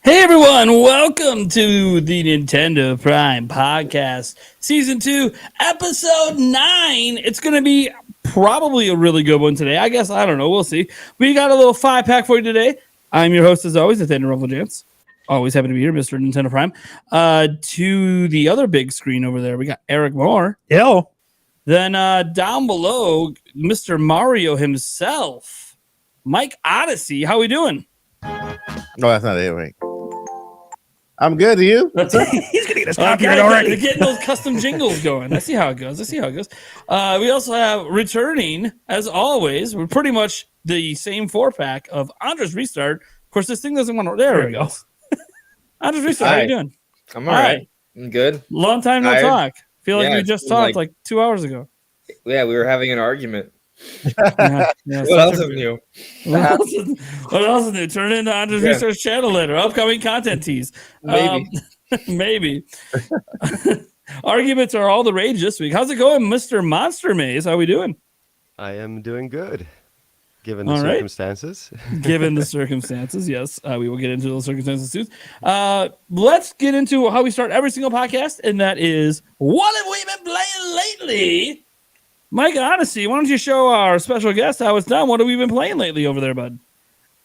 Hey everyone, welcome to the Nintendo Prime Podcast, Season 2, Episode 9. It's going to be probably a really good one today. I guess, I don't know. We'll see. We got a little 5-pack for you today. I'm your host, as always, Nathaniel Rufflejance. Always happy to be here, Mr. Nintendo Prime. To the other big screen over there, we got Eric Moore. Yo. Then down below, Mr. Mario himself, Mike Odyssey. How we doing? No, that's not it, right? I'm good. You? He's gonna get his copyright already. Getting those custom jingles going. I see how it goes. We also have returning, as always. We're pretty much the same 4-pack of Andres Restart. Of course, this thing doesn't want to. There we go. Andres Restart, how you doing? I'm all right. I'm good. Long time no talk. Feel like we just talked like 2 hours ago. Yeah, we were having an argument. Yeah, What else is new? What else is new? Turn into Andres Research channel later. Upcoming content tease. Maybe. Maybe. Arguments are all the rage this week. How's it going, Mr. Monster Maze? How we doing? I am doing good, given the circumstances. Given the circumstances, yes. We will get into those circumstances soon. Let's get into how we start every single podcast, and that is, what have we been playing lately? Mike Odyssey, why don't you show our special guest how it's done? What have we been playing lately over there, bud?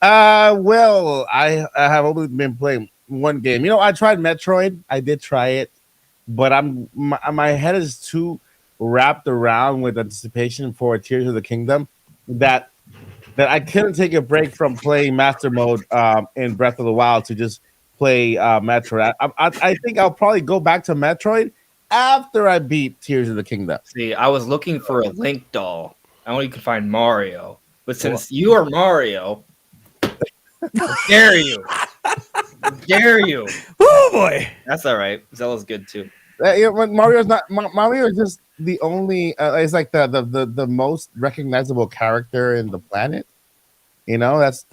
Well, I have only been playing one game. You know, I tried Metroid. I did try it, but my head is too wrapped around with anticipation for Tears of the Kingdom that I couldn't take a break from playing Master Mode in Breath of the Wild to just play Metroid. I think I'll probably go back to Metroid after I beat Tears of the Kingdom. See, I was looking for a Link doll. I only could find Mario. But since you are Mario, how dare you? How dare you? Oh, boy. That's all right. Zelda's good, too. Mario's not. Mario is just the only. It's like the most recognizable character in the planet. You know, that's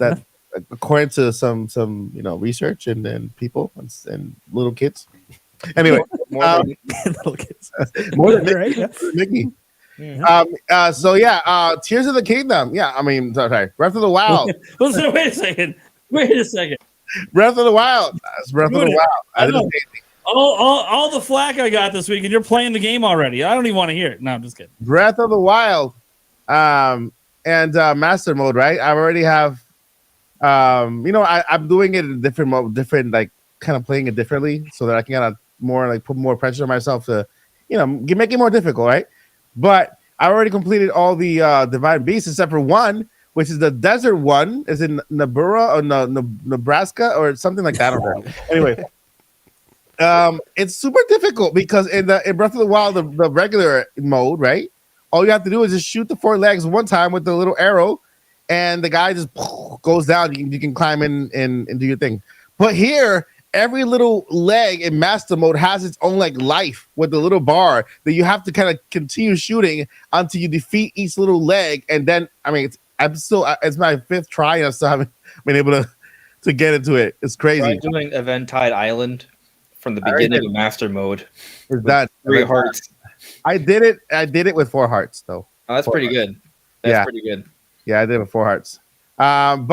according to some research and people and little kids. Anyway, Little kids. more than Mickey. Mm-hmm. Tears of the Kingdom. Yeah, I mean, sorry, Breath of the Wild. Listen, wait a second. Breath of the Wild. That's Breath of the Wild. I didn't say anything. All the flack I got this week, and you're playing the game already. I don't even want to hear it. No, I'm just kidding. Breath of the Wild, and Master Mode. Right, I already have. I'm doing it in different mode, like kind of playing it differently, so that I can kind of put more pressure on myself to, make it more difficult, right? But I already completed all the Divine Beasts except for one, which is the desert one. Is in Nabura or Nebraska or something like that. I don't know. Anyway. It's super difficult because in Breath of the Wild, the regular mode, right? All you have to do is just shoot the 4 legs one time with the little arrow, and the guy just goes down. You can climb in and do your thing. But here, every little leg in Master Mode has its own life with the little bar that you have to kind of continue shooting until you defeat each little leg. And then, I mean, it's my 5th try, and I still haven't been able to get into it. It's crazy. Try doing Eventide Island from the beginning of Master Mode. Is that 3 hearts? I did it with 4 hearts though. Oh, that's pretty good. That's pretty good. Yeah, I did it with 4 hearts. I'm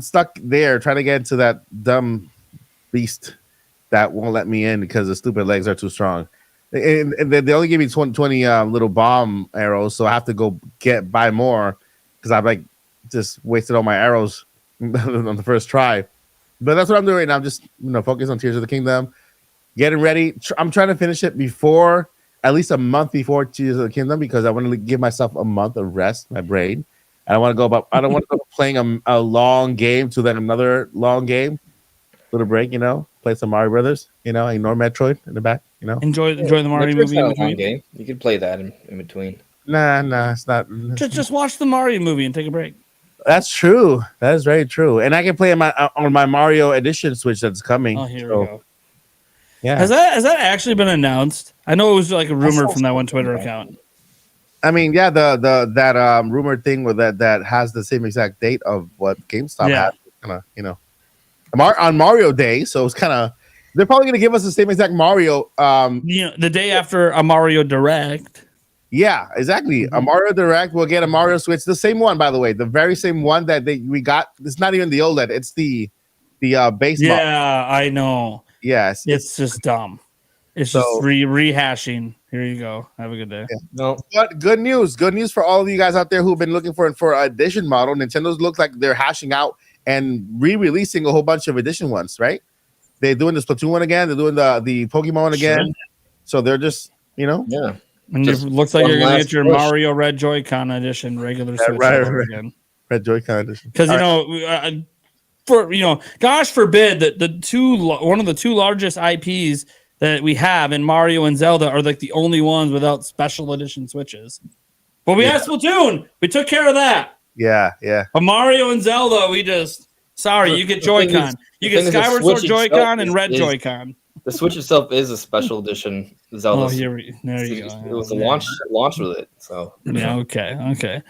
stuck there trying to get into that dumb beast that won't let me in because the stupid legs are too strong. And they only give me 20 little bomb arrows, so I have to go buy more because I've just wasted all my arrows on the first try. But that's what I'm doing right now. I'm just focused on Tears of the Kingdom, getting ready. I'm trying to finish it at least a month before Tears of the Kingdom, because I want to give myself a month of rest, my brain. I don't want to go playing a long game to then another long game. Little break, play some Mario Brothers, ignore Metroid in the back, Enjoy the Mario movie in between. Game. You could play that in between. Nah, it's not. Just watch the Mario movie and take a break. That's true. That is very true. And I can play on my Mario Edition Switch that's coming. Oh, here we go. Yeah. Has that actually been announced? I know it was like a rumor from that one Twitter account. I mean, yeah, that rumored thing with that has the same exact date of what GameStop had, kind of, on Mario Day. So it's kind of, they're probably going to give us the same exact Mario. The day after a Mario Direct. Yeah, exactly. A Mario Direct will get a Mario Switch, the same one, by the way, the very same one that we got. It's not even the OLED; it's the base. Yeah, model. I know. Yes, it's just dumb. It's So- just rehashing. Here you go. Have a good day. No, But good news for all of you guys out there who've been looking for an edition model. Nintendo's looks like they're hashing out and re-releasing a whole bunch of edition ones, right? They're doing the Splatoon one again. They're doing the Pokemon again. Sure. So they're just, yeah. And Just it looks like one you're gonna last get your push. Mario Red Joy-Con edition, regular Yeah, Switch right, all over right. again. Red Joy-Con edition. Because you All know, for gosh forbid that one of the two largest IPs that we have in Mario and Zelda are like the only ones without special edition Switches. But we have Splatoon. We took care of that. Yeah, yeah. But Mario and Zelda, we just you get The thing Joy-Con. is- You the get thing is the Skyward Sword Switch itself Joy-Con and Red is- Joy-Con. The Switch itself is a special edition Zelda. Oh, there you go. It was a launch with it. So Yeah. Okay.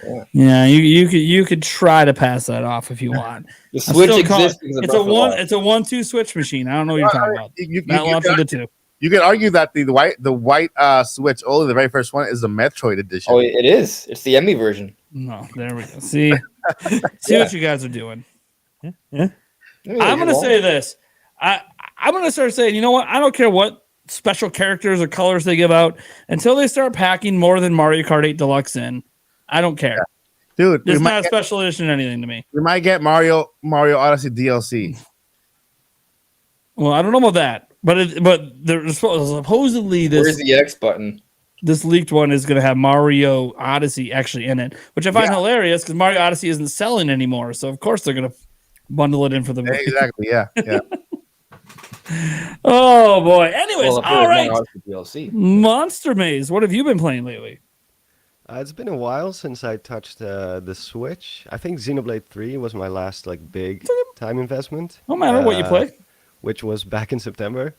Yeah. Yeah. You could try to pass that off if you want. the I Switch still call exists. it- because of It's Breath a of the one. Wild. It's a 1-2 switch machine. I don't know what you're talking about. That launched with the two. You can argue that the white Switch, the very first one, is the Metroid edition. Oh, it is. It's the Emmy version. No, there we go. See what you guys are doing. I mean, I'm gonna you're say this. I'm gonna start saying, you know what? I don't care what special characters or colors they give out until they start packing more than Mario Kart 8 Deluxe in. I don't care. Dude, It's not a special edition or anything to me. we might get Mario Odyssey DLC. Well, I don't know about that, but there's supposedly Where's this the X button? leaked one is going to have Mario Odyssey actually in it, which I find hilarious because Mario Odyssey isn't selling anymore. So of course they're going to bundle it in for the movie. Exactly. Yeah. Yeah. Oh boy. Anyways, Well, if all there's right. no DLC. Monster Maze. What have you been playing lately? It's been a while since I touched the Switch. I think Xenoblade 3 was my last big time investment. No matter what you play. Which was back in September.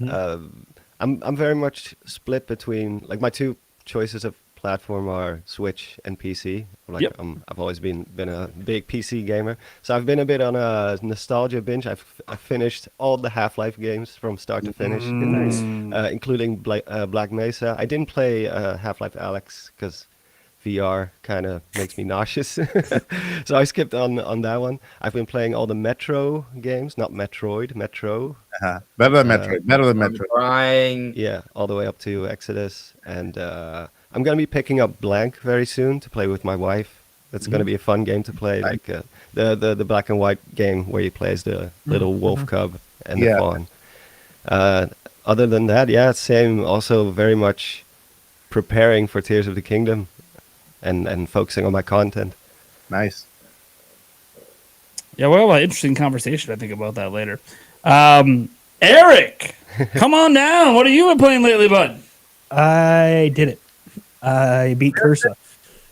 I'm very much split between my two choices of platform are Switch and PC. Yep. I've always been a big PC gamer, so I've been a bit on a nostalgia binge. I finished all the Half-Life games from start to finish, including Black Mesa. I didn't play Half-Life Alyx because VR kind of makes me nauseous, so I skipped on that one. I've been playing all the Metro games, not Metroid, Metro. Better than Metroid. Better than I'm Metroid. crying. Yeah, all the way up to Exodus, and I'm gonna be picking up Blank very soon to play with my wife. That's gonna be a fun game to play, like the black and white game where he plays the little wolf cub and the fawn. Other than that, yeah, same. Also, very much preparing for Tears of the Kingdom, and focusing on my content. Nice. Yeah, we'll have an interesting conversation, I think, about that later. Eric, come on down. What have you been playing lately, bud? I did it. I beat Cursa.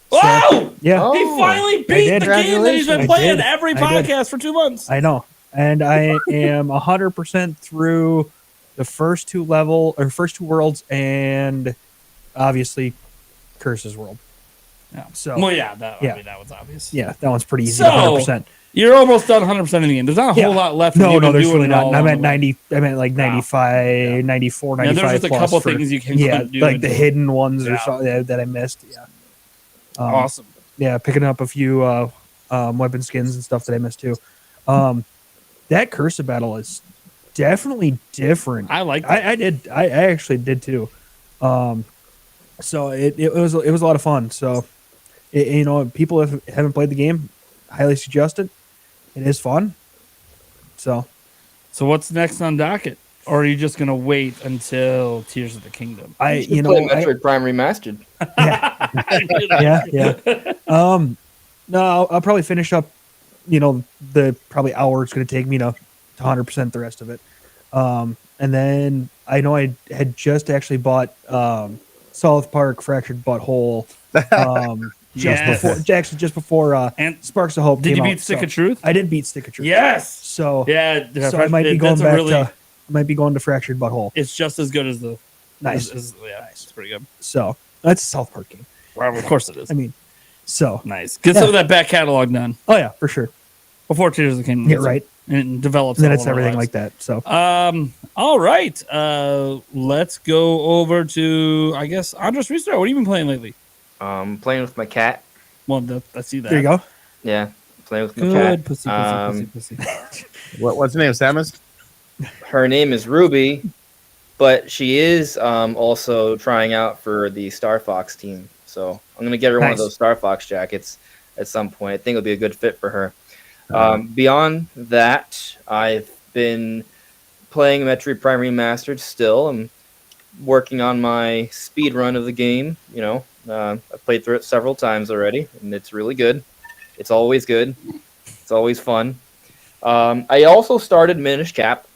Whoa! Yeah, Oh. He finally beat did. the game that he's been I playing did. every I did. podcast for 2 months. I know. And I am 100% through the first two worlds and obviously Curse's world. Yeah. So, Well, yeah, that Yeah. that was obvious. yeah, that one's pretty easy. So, 100%. You're almost done 100% of the game. There's not a whole lot left. No, you've been there's doing really it not. all I'm along at the way. 90. I'm at like 95, 94, 95 Yeah, there's just a plus couple for- things you can Yeah, do. like the hidden ones Yeah. or something that I missed. Yeah. Awesome. Yeah, picking up a few weapon skins and stuff that I missed too. That Cursa battle is definitely different. I like that. I did. I actually did too. So it was a lot of fun. So people haven't played the game, highly suggest it. It is fun. So So what's next on docket? Or are you just going to wait until Tears of the Kingdom? Play Metroid Prime Remastered. yeah. No, I'll probably finish up. The probably hour it's going to take me to 100% the rest of it. And then I know I had just actually bought South Park Fractured Butthole just before And Sparks of Hope did came you out, beat Stick so of Truth? I did beat Stick of Truth. Yes. So Yeah. so I might be going that's a back really- to Fractured Butthole. It's just as good as the. Nice. Yeah, it's pretty good. So that's a South Park game. Well, of course it is. I mean, so Nice. Get some of that back catalog done oh yeah, for sure. before Tears of the Kingdom. Yeah, gets right. And develops. And then all it's of our everything lives. like that. So All right. Let's go over to, I guess, Andres Restart. What have you been playing lately? Playing with my cat. Well, I see that. there you go. Yeah, playing with my Good cat. pussy. What's the name? Samus? Her name is Ruby, but she is also trying out for the Star Fox team. So I'm gonna get her one of Nice. those Star Fox jackets at some point. I think it'll be a good fit for her. Uh, Beyond that, I've been playing Metroid Prime Remastered still. I'm working on my speed run of the game. I've played through it several times already, and it's really good. It's always good. It's always fun. I also started Minish Cap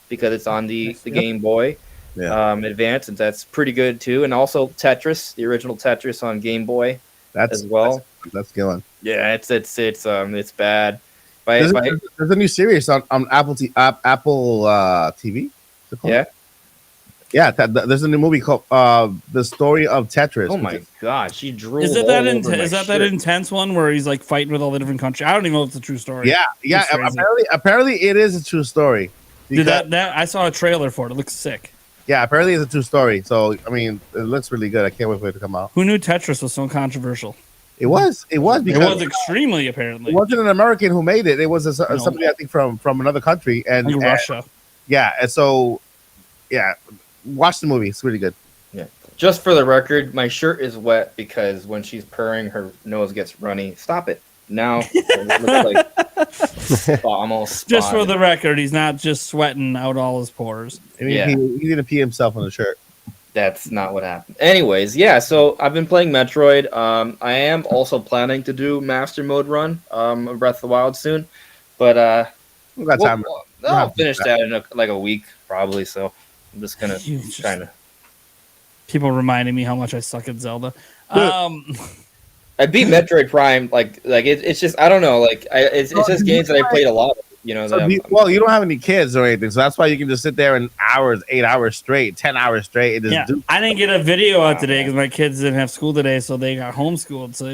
because it's on the Yep. Game Boy Yeah. Advance, and that's pretty good too. And also Tetris, the original Tetris on Game Boy That's as well. That's killing. Yeah, it's bad. There's, If I, there's a new series on Apple TV. Is it called? yeah. Yeah. There's a new movie called The Story of Tetris. Oh which my is- god, she drew. Is it that that intense one where he's like fighting with all the different countries? I don't even know if it's a true story. Yeah, yeah. It's crazy. Apparently, it is a true story. Dude, Because- that I saw a trailer for it. It looks sick. yeah, apparently it's a true story. So I mean, it looks really good. I can't wait for it to come out. Who knew Tetris was so controversial? It was It because was extremely, apparently. it wasn't an American who made it. It was No. somebody I think from another country, Like and Russia. yeah, and so yeah, watch the movie. It's really good. Just for the record, my shirt is wet because when she's purring, her nose gets runny. Stop it. Now it looks like almost Just for spotted. the record, he's not just sweating out all his pores. I mean, Yeah. he didn't pee himself on the shirt. That's not what happened. Anyways, yeah, so I've been playing Metroid. I am also planning to do Master Mode run of Breath of the Wild soon. But We got time. I'll finish that in like a week, probably. So I'm just going You to just- kind of... People reminding me how much I suck at Zelda. Dude. I beat Metroid Prime. It's just, I don't know. It's just games that I played a lot of, Well, you don't have any kids or anything, so that's why you can just sit there and 8 hours straight, 10 hours straight, and just Yeah, do. I didn't get a video out today because my kids didn't have school today, so they got homeschooled. So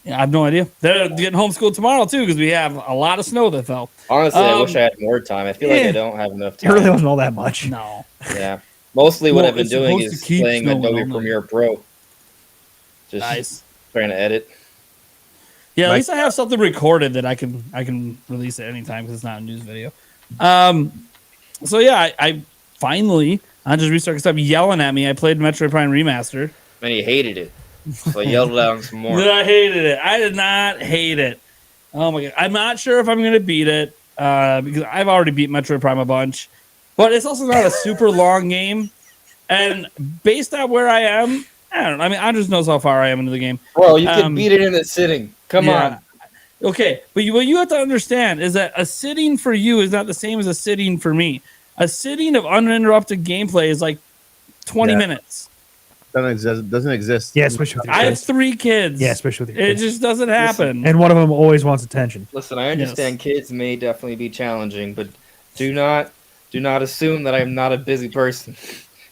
I have no idea. They're getting homeschooled tomorrow too because we have a lot of snow that fell. Honestly, I Um, wish I had more time. I feel like yeah. I don't have enough It time. really wasn't all that much. No, Yeah. Mostly what Well, I've been it's doing supposed is to keep playing snowing Adobe all night. Premiere Pro. Just nice. trying to edit. Yeah, at Like- least I have something recorded that I can release at any time because it's not a news video. So yeah, I finally I just restarted. Stop yelling at me. I played Metroid Prime Remastered. And he hated it. So I yelled it out some more. I hated it. I did not hate it. Oh my god, I'm not sure if I'm gonna beat it because I've already beat Metroid Prime a bunch, but it's also not a super long game. And based on where I am, I don't know. I mean, Andres knows how far I am into the game. Bro, you can Um, beat it in a sitting. Come Yeah. on. Okay, but what you have to understand is that a sitting for you is not the same as a sitting for me. A sitting of uninterrupted gameplay is like 20 Yeah. minutes. Doesn't exist. Yeah, especially with your I have kids. 3 kids. Yeah, especially with your It kids. just doesn't happen. And one of them always wants attention. Listen, I understand kids may definitely be challenging, but do not assume that I'm not a busy person.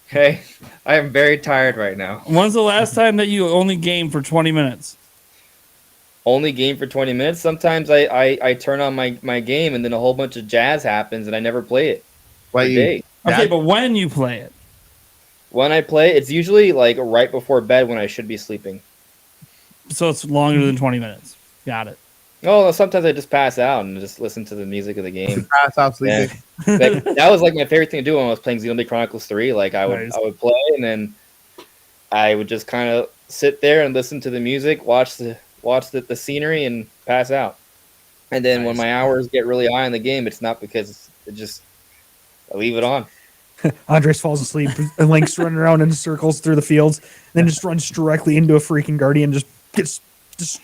Okay? I am very tired right now. When's the last time that you only game for 20 minutes? Only game for 20 minutes. Sometimes I turn on my game and then a whole bunch of jazz happens and I never play it. Why for you? days. Okay, That- but when you play it. When I play, it's usually like right before bed when I should be sleeping. So it's longer than 20 minutes. Got it. Oh, sometimes I just pass out and just listen to the music of the game. Pass out sleeping. Yeah. Like, that was like my favorite thing to do when I was playing Xenoblade Chronicles 3. Like I Nice. would play and then I would just kind of sit there and listen to the music, watch the scenery, and pass out. And then when Nice. my hours get really high in the game, it's not because I leave it on. Andres falls asleep and Link's running around in circles through the fields, then just runs directly into a freaking guardian, just gets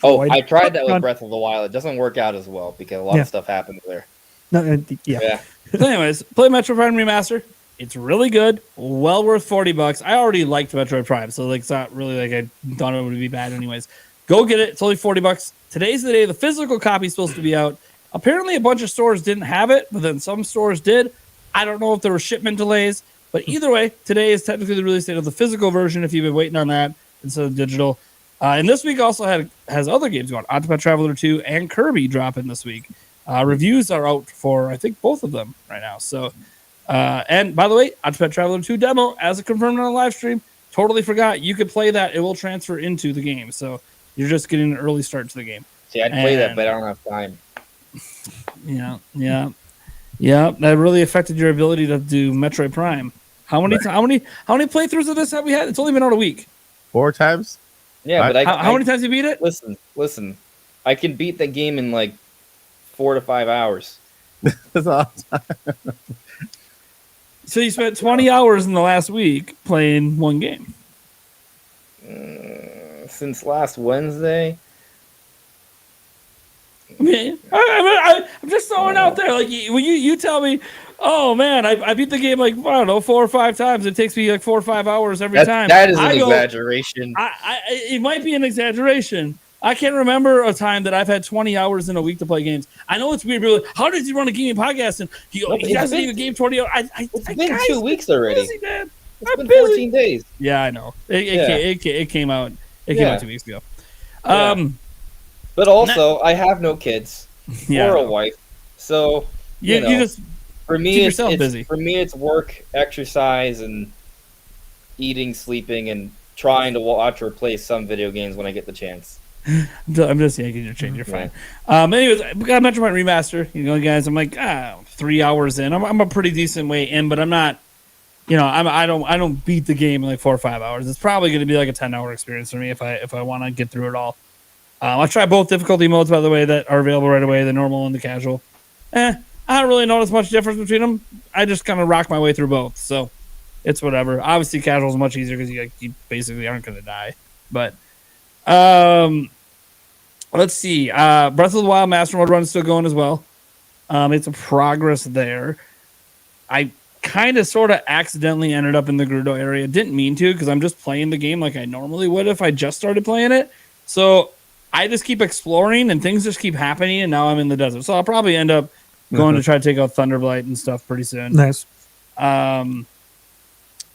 Oh, destroyed. I tried that with God. Breath of the Wild. It doesn't work out as well because a lot Yeah. of stuff happens there. No, yeah. Yeah. So anyways, play Metroid Prime Remaster. It's really good. Well worth $40. I already liked Metroid Prime, so like it's not really like I thought it would be bad anyways. Go get it. It's only $40. Today's the day the physical copy is supposed to be out. Apparently a bunch of stores didn't have it, but then some stores did. I don't know if there were shipment delays, but either way, today is technically the release date of the physical version if you've been waiting on that instead of digital. And this week also has other games going. Octopath Traveler 2 and Kirby dropping this week. Reviews are out for, I think, both of them right now. So, and by the way, Octopath Traveler 2 demo, as confirmed on a live stream, totally forgot. You could play that. It will transfer into the game. So you're just getting an early start to the game. See, I'd play that, And- but I don't have time. Yeah. Yeah, that really affected your ability to do Metroid Prime. How many playthroughs of this have we had? It's only been out a week. 4 times. Yeah, but How many times have you beat it? listen. I can beat the game in like 4 to 5 hours. That's awesome. So you spent 20 hours in the last week playing one game. Since last Wednesday. I mean, I'm just throwing out there. Like when you tell me, oh man, I beat the game like I don't know 4 or 5 times. It takes me like 4 or 5 hours every time. That is an exaggeration. It might be an exaggeration. I can't remember a time that I've had 20 hours in a week to play games. I know it's weird. Like, how does he run a gaming podcast and he hasn't even game 20 hours? It's been 2 weeks already. Busy, man. It's been 14 days. Yeah, I know. It came out. It came out 2 weeks ago. But also, I have no kids or a wife, so you just for me keep it's busy. For me, it's work, exercise, and eating, sleeping, and trying to watch or play some video games when I get the chance. I'm just yanking your chain. You're fine. Anyways, we got Metroid Remaster. You know, guys, I'm like 3 hours in. I'm a pretty decent way in, but I'm not. You know, I don't beat the game in like 4 or 5 hours. It's probably going to be like a 10-hour experience for me if I want to get through it all. I try both difficulty modes, by the way, that are available right away, the normal and the casual. I don't really notice much difference between them. I just kind of rock my way through both, so it's whatever. Obviously, casual is much easier because you basically aren't going to die. But let's see. Breath of the Wild Master Mode run is still going as well. It's a progress there. I kind of sort of accidentally ended up in the Gerudo area. Didn't mean to because I'm just playing the game like I normally would if I just started playing it. So I just keep exploring and things just keep happening, and now I'm in the desert. So I'll probably end up going to try to take out Thunderblight and stuff pretty soon. Nice.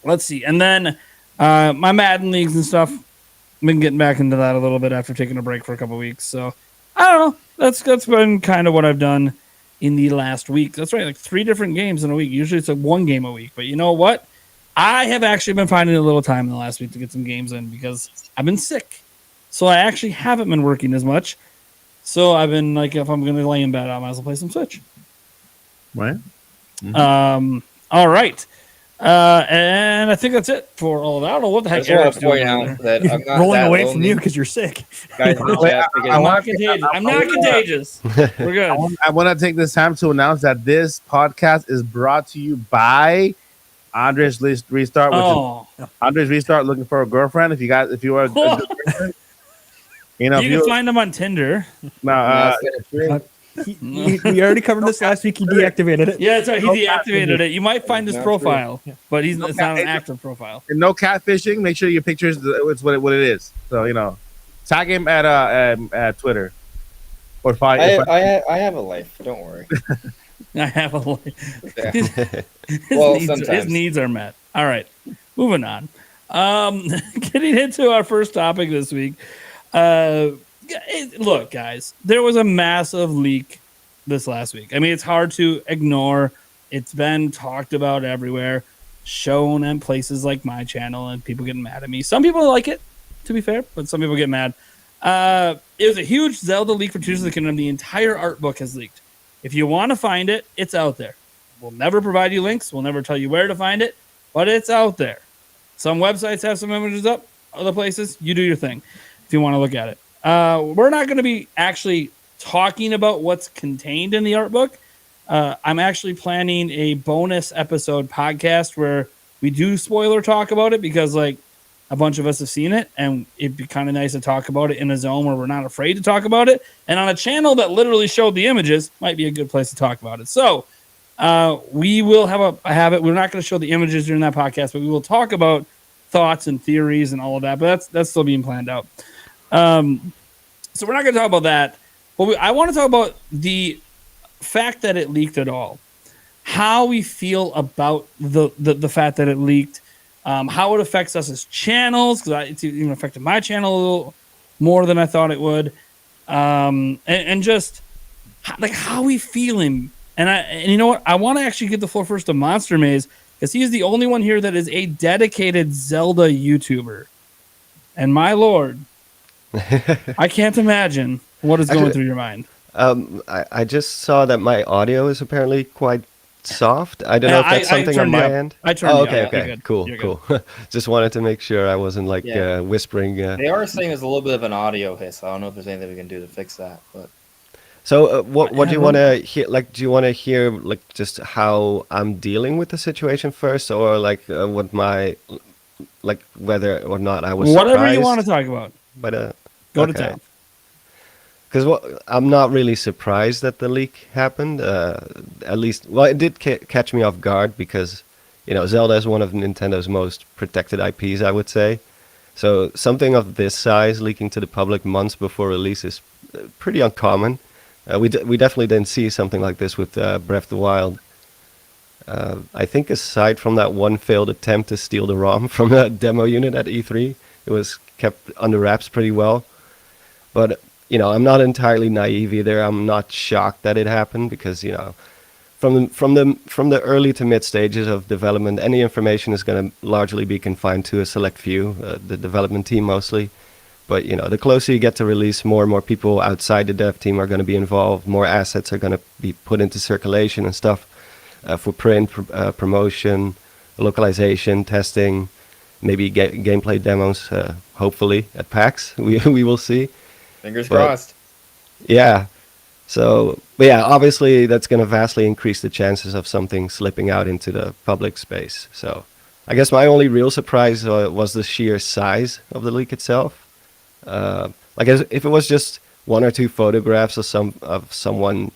Let's see. And then my Madden leagues and stuff, I've been getting back into that a little bit after taking a break for a couple weeks. So I don't know. That's been kind of what I've done in the last week. That's right, like 3 different games in a week. Usually it's like 1 game a week. But you know what? I have actually been finding a little time in the last week to get some games in because I've been sick. So I actually haven't been working as much. So I've been like, if I'm going to lay in bed, I might as well play some Switch. Right. All right. And I think that's it for all of that. I don't know what the I heck just want Eric's to point doing over out there. that I'm not Rolling that away lonely. from you because you're sick. Guys in the chat figured I'm it not out. contagious. I'm not contagious. We're good. I want to take this time to announce that this podcast is brought to you by Andres Restart. Which is Andres Restart looking for a girlfriend. If you are a girlfriend, you can find them on Tinder. We already covered this last week. He deactivated it. Yeah, that's right. He deactivated it. You might find his profile, but it's not an active profile. And no catfishing. Make sure your pictures it's what it is. So tag him at Twitter or find. I have a life. Don't worry. I have a life. Well, his needs are met. All right, moving on. Getting into our first topic this week. Look, guys, there was a massive leak this last week. I mean, it's hard to ignore. It's been talked about everywhere, shown in places like my channel, and people getting mad at me. Some people like it, to be fair, but some people get mad. It was a huge Zelda leak for Tears of the Kingdom. The entire art book has leaked. If you want to find it, it's out there. We'll never provide you links. We'll never tell you where to find it, but it's out there. Some websites have some images up. Other places, you do your thing if you want to look at it. We're not going to be actually talking about what's contained in the art book. I'm actually planning a bonus episode podcast where we do spoiler talk about it because like a bunch of us have seen it, and it'd be kind of nice to talk about it in a zone where we're not afraid to talk about it. And on a channel that literally showed the images might be a good place to talk about it. So we will have it. We're not going to show the images during that podcast, but we will talk about thoughts and theories and all of that. But that's still being planned out. So we're not going to talk about that. But I want to talk about the fact that it leaked at all. How we feel about the fact that it leaked. How it affects us as channels, because it's even affected my channel a little more than I thought it would. And just like how we feeling. And you know what? I want to actually give the floor first to Monster Maze, because he's the only one here that is a dedicated Zelda YouTuber. And my lord, I can't imagine what is going through your mind. I just saw that my audio is apparently quite soft. I don't know if that's something on turned you my up. end. I turned Oh, you up. okay, You're okay, good. cool, You're cool. Just wanted to make sure I wasn't like Yeah. whispering. They are saying there's a little bit of an audio hiss. I don't know if there's anything we can do to fix that, but So, what Yeah, do you well- want to hear? Like, do you want to hear like just how I'm dealing with the situation first, or like what my like whether or not I was Whatever you surprised want to talk about. by the Go to okay. town. Because I'm not really surprised that the leak happened. At least, well, it did catch me off guard because, Zelda is one of Nintendo's most protected IPs, I would say. So something of this size leaking to the public months before release is pretty uncommon. We definitely didn't see something like this with Breath of the Wild. I think aside from that one failed attempt to steal the ROM from a demo unit at E3, it was kept under wraps pretty well. But I'm not entirely naive either. I'm not shocked that it happened because from the early to mid stages of development, any information is going to largely be confined to a select few, the development team mostly. But the closer you get to release, more and more people outside the dev team are going to be involved. More assets are going to be put into circulation and stuff for print, promotion, localization, testing, maybe gameplay demos. Hopefully at PAX, we will see. fingers But- crossed. Yeah. So, but yeah, obviously that's going to vastly increase the chances of something slipping out into the public space. So, I guess my only real surprise was the sheer size of the leak itself. If it was just one or two photographs of someone,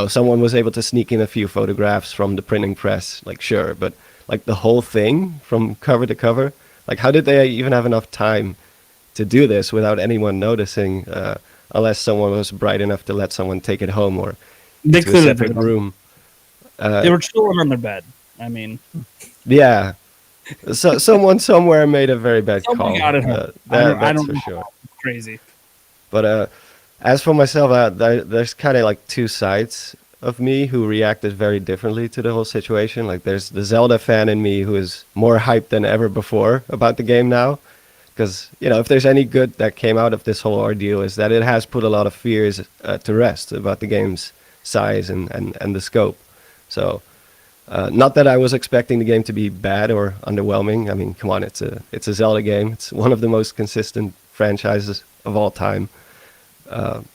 someone was able to sneak in a few photographs from the printing press, like sure, but like the whole thing from cover to cover, like how did they even have enough time to do this without anyone noticing? Unless someone was bright enough to let someone take it home or They to a clearly separate took it home. room. They were chilling on their bed. I mean, Yeah. So someone somewhere made a very bad Someone call. got it home. I That's don't for know. sure. Crazy. But as for myself, there's kind of like two sides of me who reacted very differently to the whole situation. Like there's the Zelda fan in me who is more hyped than ever before about the game now. Because, if there's any good that came out of this whole ordeal is that it has put a lot of fears to rest about the game's size and the scope. So, not that I was expecting the game to be bad or underwhelming. I mean, come on, it's a Zelda game. It's one of the most consistent franchises of all time. But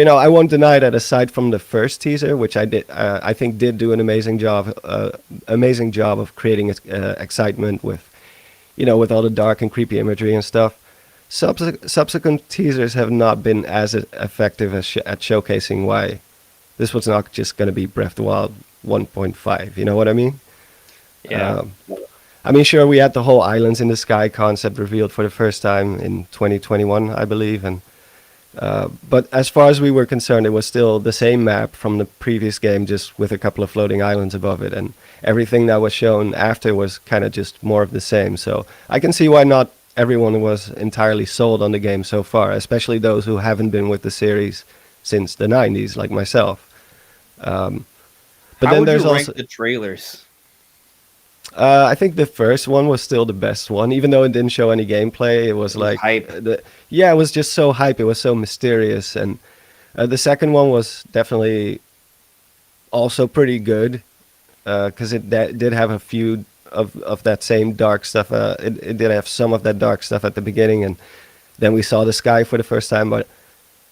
I won't deny that aside from the first teaser, which I think did do an amazing job of creating excitement with, with all the dark and creepy imagery and stuff. Subsequent teasers have not been as effective at showcasing why this was not just going to be Breath of the Wild 1.5. You know what I mean? Yeah. I mean, sure, we had the whole Islands in the Sky concept revealed for the first time in 2021, I believe, and but as far as we were concerned, it was still the same map from the previous game, just with a couple of floating islands above it, and everything that was shown after was kind of just more of the same. So I can see why not everyone was entirely sold on the game so far, especially those who haven't been with the series since the 90s, like myself. But How then would there's you rank also, the trailers? I think the first one was still the best one, even though it didn't show any gameplay. It was like hype. It was just so hype. It was so mysterious, and the second one was definitely also pretty good because it did have a few of that same dark stuff. It did have some of that dark stuff at the beginning, and then we saw the sky for the first time. But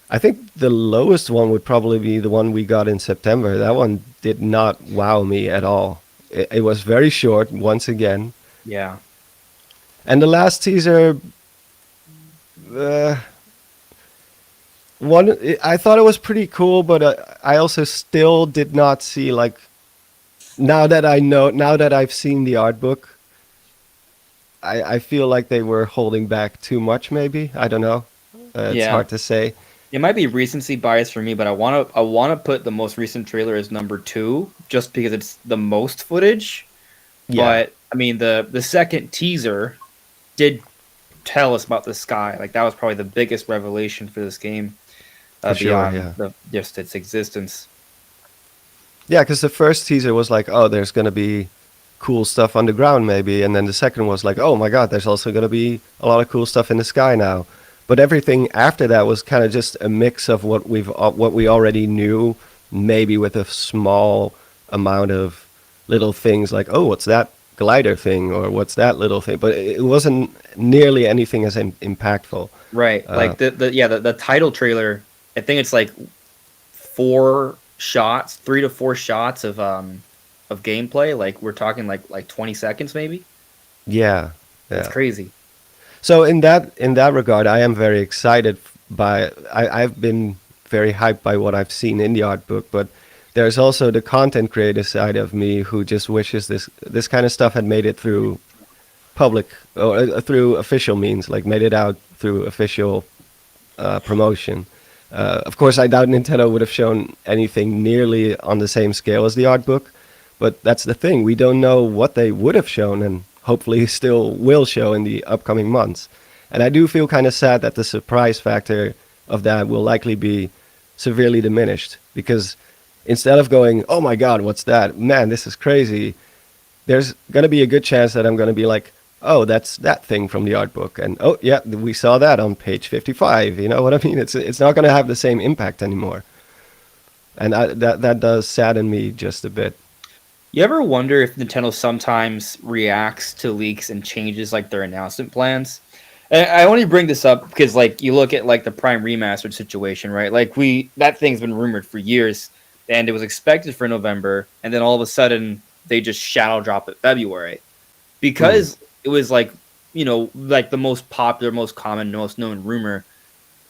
I think the lowest one would probably be the one we got in September. That one did not wow me at all. It was very short, once again. Yeah. And the last teaser, I thought it was pretty cool, but I also still did not see, like, now that I've seen the art book, I feel like they were holding back too much, maybe. I don't know. It's Yeah. hard to say. It might be recency bias for me, but I want to put the most recent trailer as number 2 just because it's the most footage. Yeah. But I mean, the second teaser did tell us about the sky. Like that was probably the biggest revelation for this game For sure, beyond yeah. just its existence. Yeah, because the first teaser was like, oh, there's going to be cool stuff underground maybe. And then the second was like, oh my God, there's also going to be a lot of cool stuff in the sky now. But everything after that was kind of just a mix of what we already knew, maybe with a small amount of little things like, oh, what's that glider thing, or what's that little thing, but it wasn't nearly anything as impactful. Right. Like the title trailer, I think it's like 4 shots, 3 to 4 shots of gameplay. Like we're talking like 20 seconds maybe. Yeah, That's yeah. crazy. So in that regard, I am very excited by. I've been very hyped by what I've seen in the art book, but there's also the content creator side of me who just wishes this kind of stuff had made it through public or through official means, like made it out through official promotion. Of course, I doubt Nintendo would have shown anything nearly on the same scale as the art book, but that's the thing. We don't know what they would have shown and hopefully still will show in the upcoming months. And I do feel kind of sad that the surprise factor of that will likely be severely diminished, because instead of going, oh my God, what's that? Man, this is crazy. There's going to be a good chance that I'm going to be like, oh, that's that thing from the art book. And oh, yeah, we saw that on page 55. You know what I mean? It's not going to have the same impact anymore. And that does sadden me just a bit. You ever wonder if Nintendo sometimes reacts to leaks and changes like their announcement plans? And I only bring this up because like you look at like the Prime Remastered situation, right? Like that thing's been rumored for years and it was expected for November, and then all of a sudden they just shadow drop it February. Because it was like, like the most popular, most common, most known rumor.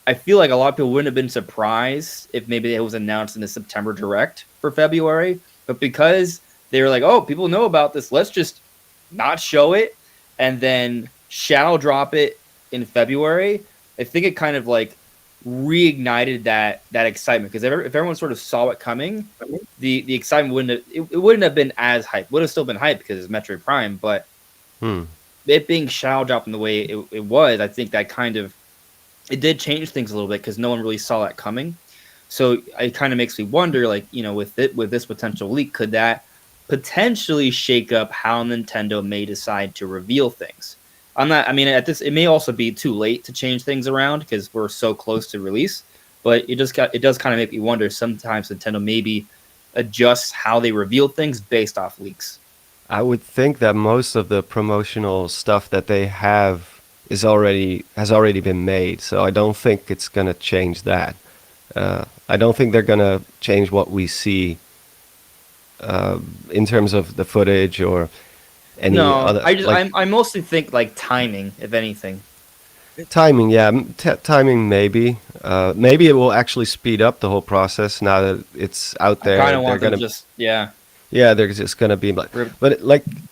I feel like a lot of people wouldn't have been surprised if maybe it was announced in the September Direct for February, but because they were like, oh, people know about this, let's just not show it and then shadow drop it in February. I think it kind of like reignited that excitement, because if everyone sort of saw it coming, the excitement wouldn't have been as hype. Would have still been hype because it's Metroid Prime, but it being shadow dropped in the way it was, I think that kind of it did change things a little bit because no one really saw that coming. So it kind of makes me wonder, like, with this potential leak, could that potentially shake up how Nintendo may decide to reveal things? It may also be too late to change things around because we're so close to release, but it does kind of make me wonder, sometimes Nintendo maybe adjusts how they reveal things based off leaks. I would think that most of the promotional stuff that they have has already been made, so I don't think it's gonna change that. I don't think they're gonna change what we see in terms of the footage or any other. I mostly think like timing, if anything. Timing, yeah, timing maybe. Maybe it will actually speed up the whole process now that it's out there. I kind of want them just Yeah, they're just gonna be like, but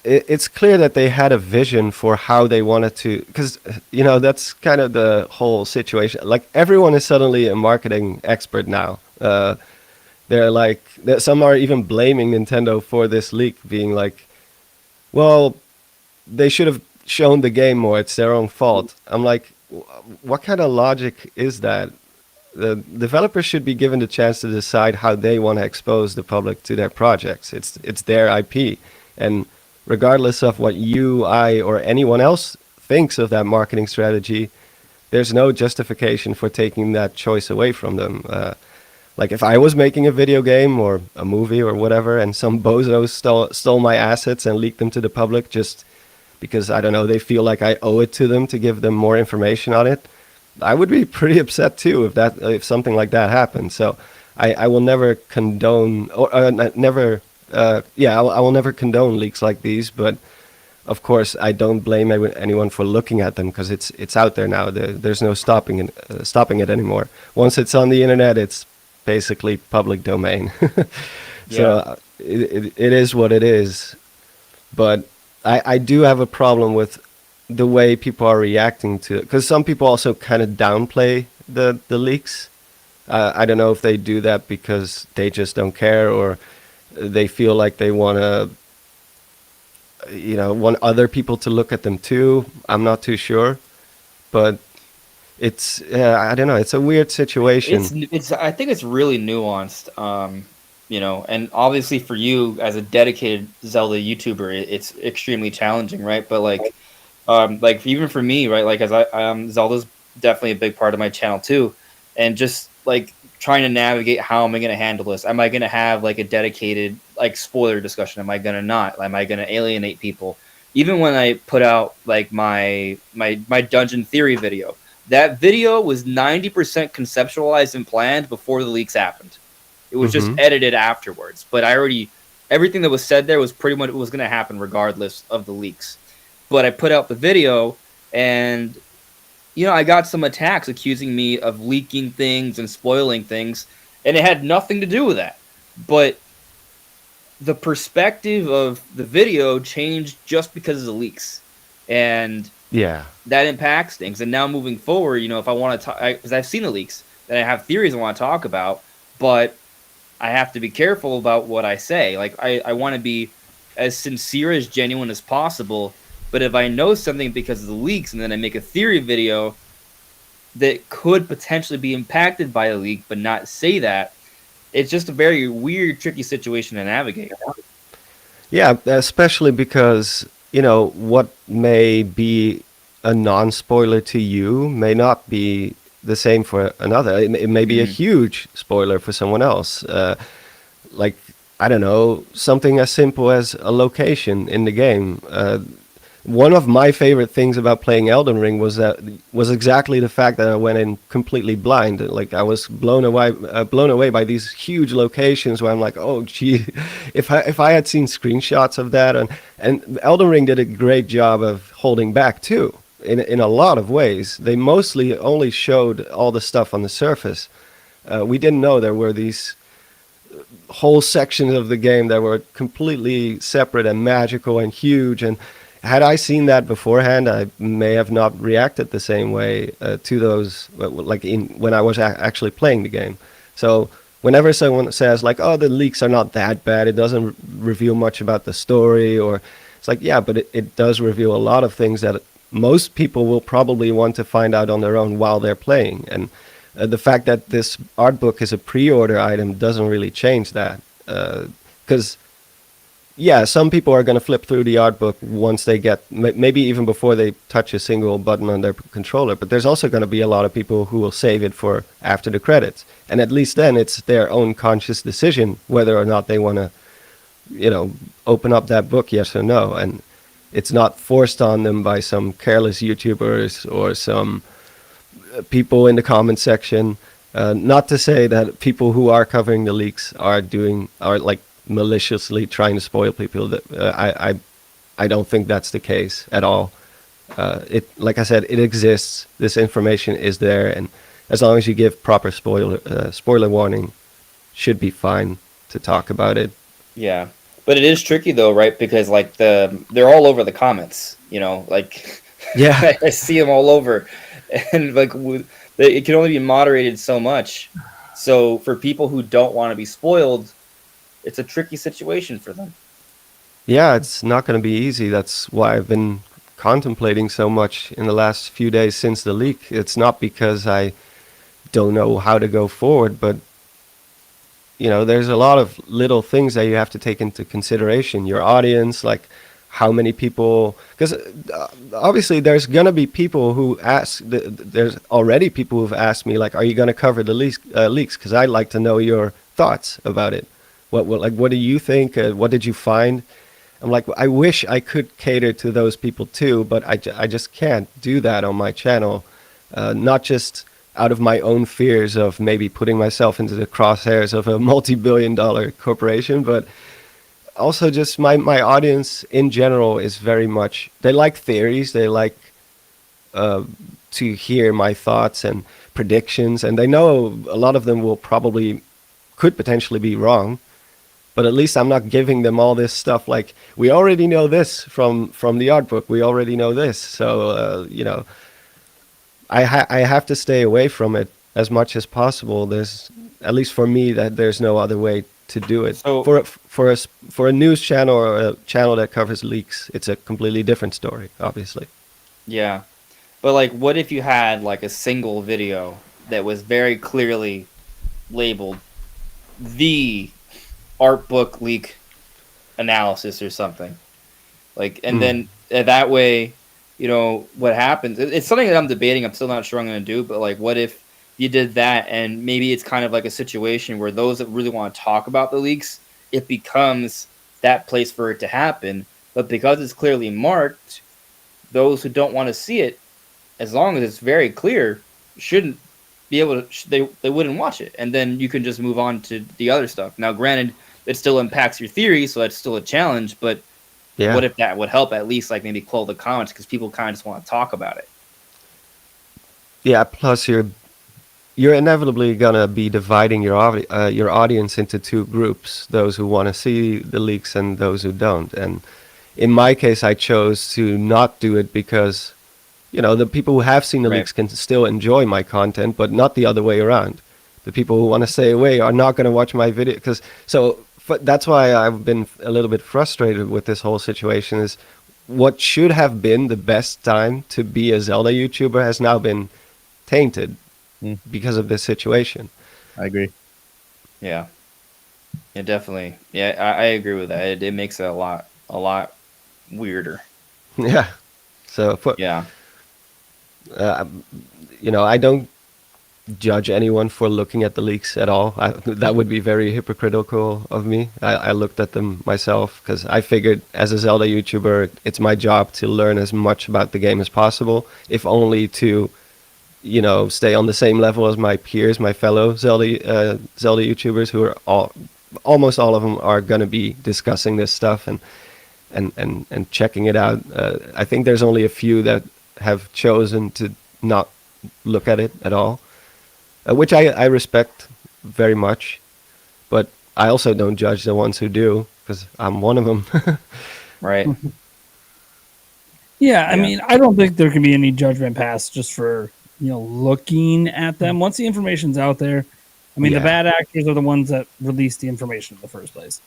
it's clear that they had a vision for how they wanted to, because that's kind of the whole situation. Like everyone is suddenly a marketing expert now. They're like, some are even blaming Nintendo for this leak, being like, well, they should have shown the game more. It's their own fault. I'm like, what kind of logic is that? The developers should be given the chance to decide how they want to expose the public to their projects. It's their IP, and regardless of what you, I, or anyone else thinks of that marketing strategy, there's no justification for taking that choice away from them. Like if I was making a video game or a movie or whatever, and some bozo stole my assets and leaked them to the public just because, I don't know, they feel like I owe it to them to give them more information on it, I would be pretty upset too if something like that happened. So I will never condone I will never condone leaks like these. But of course, I don't blame anyone for looking at them, because it's out there now. There's no stopping it anymore. Once it's on the internet, it's basically public domain. So it is what it is. But I do have a problem with the way people are reacting to it, because some people also kind of downplay the leaks. I don't know if they do that because they just don't care, or they feel like they want other people to look at them too. I'm not too sure, but it's I don't know. It's a weird situation. I think it's really nuanced. And obviously for you as a dedicated Zelda YouTuber, it's extremely challenging, right? But like even for me, right? Like as Zelda's definitely a big part of my channel too, and just like trying to navigate how am I going to handle this? Am I going to have like a dedicated like spoiler discussion? Am I going to not? Am I going to alienate people? Even when I put out like my dungeon theory video, that video was 90% conceptualized and planned before the leaks happened. It was just edited afterwards. But everything that was said there was pretty much what was going to happen regardless of the leaks. But I put out the video, and I got some attacks accusing me of leaking things and spoiling things, and it had nothing to do with that. But the perspective of the video changed just because of the leaks, and that impacts things. And now moving forward, if I want to talk, because I've seen the leaks, and I have theories I want to talk about, but I have to be careful about what I say. Like I want to be as sincere, as genuine as possible. But if I know something because of the leaks, and then I make a theory video that could potentially be impacted by a leak, but not say that, it's just a very weird, tricky situation to navigate. Yeah, especially because, what may be a non-spoiler to you may not be the same for another. It may be a huge spoiler for someone else. Like, I don't know, something as simple as a location in the game. One of my favorite things about playing Elden Ring was exactly the fact that I went in completely blind. Like, I was blown away by these huge locations where I'm like, oh gee, if I had seen screenshots of that, and Elden Ring did a great job of holding back too, in a lot of ways. They mostly only showed all the stuff on the surface. We didn't know there were these whole sections of the game that were completely separate and magical and huge, and had I seen that beforehand, I may have not reacted the same way to those, like when I was actually playing the game. So whenever someone says like, "Oh, the leaks are not that bad. It doesn't reveal much about the story," or it's like, yeah, but it does reveal a lot of things that most people will probably want to find out on their own while they're playing. And the fact that this art book is a pre-order item doesn't really change that, because. Yeah, some people are going to flip through the art book once they get, maybe even before they touch a single button on their controller. But there's also going to be a lot of people who will save it for after the credits. And at least then it's their own conscious decision whether or not they want to, open up that book, yes or no. And it's not forced on them by some careless YouTubers or some people in the comment section. Not to say that people who are covering the leaks are like maliciously trying to spoil people. That I don't think that's the case at all. Like I said, it exists. This information is there, and as long as you give proper spoiler warning, should be fine to talk about it. Yeah, but it is tricky though, right? Because like they're all over the comments. Like Yeah, I see them all over, and like it can only be moderated so much. So for people who don't want to be spoiled, it's a tricky situation for them. yeah, it's not going to be easy. That's why I've been contemplating so much in the last few days since the leak. It's not because I don't know how to go forward, but there's a lot of little things that you have to take into consideration. Your audience, like how many people, because obviously there's going to be people who ask, there's already people who've asked me, like, are you going to cover the leaks? Because I'd like to know your thoughts about it. What do you think? What did you find? I'm like, I wish I could cater to those people too, but I just can't do that on my channel. Not just out of my own fears of maybe putting myself into the crosshairs of a multi-billion-dollar corporation, but also just my audience in general is very much, they like theories, they like to hear my thoughts and predictions, and they know a lot of them could potentially be wrong. But at least I'm not giving them all this stuff like, we already know this from the art book. We already know this. So, I have to stay away from it as much as possible. There's, at least for me, that there's no other way to do it. So, for a news channel or a channel that covers leaks, it's a completely different story, obviously. yeah. But like, what if you had like a single video that was very clearly labeled the art book leak analysis or something, like, and then that way, what happens, it's something that I'm debating. I'm still not sure I'm going to do, but like, what if you did that, and maybe it's kind of like a situation where those that really want to talk about the leaks, it becomes that place for it to happen. But because it's clearly marked, those who don't want to see it, as long as it's very clear, shouldn't be able to. They wouldn't watch it, and then you can just move on to the other stuff. Now, granted, it still impacts your theory, so that's still a challenge. But Yeah. what if that would help at least, like maybe quell the comments because people kind of just want to talk about it? Yeah. Plus, you're inevitably gonna be dividing your audience into two groups: those who want to see the leaks and those who don't. And in my case, I chose to not do it because, the people who have seen the Right. leaks can still enjoy my content, but not the other way around. The people who want to stay away are not going to watch my video that's why I've been a little bit frustrated with this whole situation. Is what should have been the best time to be a Zelda YouTuber has now been tainted because of this situation. I agree. Yeah, yeah, definitely. Yeah, I agree with that. It makes it a lot weirder. Yeah. So Yeah, I don't judge anyone for looking at the leaks at all. That would be very hypocritical of me. I looked at them myself because I figured as a Zelda YouTuber, it's my job to learn as much about the game as possible, if only to, stay on the same level as my peers, my fellow Zelda YouTubers, who are almost all of them are going to be discussing this stuff and checking it out. I think there's only a few that have chosen to not look at it at all. Which I respect very much, but I also don't judge the ones who do because I'm one of them. right. Yeah, I Yeah. mean, I don't think there can be any judgment passed just for looking at them. Once the information's out there, I mean, the Yeah. bad actors are the ones that released the information in the first place,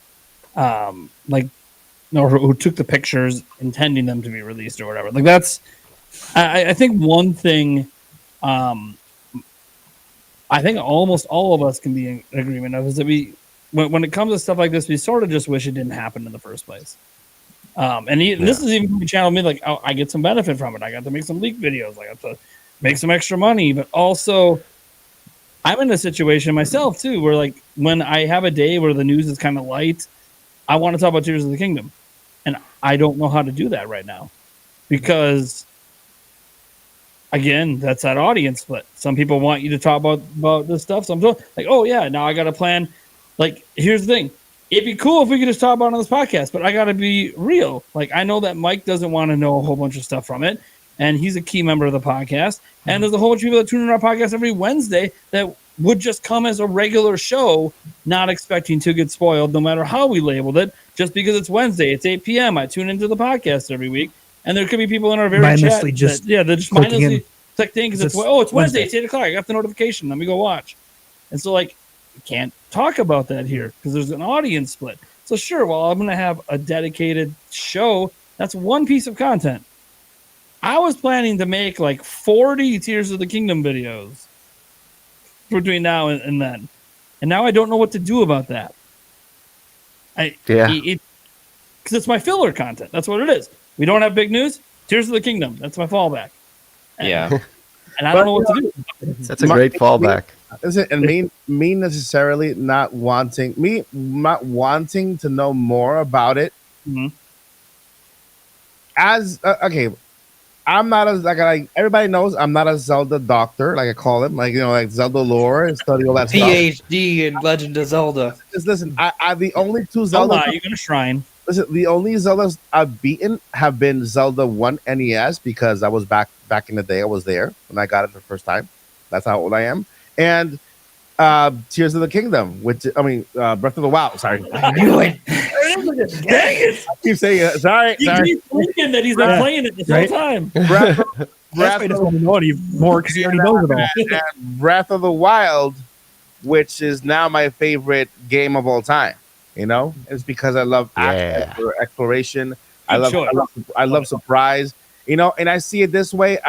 or who took the pictures intending them to be released or whatever. Like that's, I think one thing, I think almost all of us can be in agreement of is that when it comes to stuff like this, we sort of just wish it didn't happen in the first place. This is even the channel me like, oh, I get some benefit from it. I got to make some leak videos. I got to make some extra money, but also I'm in a situation myself too, where like when I have a day where the news is kind of light, I want to talk about Tears of the Kingdom, and I don't know how to do that right now because, again, that's that audience split. Some people want you to talk about this stuff. Some don't. Like, oh yeah, now I got a plan. Like, here's the thing. It'd be cool if we could just talk about it on this podcast, but I got to be real. Like, I know that Mike doesn't want to know a whole bunch of stuff from it, and he's a key member of the podcast. And there's a whole bunch of people that tune in our podcast every Wednesday that would just come as a regular show, not expecting to get spoiled, no matter how we labeled it. Just because it's Wednesday, it's 8 p.m. I tune into the podcast every week, and there could be people in our very Mindlessly chat just they're just clicking in. mindlessly clicking because it's Wednesday, it's 8 o'clock. I got the notification. Let me go watch. And so, like, we can't talk about that here because there's an audience split. So sure, well, I'm going to have a dedicated show. That's one piece of content. I was planning to make like 40 Tears of the Kingdom videos between now and then. And now I don't know what to do about that. Because it's my filler content. That's what it is. We don't have big news. Tears of the Kingdom. That's my fallback. Yeah. And I don't know what to do. That's a great fallback. Listen, and me necessarily not wanting to know more about it. Mhm. As okay, I'm not as like everybody knows I'm not a Zelda doctor, like I call him, like like Zelda lore and study all that stuff. PhD in Legend of Zelda. Just listen, I the only two Zelda, Zelda you're going to shrine. listen, the only Zeldas I've beaten have been Zelda 1 NES because I was back in the day. I was there when I got it the first time. That's how old I am. And Tears of the Kingdom, which Breath of the Wild. Sorry, I knew it. Dang it! I keep saying it. Sorry. He keeps thinking that he's been playing it this whole time. Breath That's why he doesn't want to know any more because he already knows it all. and Breath of the Wild, which is now my favorite game of all time. It's because I love exploration. I love surprise. And I see it this way.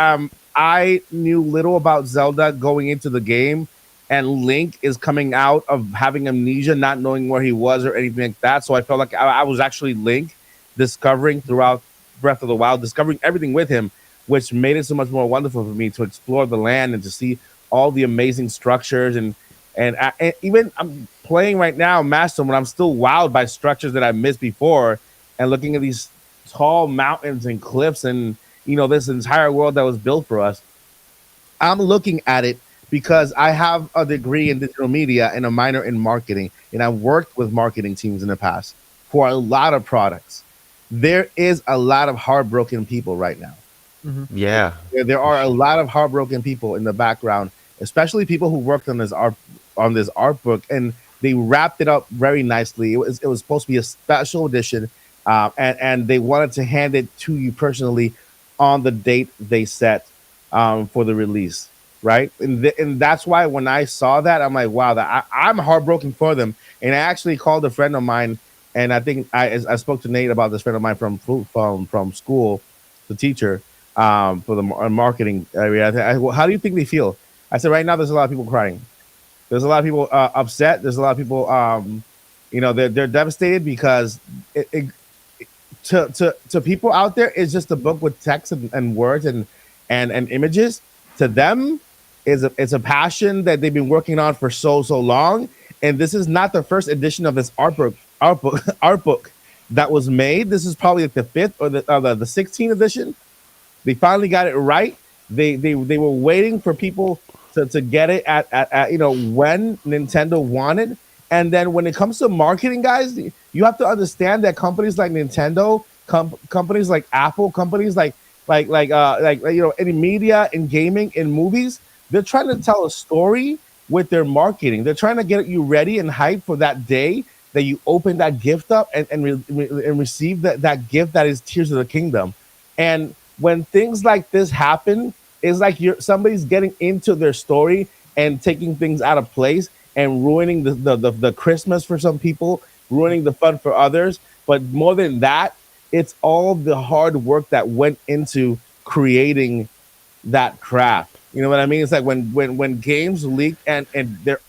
I knew little about Zelda going into the game, and Link is coming out of having amnesia, not knowing where he was or anything like that. So I felt like I was actually Link, discovering throughout Breath of the Wild, discovering everything with him, which made it so much more wonderful for me to explore the land and to see all the amazing structures and even I'm playing right now Master when I'm still wowed by structures that I missed before and looking at these tall mountains and cliffs and this entire world that was built for us. I'm looking at it because I have a degree in digital media and a minor in marketing, and I've worked with marketing teams in the past for a lot of products. There is a lot of heartbroken people right now. Yeah. There are a lot of heartbroken people in the background, especially people who worked on this art book, and they wrapped it up very nicely. It was supposed to be a special edition, and they wanted to hand it to you personally on the date they set for the release, right? And that's why when I saw that, I'm like, wow, I'm heartbroken for them. And I actually called a friend of mine, and I think I spoke to Nate about this friend of mine from school, the teacher for the marketing area. How do you think they feel? I said, right now, there's a lot of people crying. There's a lot of people upset. There's a lot of people, they're devastated because to people out there, it's just a book with text and words and images. To them, it's a passion that they've been working on for so long. And this is not the first edition of this art book that was made. This is probably like the fifth or the 16th edition. They finally got it right. They were waiting for people to get it at when Nintendo wanted. And then when it comes to marketing, guys, you have to understand that companies like Nintendo, companies like Apple, companies like in media, in gaming, in movies, they're trying to tell a story with their marketing. They're trying to get you ready and hyped for that day that you open that gift up and receive that gift that is Tears of the Kingdom. And when things like this happen, it's like somebody's getting into their story and taking things out of place and ruining the Christmas for some people, ruining the fun for others. But more than that, it's all the hard work that went into creating that craft. You know what I mean? It's like when games leak and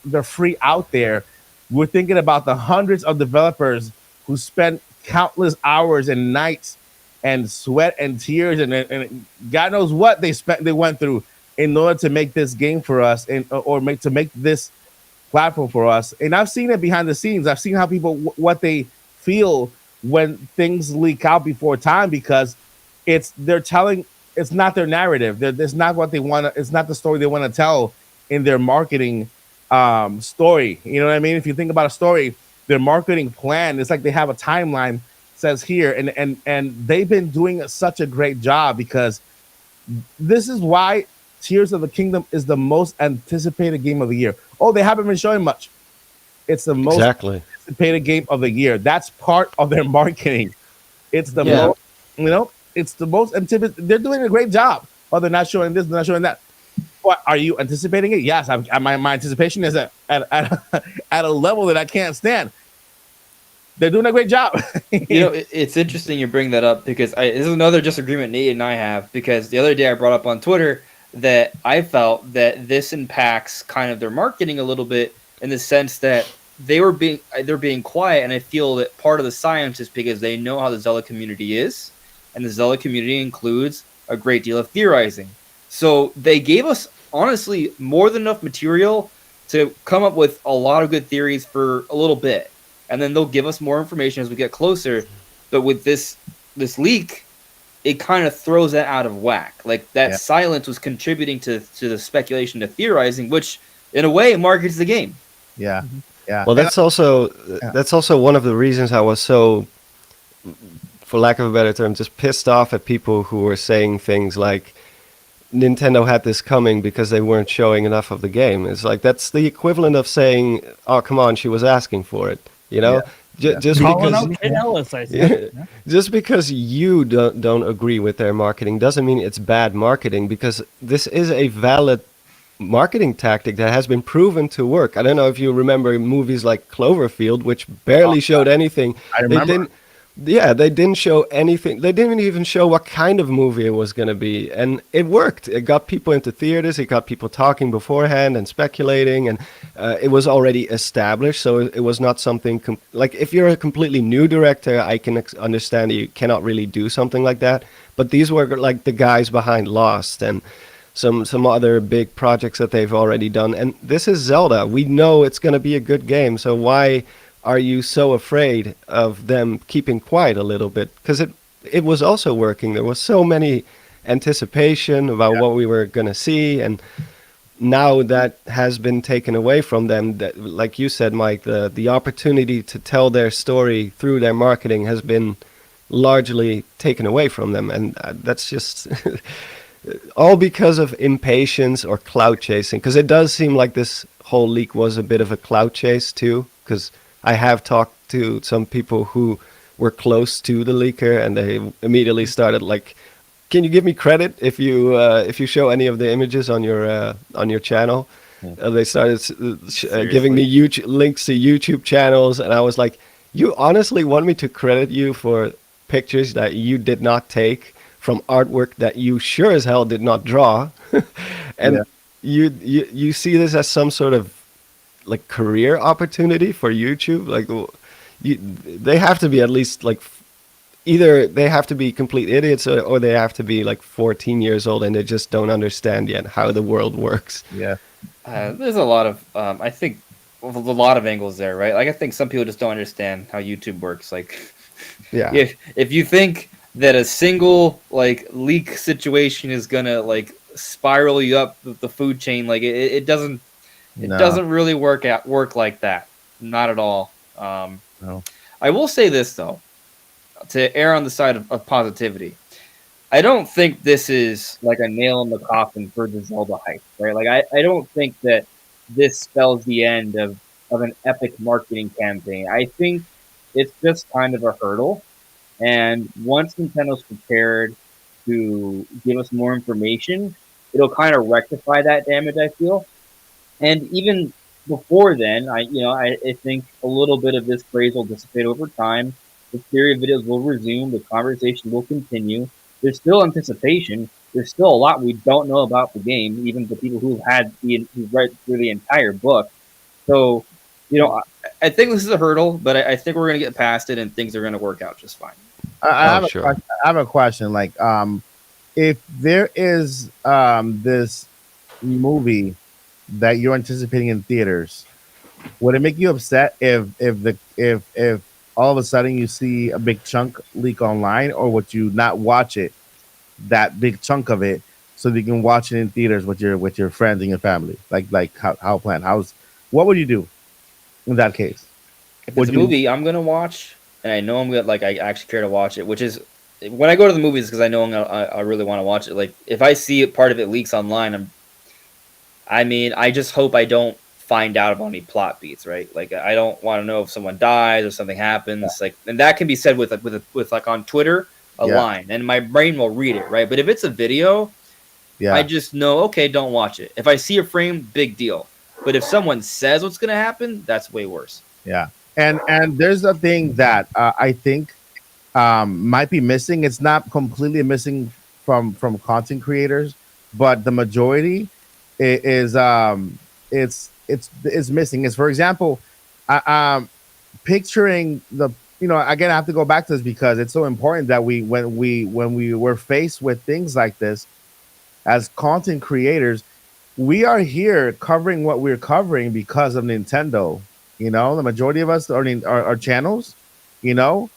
they're free out there, we're thinking about the hundreds of developers who spent countless hours and nights and sweat and tears and God knows what they went through in order to make this game for us or make this platform for us. And I've seen it behind the scenes. I've seen how people what they feel when things leak out before time because they're telling it's not their narrative. It's not what they want. It's not the story they want to tell in their marketing story. You know what I mean? If you think about a story, their marketing plan, it's like they have a timeline says here, and they've been doing such a great job because this is why Tears of the Kingdom is the most anticipated game of the year. Oh, they haven't been showing much. It's the most anticipated game of the year. That's part of their marketing. It's the most, it's the most anticipated. They're doing a great job. Oh, they're not showing this, they're not showing that. What are you anticipating it? Yes, my anticipation is at a level that I can't stand. They're doing a great job. It's interesting you bring that up because this is another disagreement Nate and I have because the other day I brought up on Twitter that I felt that this impacts kind of their marketing a little bit in the sense that they're being quiet, and I feel that part of the science is because they know how the Zelda community is, and the Zelda community includes a great deal of theorizing. So they gave us honestly more than enough material to come up with a lot of good theories for a little bit. And then they'll give us more information as we get closer. But with this leak, it kind of throws that out of whack. Like that silence was contributing to the speculation, to theorizing, which in a way markets the game. Yeah, yeah. Well, that's also one of the reasons I was so, for lack of a better term, just pissed off at people who were saying things like Nintendo had this coming because they weren't showing enough of the game. It's like that's the equivalent of saying, "Oh, come on, she was asking for it." Just because you don't agree with their marketing doesn't mean it's bad marketing, because this is a valid marketing tactic that has been proven to work. I don't know if you remember movies like Cloverfield, which barely showed anything. I remember. They didn't show anything. They didn't even show what kind of movie it was going to be. And it worked. It got people into theaters. It got people talking beforehand and speculating. And it was already established. So it was not something like if you're a completely new director, I can understand that you cannot really do something like that. But these were like the guys behind Lost. And some other big projects that they've already done. And this is Zelda. We know it's going to be a good game. So why are you so afraid of them keeping quiet a little bit? Because it was also working. There was so many anticipation about what we were going to see, and now that has been taken away from them. That, like you said, Mike, the opportunity to tell their story through their marketing has been largely taken away from them, and that's just all because of impatience or clout chasing. Because it does seem like this whole leak was a bit of a clout chase too. Because I have talked to some people who were close to the leaker, and they immediately started like, "Can you give me credit if you show any of the images on your channel?" They started giving me links to YouTube channels, and I was like, "You honestly want me to credit you for pictures that you did not take from artwork that you sure as hell did not draw?" And you see this as some sort of like career opportunity for YouTube? Like, they have to be at least like either they have to be complete idiots, or they have to be like 14 years old and they just don't understand yet how the world works. Yeah. There's a lot of, I think, a lot of angles there, right? Like, I think some people just don't understand how YouTube works. Like, Yeah. if you think that a single like leak situation is gonna like spiral you up the food chain, like it doesn't. It doesn't really work like that. Not at all. No. I will say this though, to err on the side of positivity. I don't think this is like a nail in the coffin for the Zelda hype, right? Like I don't think that this spells the end of an epic marketing campaign. I think it's just kind of a hurdle. And once Nintendo's prepared to give us more information, it'll kind of rectify that damage, I feel. And even before then, I think a little bit of this craze will dissipate over time. The theory videos will resume. The conversation will continue. There's still anticipation. There's still a lot we don't know about the game, even the people who've read through the entire book. So, I think this is a hurdle, but I think we're going to get past it and things are going to work out just fine. I have a question. Like, if there is this movie that you're anticipating in theaters, would it make you upset if all of a sudden you see a big chunk leak online, or would you not watch it, that big chunk of it, so that you can watch it in theaters with your friends and your family? Like how planned? What would you do in that case? If it's a movie I'm gonna watch, and I know I'm gonna I actually care to watch it, which is when I go to the movies because I know I really want to watch it. Like if I see part of it leaks online, I just hope I don't find out about any plot beats, right? Like I don't want to know if someone dies or something happens. Yeah. Like, and that can be said with like on Twitter, a line, and my brain will read it, right? But if it's a video, I just know, okay, don't watch it. If I see a frame, big deal. But if someone says what's gonna happen, that's way worse. Yeah, and there's a thing that I think might be missing. It's not completely missing from content creators, but the majority is it's missing. Is, for example, picturing the, again, I have to go back to this because it's so important that when we were faced with things like this as content creators, we are here covering what we're covering because of Nintendo. The majority of us are channels. The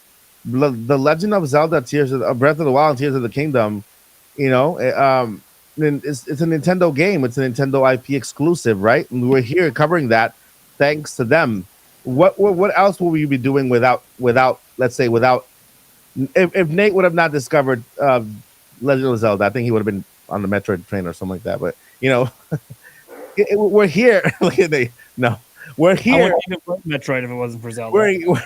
Legend of Zelda, Tears of Breath of the Wild, and Tears of the Kingdom. It's a Nintendo game. It's a Nintendo IP exclusive, right? And we're here covering that thanks to them. What else will we be doing without let's say if Nate would have not discovered Legend of Zelda, I think he would have been on the Metroid train or something like that. But we're here. Look at Nate. No, we're here. I wouldn't even play Metroid if it wasn't for Zelda.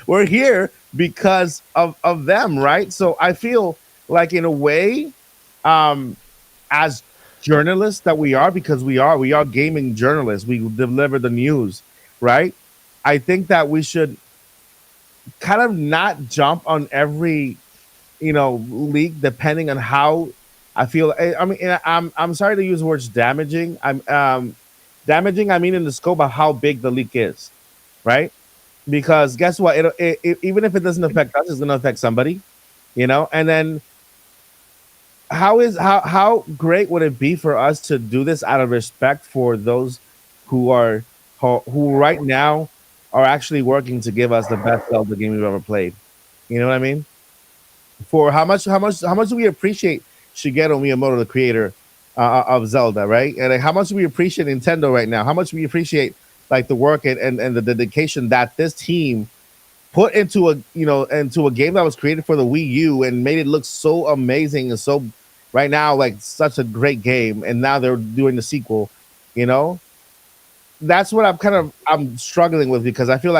We're here because of them, right? So I feel like, in a way, as journalists that we are, because we are gaming journalists, we deliver the news, right? I think that we should kind of not jump on every leak, depending on how I feel. I mean, I'm sorry to use the words damaging. Damaging, I mean, in the scope of how big the leak is, right? Because guess what? Even if it doesn't affect us, it's going to affect somebody, and then how great would it be for us to do this out of respect for those who are who right now are actually working to give us the best Zelda game we've ever played. You know what I mean? For how much do we appreciate Shigeru Miyamoto, the creator of Zelda, right? And like, how much do we appreciate Nintendo right now? How much we appreciate like the work and the dedication that this team put into into a game that was created for the Wii U and made it look so amazing and so right now like such a great game, and now they're doing the sequel. You know, that's what I'm struggling with because I feel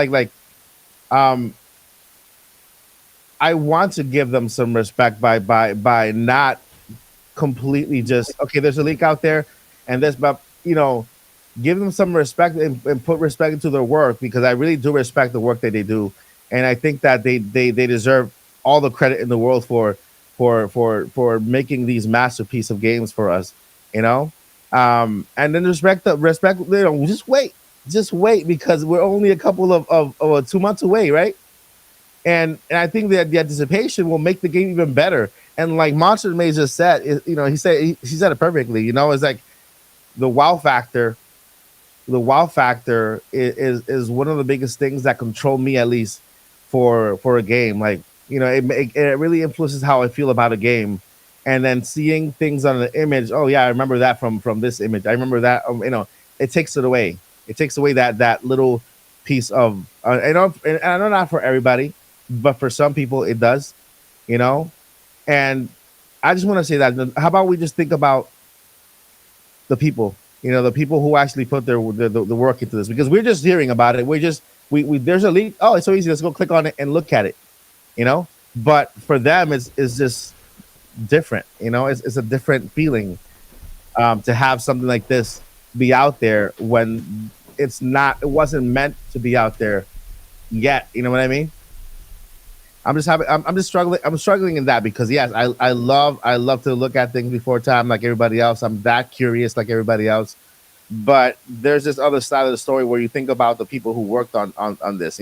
um I want to give them some respect by not completely just okay. There's a leak out there, and this, but give them some respect and put respect into their work because I really do respect the work that they do, and I think that they deserve all the credit in the world for making these masterpiece of games for us. You know, and then respect. Just wait because we're only a couple of 2 months away, right? And I think that the anticipation will make the game even better. And like Monster May just said, he said it perfectly. It's like the wow factor. The wow factor is one of the biggest things that control me at least for a game. Like it really influences how I feel about a game. And then seeing things on the image, oh yeah, I remember that from this image. I remember that. It takes it away. It takes away that little piece of. And I know not for everybody, but for some people it does, you know. And I just want to say that. How about we just think about the people, the people who actually put the work into this? Because we're just hearing about it. We there's a leak. Oh, it's so easy. Let's go click on it and look at it, But for them, it's just different. It's a different feeling to have something like this be out there when it wasn't meant to be out there yet. You know what I mean? I'm just happy. I'm just struggling. I'm struggling in that because yes, I love to look at things before time like everybody else. I'm that curious like everybody else. But there's this other side of the story where you think about the people who worked on this,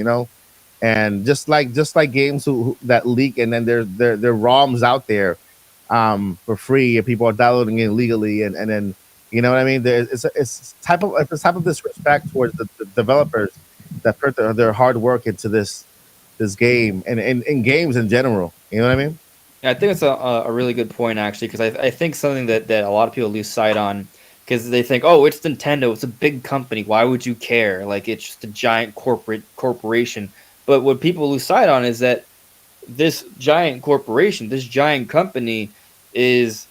and just like games that leak and then there ROMs out there for free and people are downloading it illegally and then you know what I mean. It's type of disrespect towards the developers that put their hard work into this game and in games in general. You know what I mean? Yeah, I think it's a really good point actually, because I think something that a lot of people lose sight on because they think, oh, it's Nintendo, it's a big company, why would you care? Like it's just a giant corporation. But what people lose sight on is that this giant corporation, this giant company, is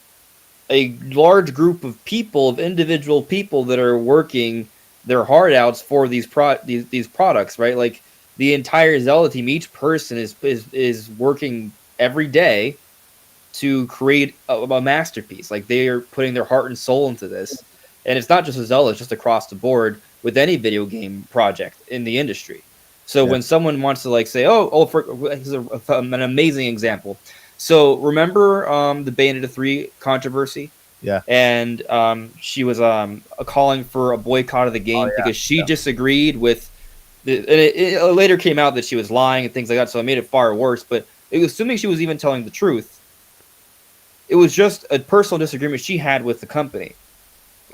a large group of people, of individual people that are working their heart outs for these products, right? Like the entire Zelda team, each person is working every day to create a masterpiece. Like they are putting their heart and soul into this, and it's not just with Zelda; it's just across the board with any video game project in the industry. So when someone wants to like say, here's an amazing example. So remember the Bayonetta 3 controversy? Yeah. And she was calling for a boycott of the game because she disagreed with it later came out that she was lying and things like that, so it made it far worse. But assuming she was even telling the truth, it was just a personal disagreement she had with the company,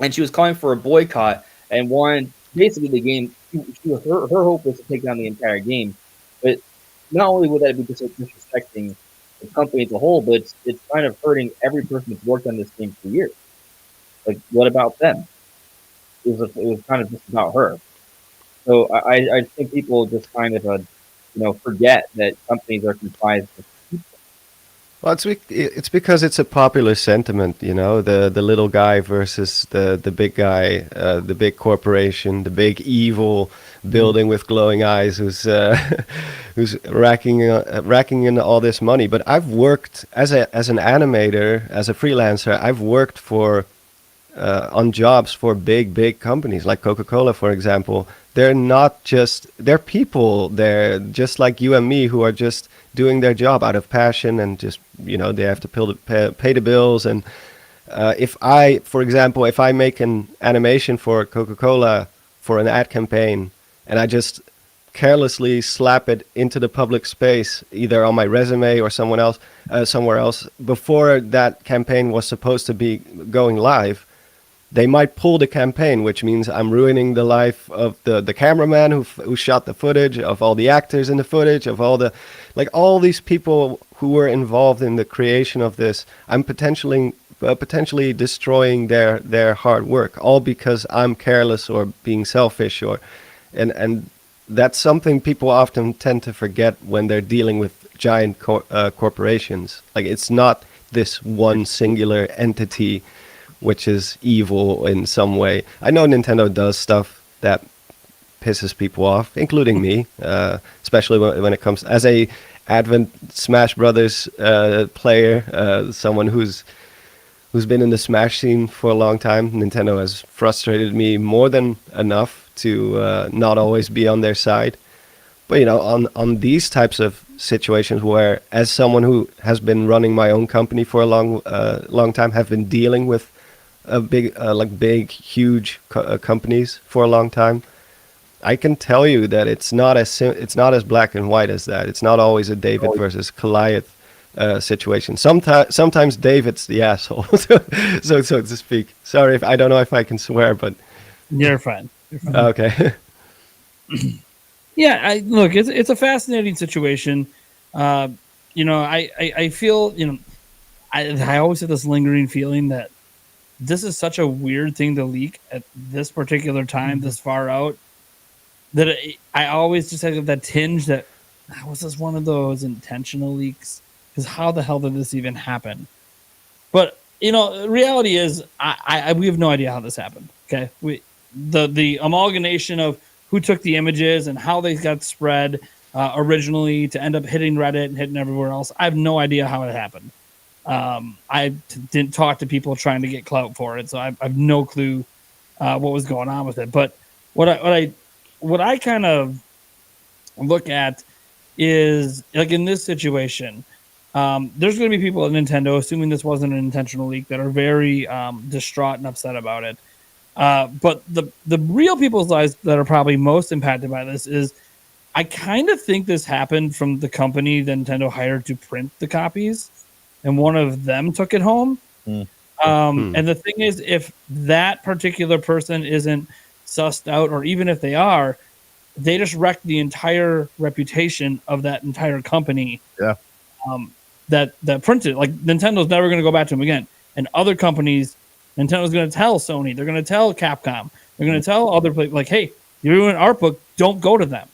and she was calling for a boycott and wanted basically the game. Her hope was to take down the entire game, but not only would that be disrespecting the company as a whole, but it's kind of hurting every person that's worked on this game for years. Like, what about them? It was kind of just about her. So I think people just kind of forget that companies are comprised of people. Well, it's because it's a popular sentiment, the little guy versus the big guy, the big corporation, the big evil building with glowing eyes who's who's racking in all this money. But I've worked as an animator, as a freelancer. I've worked for on jobs for big companies like Coca-Cola, for example. They're people. They're just like you and me who are just doing their job out of passion and just, they have to pay the bills. And for example, if I make an animation for Coca-Cola for an ad campaign and I just carelessly slap it into the public space, either on my resume or somewhere else, before that campaign was supposed to be going live, they might pull the campaign, which means I'm ruining the life of the cameraman who shot the footage, of all the actors in the footage, of all these people who were involved in the creation of this. I'm potentially destroying their hard work, all because I'm careless or being selfish, and that's something people often tend to forget when they're dealing with giant corporations. Like, it's not this one singular entity which is evil in some way. I know Nintendo does stuff that pisses people off, including me, especially when it comes as a Advent Smash Brothers player, someone who's been in the Smash scene for a long time. Nintendo has frustrated me more than enough to not always be on their side. But on these types of situations, where as someone who has been running my own company for a long time, have been dealing with big, huge companies for a long time, I can tell you that it's not as black and white as that. It's not always a David versus Goliath situation. Sometimes David's the asshole, so to speak. Sorry if I don't know if I can swear, but You're fine. okay. Yeah, look, it's a fascinating situation. I feel, I always have this lingering feeling that this is such a weird thing to leak at this particular time, this far out, that I always just have that tinge that was this one of those intentional leaks? Because how the hell did this even happen? But reality is, we have no idea how this happened. Okay, the amalgamation of who took the images and how they got spread originally to end up hitting Reddit and hitting everywhere else. I have no idea how it happened. Didn't talk to people trying to get clout for it, so I have no clue what was going on with it. But what I kind of look at is, like, in this situation, there's going to be people at Nintendo, assuming this wasn't an intentional leak, that are very distraught and upset about it. But the real people's lives that are probably most impacted by this is, I kind of think this happened from the company that Nintendo hired to print the copies, and one of them took it home. And the thing is, if that particular person isn't sussed out, or even if they are, they just wrecked the entire reputation of that entire company. Yeah. That printed. Like, Nintendo's never going to go back to them again. And other companies, Nintendo's going to tell Sony, they're going to tell Capcom, they're going to tell other places, like, hey, you're doing an art book, don't go to them.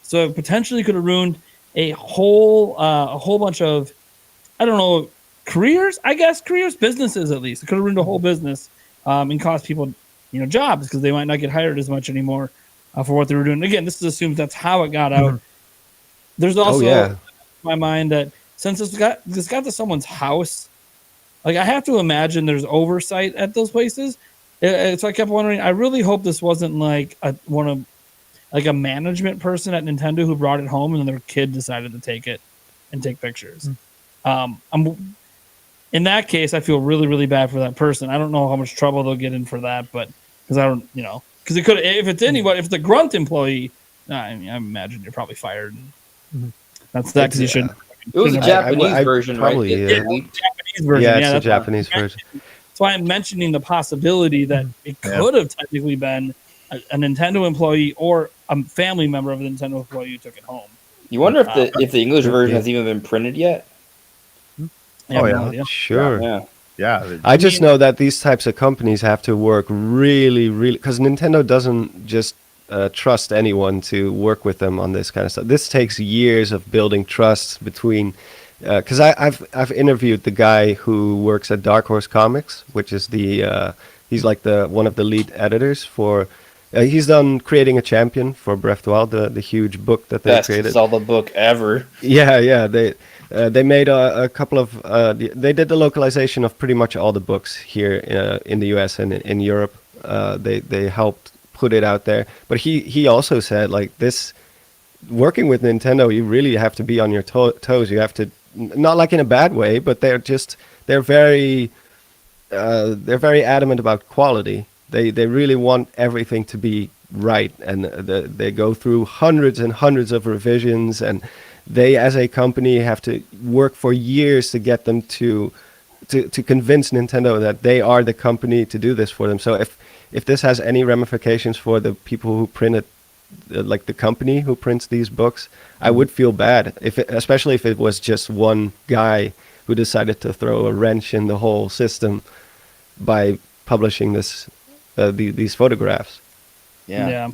So it potentially could have ruined a whole bunch of, I don't know, careers, businesses at least. It could have ruined a whole business and cost people, jobs, because they might not get hired as much anymore for what they were doing. Again, this is assumed that's how it got out. There's also in my mind that since this got to someone's house, like, I have to imagine there's oversight at those places. So I kept wondering, I really hope this wasn't like a management person at Nintendo who brought it home and then their kid decided to take it and take pictures. In that case, I feel really, really bad for that person. I don't know how much trouble they'll get in for that, but because I don't, because it could, if it's anybody, if it's a grunt employee, I imagine you're probably fired. That's that, because you shouldn't. It was a Japanese version, probably, right? yeah. Japanese version. Yeah, it's that's a Japanese version. That's why I'm mentioning the possibility that it could have technically been a Nintendo employee or a family member of a Nintendo employee who took it home. You wonder if the English version has even been printed yet? Sure. Yeah. I just know that these types of companies have to work really, really, because Nintendo doesn't just trust anyone to work with them on this kind of stuff. This takes years of building trust between. Because I've interviewed the guy who works at Dark Horse Comics, which is he's like one of the lead editors for. He's done Creating a Champion for Breath of the Wild, the huge book that they created. Best Zelda book ever. Yeah. They made a couple of. They did the localization of pretty much all the books here in the U.S. and in Europe. They helped put it out there, but he also said, like, this. Working with Nintendo, you really have to be on your toes. You have to, not like in a bad way, but they're very adamant about quality. They really want everything to be right, and they go through hundreds and hundreds of revisions, and they, as a company, have to work for years to get them to convince Nintendo that they are the company to do this for them. So if this has any ramifications for the people who printed, like the company who prints these books, I would feel bad, especially if it was just one guy who decided to throw a wrench in the whole system by publishing these photographs. Yeah.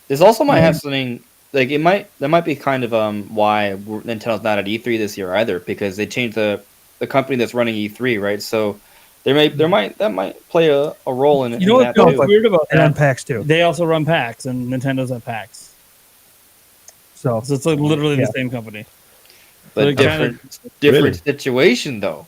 This also might have something like that might be kind of why Nintendo's not at E3 this year either, because they changed the company that's running E3, right? So that might play a role in You know that what's too. weird about And that? on PAX too. They also run PAX, and Nintendo's at PAX, So so it's like literally Yeah. the same company. But Like, different Really? situation though.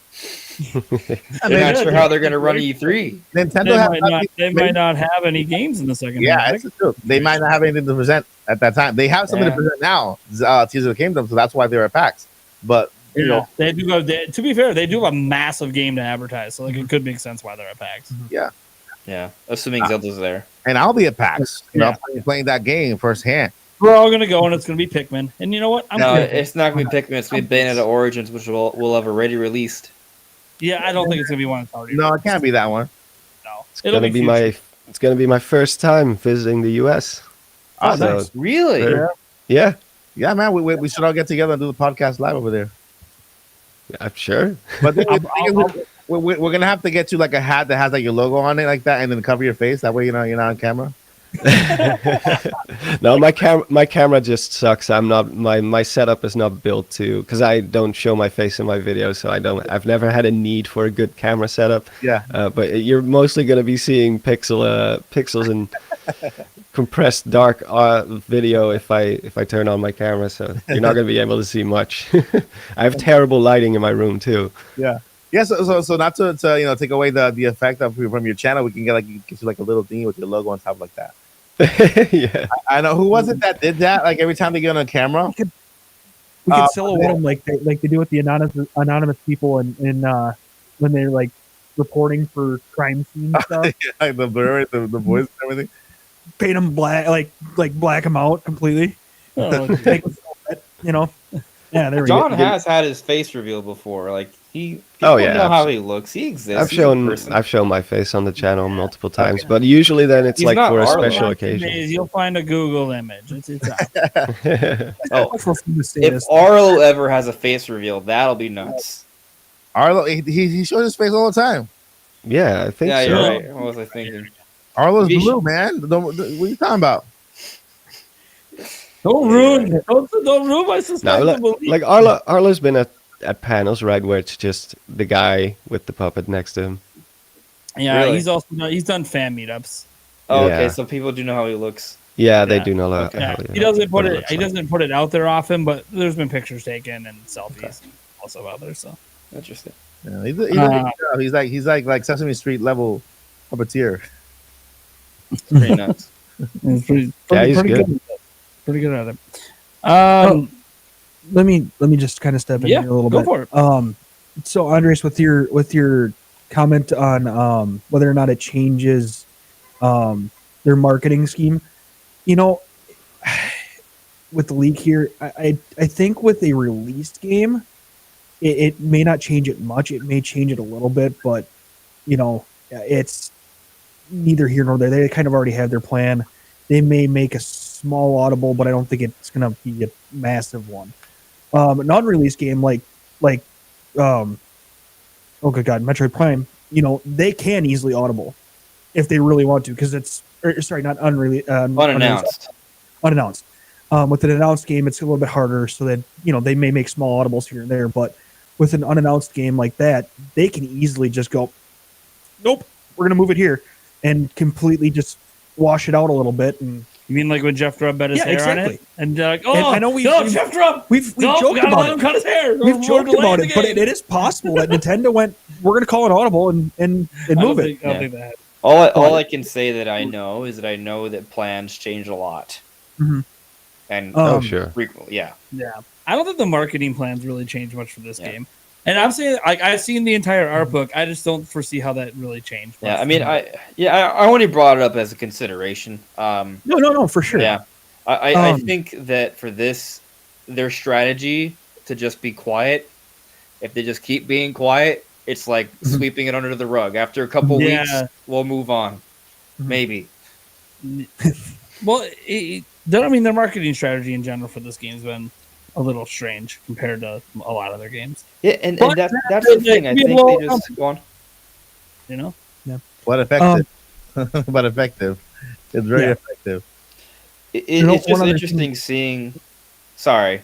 I They're not mean, sure how they're going to run E3. Nintendo They might not have any games in the second Yeah, half. that's true. They might not have anything to present at that time. They have something to Yeah. present now, Tears of the Kingdom, so that's why they're at PAX. But you know, They do have, to be fair, they do have a massive game to advertise, so like it could make sense why they're at PAX. Yeah, assuming Zelda's there. and I'll be at PAX, Yeah. playing that game firsthand. We're all gonna go, and it's gonna be Pikmin. And you know what? I'm No, good. it's not going to be Pikmin. It's going to be Bayonetta Origins, which we'll have already released. Yeah, I don't think it's gonna be one that's already. No, it can't be that one. No, It's gonna be my first time visiting the U.S. Oh, So, nice. Really? Sure. Yeah, Yeah, man, we should all get together and do the podcast live over there. I'm sure. But we're gonna have to get you like a hat that has like your logo on it, like that, and then cover your face. That way, you're not on camera. No, my camera just sucks. I'm not my setup is not built to, because I don't show my face in my videos, so I've never had a need for a good camera setup. Yeah. But you're mostly gonna be seeing pixels and compressed dark video if I turn on my camera, so you're not gonna be able to see much. I have terrible lighting in my room too. Yeah. Yeah, so not to take away the effect from your channel, we can get you like a little thing with your logo on top like that. Yeah. I know who was it that did that? Like every time they get on camera, we could silhouette them like they do with the anonymous people and when they're like reporting for crime scene stuff. like the blur, the voice, and everything. Paint them black, like black them out completely. Oh, Make them silhouette, Yeah, there we John go. has had his face revealed before. Like people Oh, yeah, know how he looks. He exists. I've He's a person. shown my face on the channel multiple times, but usually then it's He's like not for a Arlo. special Days, occasion. you'll find a Google image. It's out. Oh, Much more fun to say if this. Arlo ever has a face reveal, that'll be nuts. Arlo, he shows his face all the time. Yeah, I think Yeah, so. you're right. What was I thinking? Arlo's Maybe blue, man. What are you talking about? Don't ruin. Don't ruin my No, suspension. like Arlo's been at panels, right, where it's just the guy with the puppet next to him. Yeah, Really? he's done fan meetups. Oh, Yeah. okay. So people do know how he looks. Yeah, they Yeah. do know that. Okay. Yeah, how he doesn't put what it. looks He like. doesn't put it out there often, but there's been pictures taken and selfies, and also out there. So Interesting. Yeah, he's like Sesame Street level puppeteer. It's pretty nuts. it's pretty he's pretty good. good. At it. Pretty good at it. Let me just kind of step in Yeah, here a little go bit. for it. So Andres, with your comment on whether or not it changes their marketing scheme, with the leak here, I think with a released game, it may not change it much. It may change it a little bit, but it's neither here nor there. They kind of already have their plan. They may make a small audible, but I don't think it's going to be a massive one. An unreleased game like oh good God, Metroid Prime, they can easily audible if they really want to, because not unreleased, Unannounced. unannounced. With an announced game, it's a little bit harder, so that they may make small audibles here and there. But with an unannounced game like that, they can easily just go, nope, we're gonna move it here, and completely just wash it out a little bit. And You mean like when Jeff Grubb bet his Yeah, hair on exactly. it, and like, And I know Jeff Grubb. we've No, joked gotta about let him it. cut his hair. We've We're joked delaying about the it, but game. it is possible that Nintendo went, we're gonna call an audible and I don't move it. think- I don't Yeah. think that. All I can say that I know is that I know that plans change a lot. Mhm. And Oh, Um, sure. frequently, yeah. Yeah, I don't think the marketing plans really change much for this Yeah. game. And I'm saying, like, I've seen the entire art book. I just don't foresee how that really changed. Yeah, I mean, I only brought it up as a consideration. No, for sure. Yeah, I think that for this, their strategy to just be quiet, if they just keep being quiet, it's like sweeping it under the rug. After a couple weeks, we'll move on. Maybe. Well, I mean, their marketing strategy in general for this game has been a little strange compared to a lot of their games. Yeah, and that's the thing. I think they just go on. You know? Yeah. What effective? But effective. It's very effective. It's just interesting seeing. Sorry.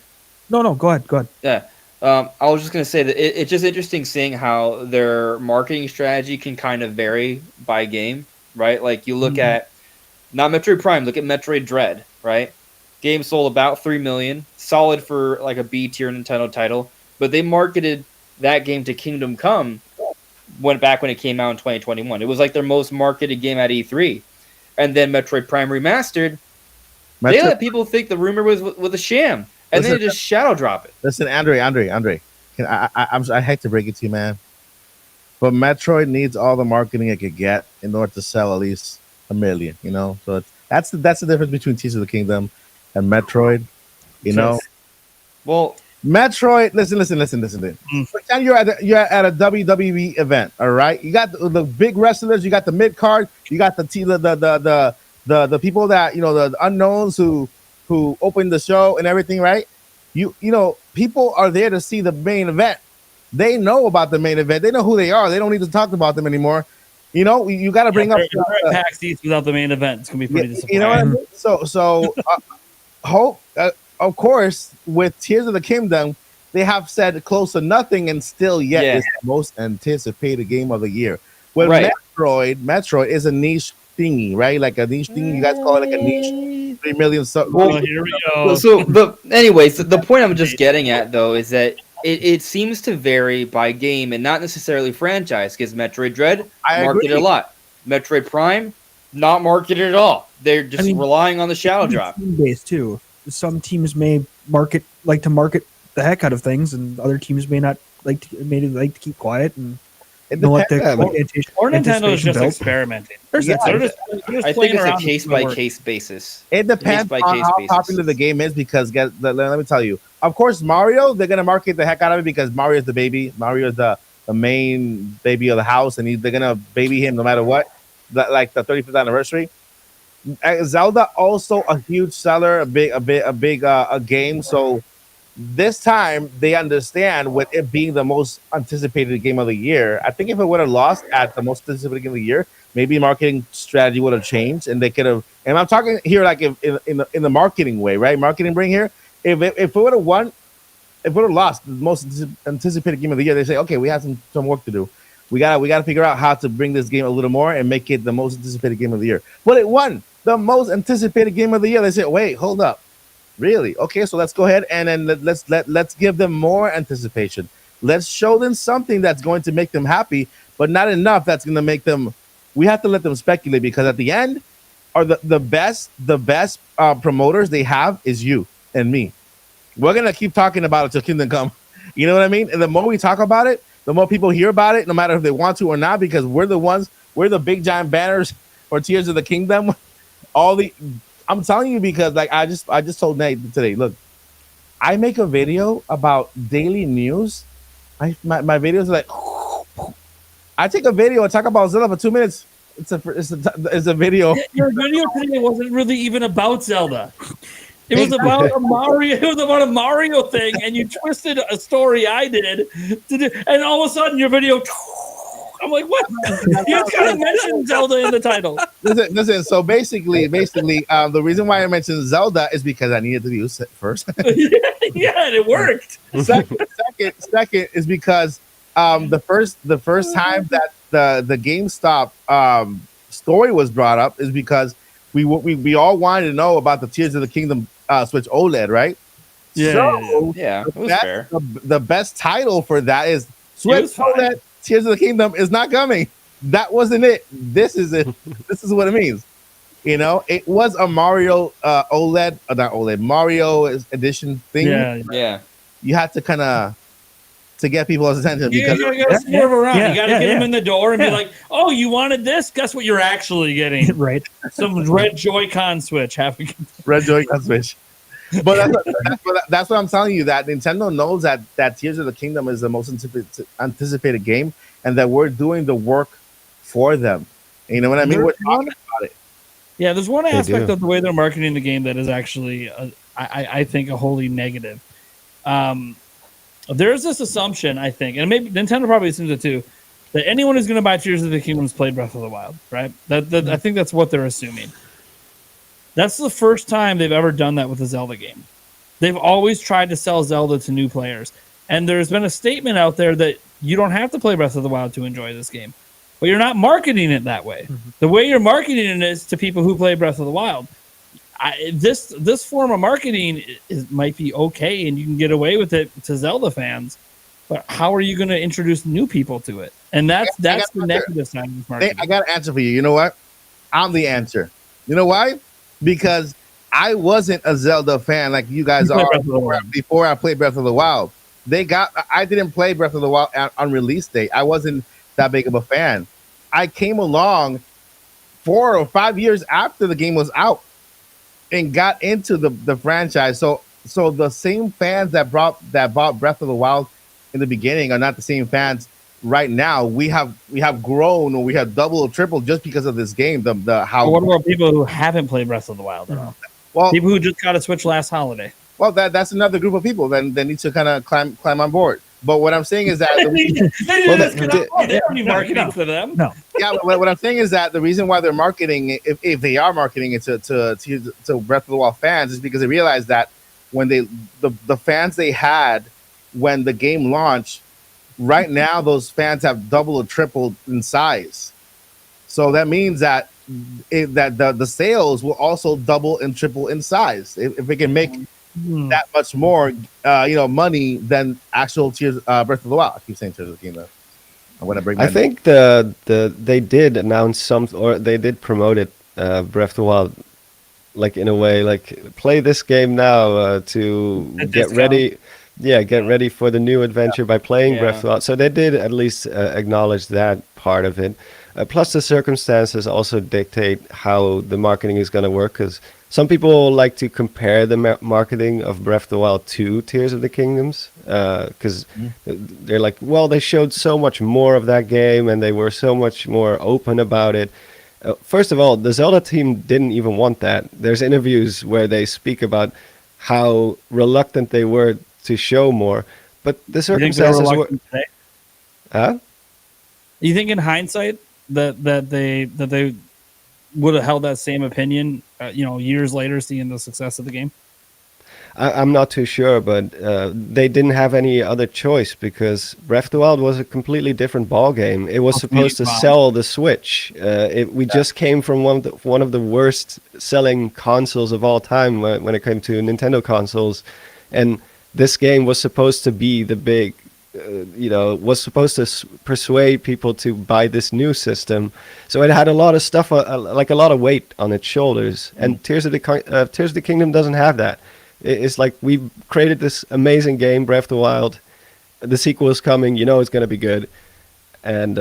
No. Go ahead. Yeah. I was just gonna say that it's just interesting seeing how their marketing strategy can kind of vary by game, right? Like you look at not Metroid Prime, look at Metroid Dread, right? Game sold about 3 million, solid for like a B tier Nintendo title, but they marketed that game to Kingdom Come when it came out in 2021. It was like their most marketed game at E3, and then Metroid Prime Remastered, they let people think the rumor was a sham, and then they just shadow drop it. Listen, Andre, I hate to break it to you, man, but Metroid needs all the marketing it could get in order to sell at least 1 million. You know, so that's the difference between Tears of the Kingdom and Metroid. You know, well, Metroid. Listen. Pretend you're at a WWE event. All right, you got the big wrestlers, you got the mid card, you got the people that the unknowns who opened the show and everything. Right? You know, people are there to see the main event. They know about the main event. They know who they are. They don't need to talk about them anymore. You know, you got to bring up pack seats without the main event. It's gonna be pretty disappointing. You know what I mean? So hope. Of course, with Tears of the Kingdom, they have said close to nothing, and still yet is the most anticipated game of the year. When Metroid is a niche thingy, right? Like a niche thing. You guys call it like a niche 3 million. Well, here we go. Anyways, the point I'm just getting at though is that it seems to vary by game and not necessarily franchise. Because Metroid Dread marketed a lot, Metroid Prime not marketed at all. They're just relying on the shadow drop. Base too. Some teams may like to market the heck out of things, and other teams may not like to keep quiet and let the or Nintendo is just experimenting. I think it's a case by case basis. It depends on how popular the game is because let me tell you. Of course, Mario, they're gonna market the heck out of it because Mario is the baby. Mario is the main baby of the house, and they're gonna baby him no matter what. Like the 35th anniversary. Zelda also a huge seller, a big game. So this time they understand with it being the most anticipated game of the year. I think if it would have lost at the most anticipated game of the year, maybe marketing strategy would have changed, and they could have. And I'm talking here like in the marketing way, right? Marketing bring here. If it would have won, if it would have lost the most anticipated game of the year, they say, okay, we have some work to do. We gotta figure out how to bring this game a little more and make it the most anticipated game of the year. But it won the most anticipated game of the year. They said, wait, hold up. Really? Okay, so let's go ahead and then let's give them more anticipation. Let's show them something that's going to make them happy, but not enough that's going to make them. We have to let them speculate because at the end, are the best promoters they have is you and me. We're gonna keep talking about it till Kingdom Come. You know what I mean? And the more we talk about it, the more people hear about it, no matter if they want to or not, because we're the big giant banners for Tears of the Kingdom. I'm telling you because like I just told Nate today, look, I make a video about daily news. My videos are like I take a video and talk about Zelda for 2 minutes. It's a video. Your video today wasn't really even about Zelda. It was about a Mario. It was about a Mario thing, and you twisted a story I did to do, and all of a sudden your video. I'm like, what? You kind of mentioned Zelda in the title. Listen. So basically, the reason why I mentioned Zelda is because I needed to use it first. Yeah, and it worked. Second is because the first time that the GameStop story was brought up is because we all wanted to know about the Tears of the Kingdom Switch OLED, right? Yeah, it was fair. The best title for that is Switch OLED Tears of the Kingdom is not coming. That wasn't it. This is it. This is what it means. You know, it was a Mario not OLED, Mario edition thing. Yeah. You had to kind of to get people's attention You because gotta swerve around. yeah, You gotta yeah, get them yeah. in the door and Yeah. be like, "Oh, you wanted this? Guess what? You're actually getting right. some red Joy-Con Switch." Have a Red Joy-Con Switch. But that's what I'm telling you. That Nintendo knows that Tears of the Kingdom is the most anticipated game, and that we're doing the work for them. You know what I mean? We're talking about it. Yeah, there's one They aspect do. of the way they're marketing the game that is actually, I think, a wholly negative. There's this assumption, I think, and maybe Nintendo probably assumes it too, that anyone who's going to buy Tears of the Kingdom has played Breath of the Wild, right? I think that's what they're assuming. That's the first time they've ever done that with a Zelda game. They've always tried to sell Zelda to new players, and there's been a statement out there that you don't have to play Breath of the Wild to enjoy this game, but you're not marketing it that way. The way you're marketing it is to people who play Breath of the Wild. This form of marketing might be okay, and you can get away with it to Zelda fans. But how are you going to introduce new people to it? And that's the negative side of this marketing. I got an answer for you. You know what? I'm the answer. You know why? Because I wasn't a Zelda fan like you guys are before I played Breath of the Wild. I didn't play Breath of the Wild on release day. I wasn't that big of a fan. I came along 4 or 5 years after the game was out and got into the franchise. So the same fans that bought Breath of the Wild in the beginning are not the same fans right now. We have grown, or we have doubled or tripled just because of this game. How? What about people who haven't played Breath of the Wild at all? Well, people who just got a Switch last holiday. Well, that's another group of people that need to kind of climb on board. But what I'm saying is that they don't need marketing for them. No. Yeah, what I'm saying is that the reason why they're marketing, if they are marketing it to Breath of the Wild fans, is because they realize that when the fans they had when the game launched, right now those fans have doubled or tripled in size. So that means that the sales will also double and triple in size if we can make that much more money than actual Tears Breath of the Wild. I keep saying Tears of the Kingdom. I think they did announce or they did promote it, Breath of the Wild, like in a way, like play this game now to get ready. Yeah, get ready for the new adventure by playing Breath of the Wild. So they did at least acknowledge that part of it. Plus, the circumstances also dictate how the marketing is going to work, because some people like to compare the marketing of Breath of the Wild to Tears of the Kingdoms, because they're like, well, they showed so much more of that game, and they were so much more open about it. First of all, the Zelda team didn't even want that. There's interviews where they speak about how reluctant they were to show more, but the circumstances were. Huh? You think in hindsight that they would have held that same opinion, years later, seeing the success of the game? I'm not too sure, but they didn't have any other choice, because Breath of the Wild was a completely different ball game. It was supposed to sell the Switch. We just came from one of the worst selling consoles of all time when it came to Nintendo consoles, and this game was supposed to be the big, was supposed to persuade people to buy this new system. So it had a lot of stuff, like a lot of weight on its shoulders. And Tears of the Kingdom doesn't have that. It's like we created this amazing game, Breath of the Wild. The sequel is coming. It's going to be good. And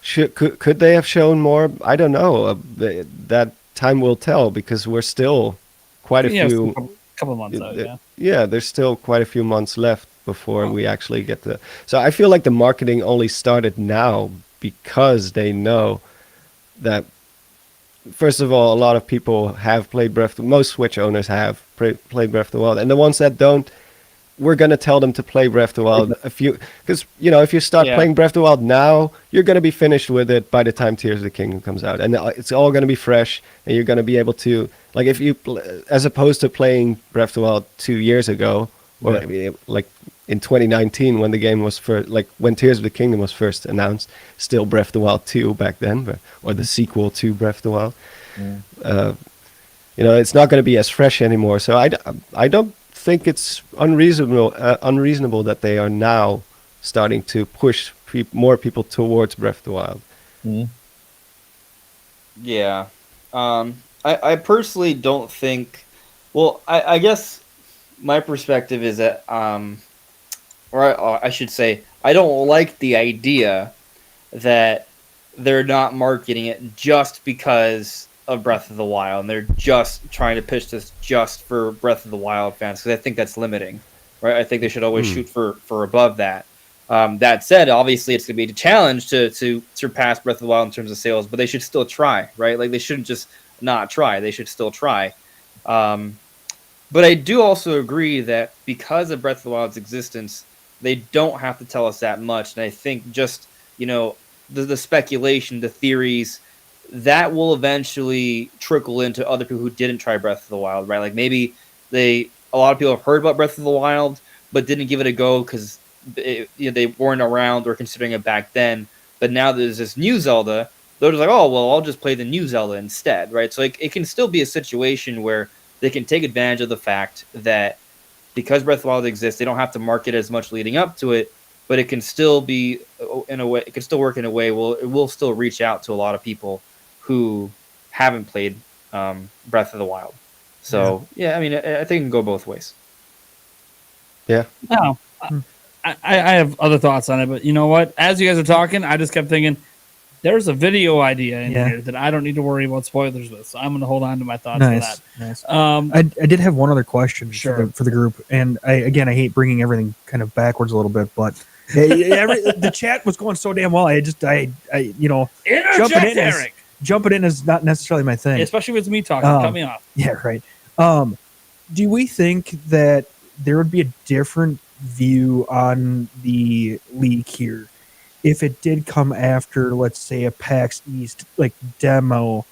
could they have shown more? I don't know. That time will tell, because we're still quite a few. Couple months out, there's still quite a few months left before we actually get to. So I feel like the marketing only started now because they know that, first of all, a lot of people have played most Switch owners have played Breath of the Wild, and the ones that don't, we're going to tell them to play Breath of the Wild because if you start playing Breath of the Wild now, you're going to be finished with it by the time Tears of the Kingdom comes out, and it's all going to be fresh, and you're going to be able to, like, if you, as opposed to playing Breath of the Wild 2 years ago, or like in 2019 when the game was first, like when Tears of the Kingdom was first announced, still Breath of the Wild 2 back then, or the sequel to Breath of the Wild. It's not going to be as fresh anymore. So I don't think it's unreasonable that they are now starting to push more people towards Breath of the Wild. Yeah. I personally don't think. Well, I guess my perspective is that or I should say, I don't like the idea that they're not marketing it just because of Breath of the Wild, and they're just trying to pitch this just for Breath of the Wild fans, because I think that's limiting, right? I think they should always shoot for above that. That said, obviously it's going to be a challenge to surpass Breath of the Wild in terms of sales, but they should still try, right? Like they shouldn't just not try; they should still try. But I do also agree that because of Breath of the Wild's existence, they don't have to tell us that much. And I think just, the speculation, the theories, that will eventually trickle into other people who didn't try Breath of the Wild, right? Like maybe a lot of people have heard about Breath of the Wild, but didn't give it a go because they weren't around or considering it back then. But now there's this new Zelda. They're just like, oh, well, I'll just play the new Zelda instead, right? So it can still be a situation where they can take advantage of the fact that because Breath of the Wild exists, they don't have to market as much leading up to it, but it can still be in a way, it can still work in a way. Well, it will still reach out to a lot of people who haven't played Breath of the Wild. So yeah, I mean, I think it can go both ways. Yeah. No, I have other thoughts on it, but you know what? As you guys are talking, I just kept thinking there's a video idea in here that I don't need to worry about spoilers with. So I'm going to hold on to my thoughts for that. Nice. I did have one other question for the group, and I hate bringing everything kind of backwards a little bit, but the chat was going so damn well. Jumping in is not necessarily my thing, especially with me talking. Cut me off. Yeah, right. Do we think that there would be a different view on the league here if it did come after, let's say, a PAX East like demo,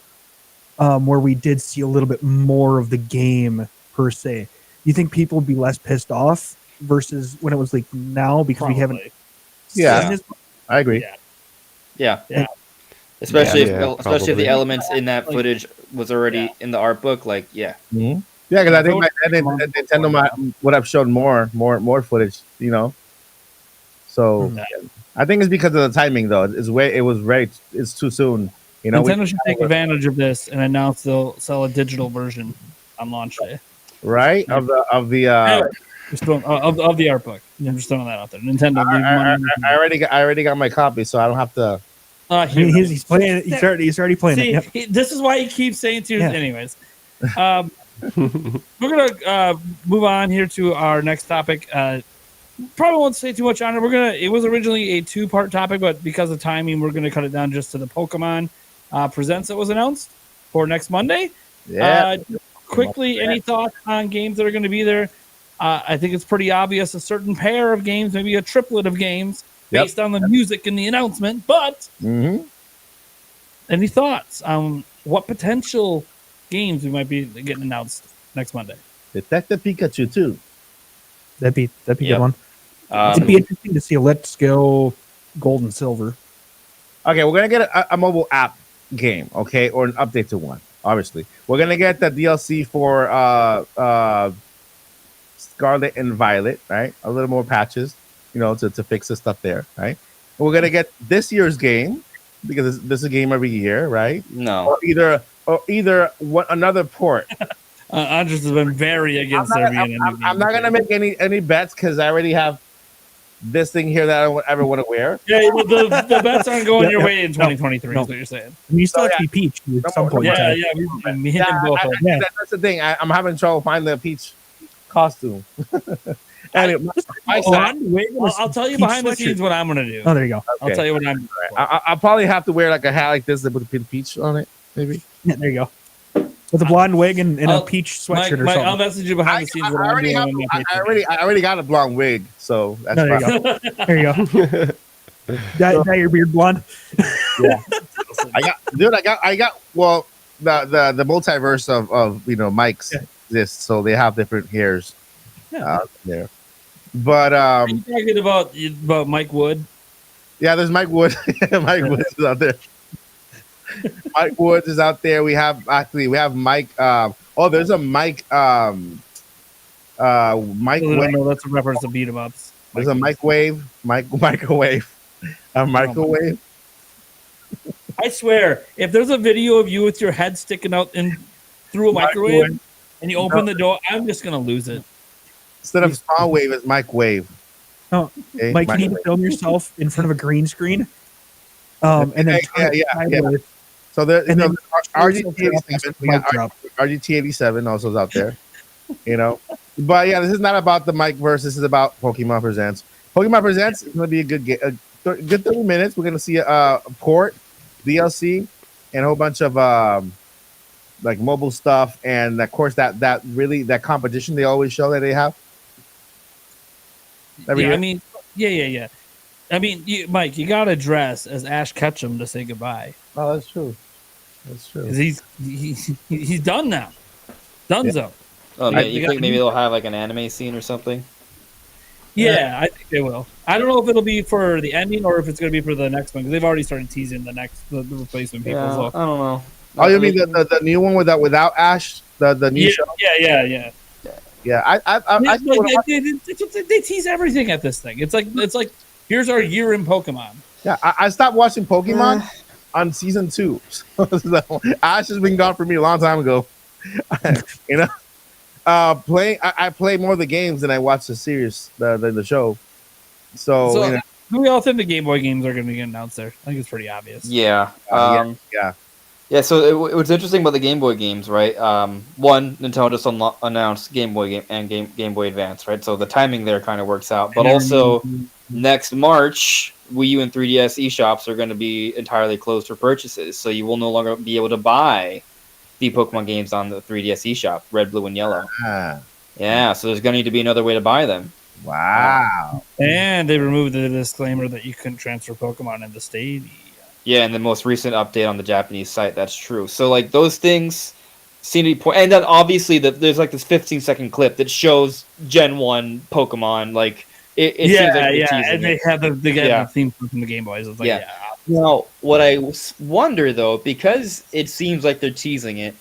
where we did see a little bit more of the game per se? You think people would be less pissed off versus when it was like now because we haven't? Yeah, I agree. Yeah. Especially if the elements in that footage was already in the art book, Mm-hmm. Yeah, because I think Nintendo would have shown more footage, So I think it's because of the timing, though. It's too soon. Nintendo should take advantage of this and announce they'll sell a digital version on launch day, right? Of the of the art book. I'm just throwing that out there. Nintendo. I already got my copy, so I don't have to. He's playing it. He's already playing it. Yep. This is why he keeps saying to you. Anyways. We're gonna move on here to our next topic. Probably won't say too much on it. It was originally a 2-part topic, but because of timing, we're gonna cut it down just to the Pokemon Presents that was announced for next Monday. Yeah. Quickly, any thoughts on games that are going to be there? I think it's pretty obvious. A certain pair of games, maybe a triplet of games, based on the music and the announcement. But any thoughts on what potential games we might be getting announced next Monday? Detective Pikachu 2. That'd be a good one. It'd be interesting to see a Let's Go Gold and Silver. Okay, we're gonna get a mobile app game, okay, or an update to one. Obviously, we're gonna get the DLC for Scarlet and Violet, right? A little more patches, to fix the stuff there, right? And we're gonna get this year's game because this is a game every year, right? No, or either another port. Andres has been very against I'm not gonna make any bets because I already have this thing here that I don't ever want to wear. Yeah, the bets aren't going your way in 2023. Is what you're saying. You still have to be Peach at some point. That's the thing. I'm having trouble finding the Peach costume. Anyway, I'll tell you behind the scenes what I'm gonna do. Oh, there you go. Okay. I'll tell you what I'm. I'll probably have to wear like a hat like this with a peach on it, maybe. Yeah, there you go. With a blonde wig and a peach sweatshirt or something. I'll message you behind the scenes. I already got a blonde wig, so that's there you go. There you go. Dye your beard blonde. Yeah, I got. Well, the multiverse of Mike's exists, so they have different hairs there. But are you talking about Mike Wood? Yeah, there's Mike Wood. Mike Wood is out there. Mike Woods is out there. We have Mike. There's a Mike. Mike. No, that's a reference to beat 'em ups. There's a microwave. Microwave. A microwave. I swear, if there's a video of you with your head sticking out through a microwave and you open the door, I'm just gonna lose it. Instead of small wave, it's microwave. Oh, Okay, Mike, you need to film yourself in front of a green screen. And then turn it sideways. So there, And then RGT87. We got mic drop. RGT87 also is out there. But yeah, this is not about the Mike verse. This is about Pokemon Presents. Pokemon Presents is going to be a good good 30 minutes. We're going to see a port, DLC, and a whole bunch of like mobile stuff, and of course that competition they always show that they have. Every year. I mean, yeah. I mean, Mike, you got to dress as Ash Ketchum to say goodbye. Oh, that's true. That's true. 'Cause he's done now. Donezo. Oh, man, you think maybe they'll have like an anime scene or something? Yeah, I think they will. I don't know if it'll be for the ending or if it's going to be for the next one because they've already started teasing the replacement people. Yeah, So. I don't know. Oh, you mean the new one without Ash? The new show? Yeah. Yeah, They tease everything at this thing. It's like here's our year in Pokemon. Yeah, I stopped watching Pokemon on season 2. So Ash has been gone for me a long time ago. I play more of the games than I watch the series, the show. So we all think the Game Boy games are going to get announced there. I think it's pretty obvious. Yeah. Yeah. So what's interesting about the Game Boy games, right? One, Nintendo just announced Game Boy game and Game Boy Advance, right? So the timing there kind of works out. But also, next March, Wii U and 3DS eShops are going to be entirely closed for purchases. So you will no longer be able to buy the Pokemon games on the 3DS eShop, Red, Blue, and Yellow. Yeah, so there's going to need to be another way to buy them. Wow. And they removed the disclaimer that you couldn't transfer Pokemon into Stadia. Yeah, and the most recent update on the Japanese site, that's true. So, like, those things seem to be... And then, obviously, there's, like, this 15-second clip that shows Gen 1 Pokemon. Like, it seems like and they have the theme from the Game Boys. It's like, Now, what I wonder, though, because it seems like they're teasing it,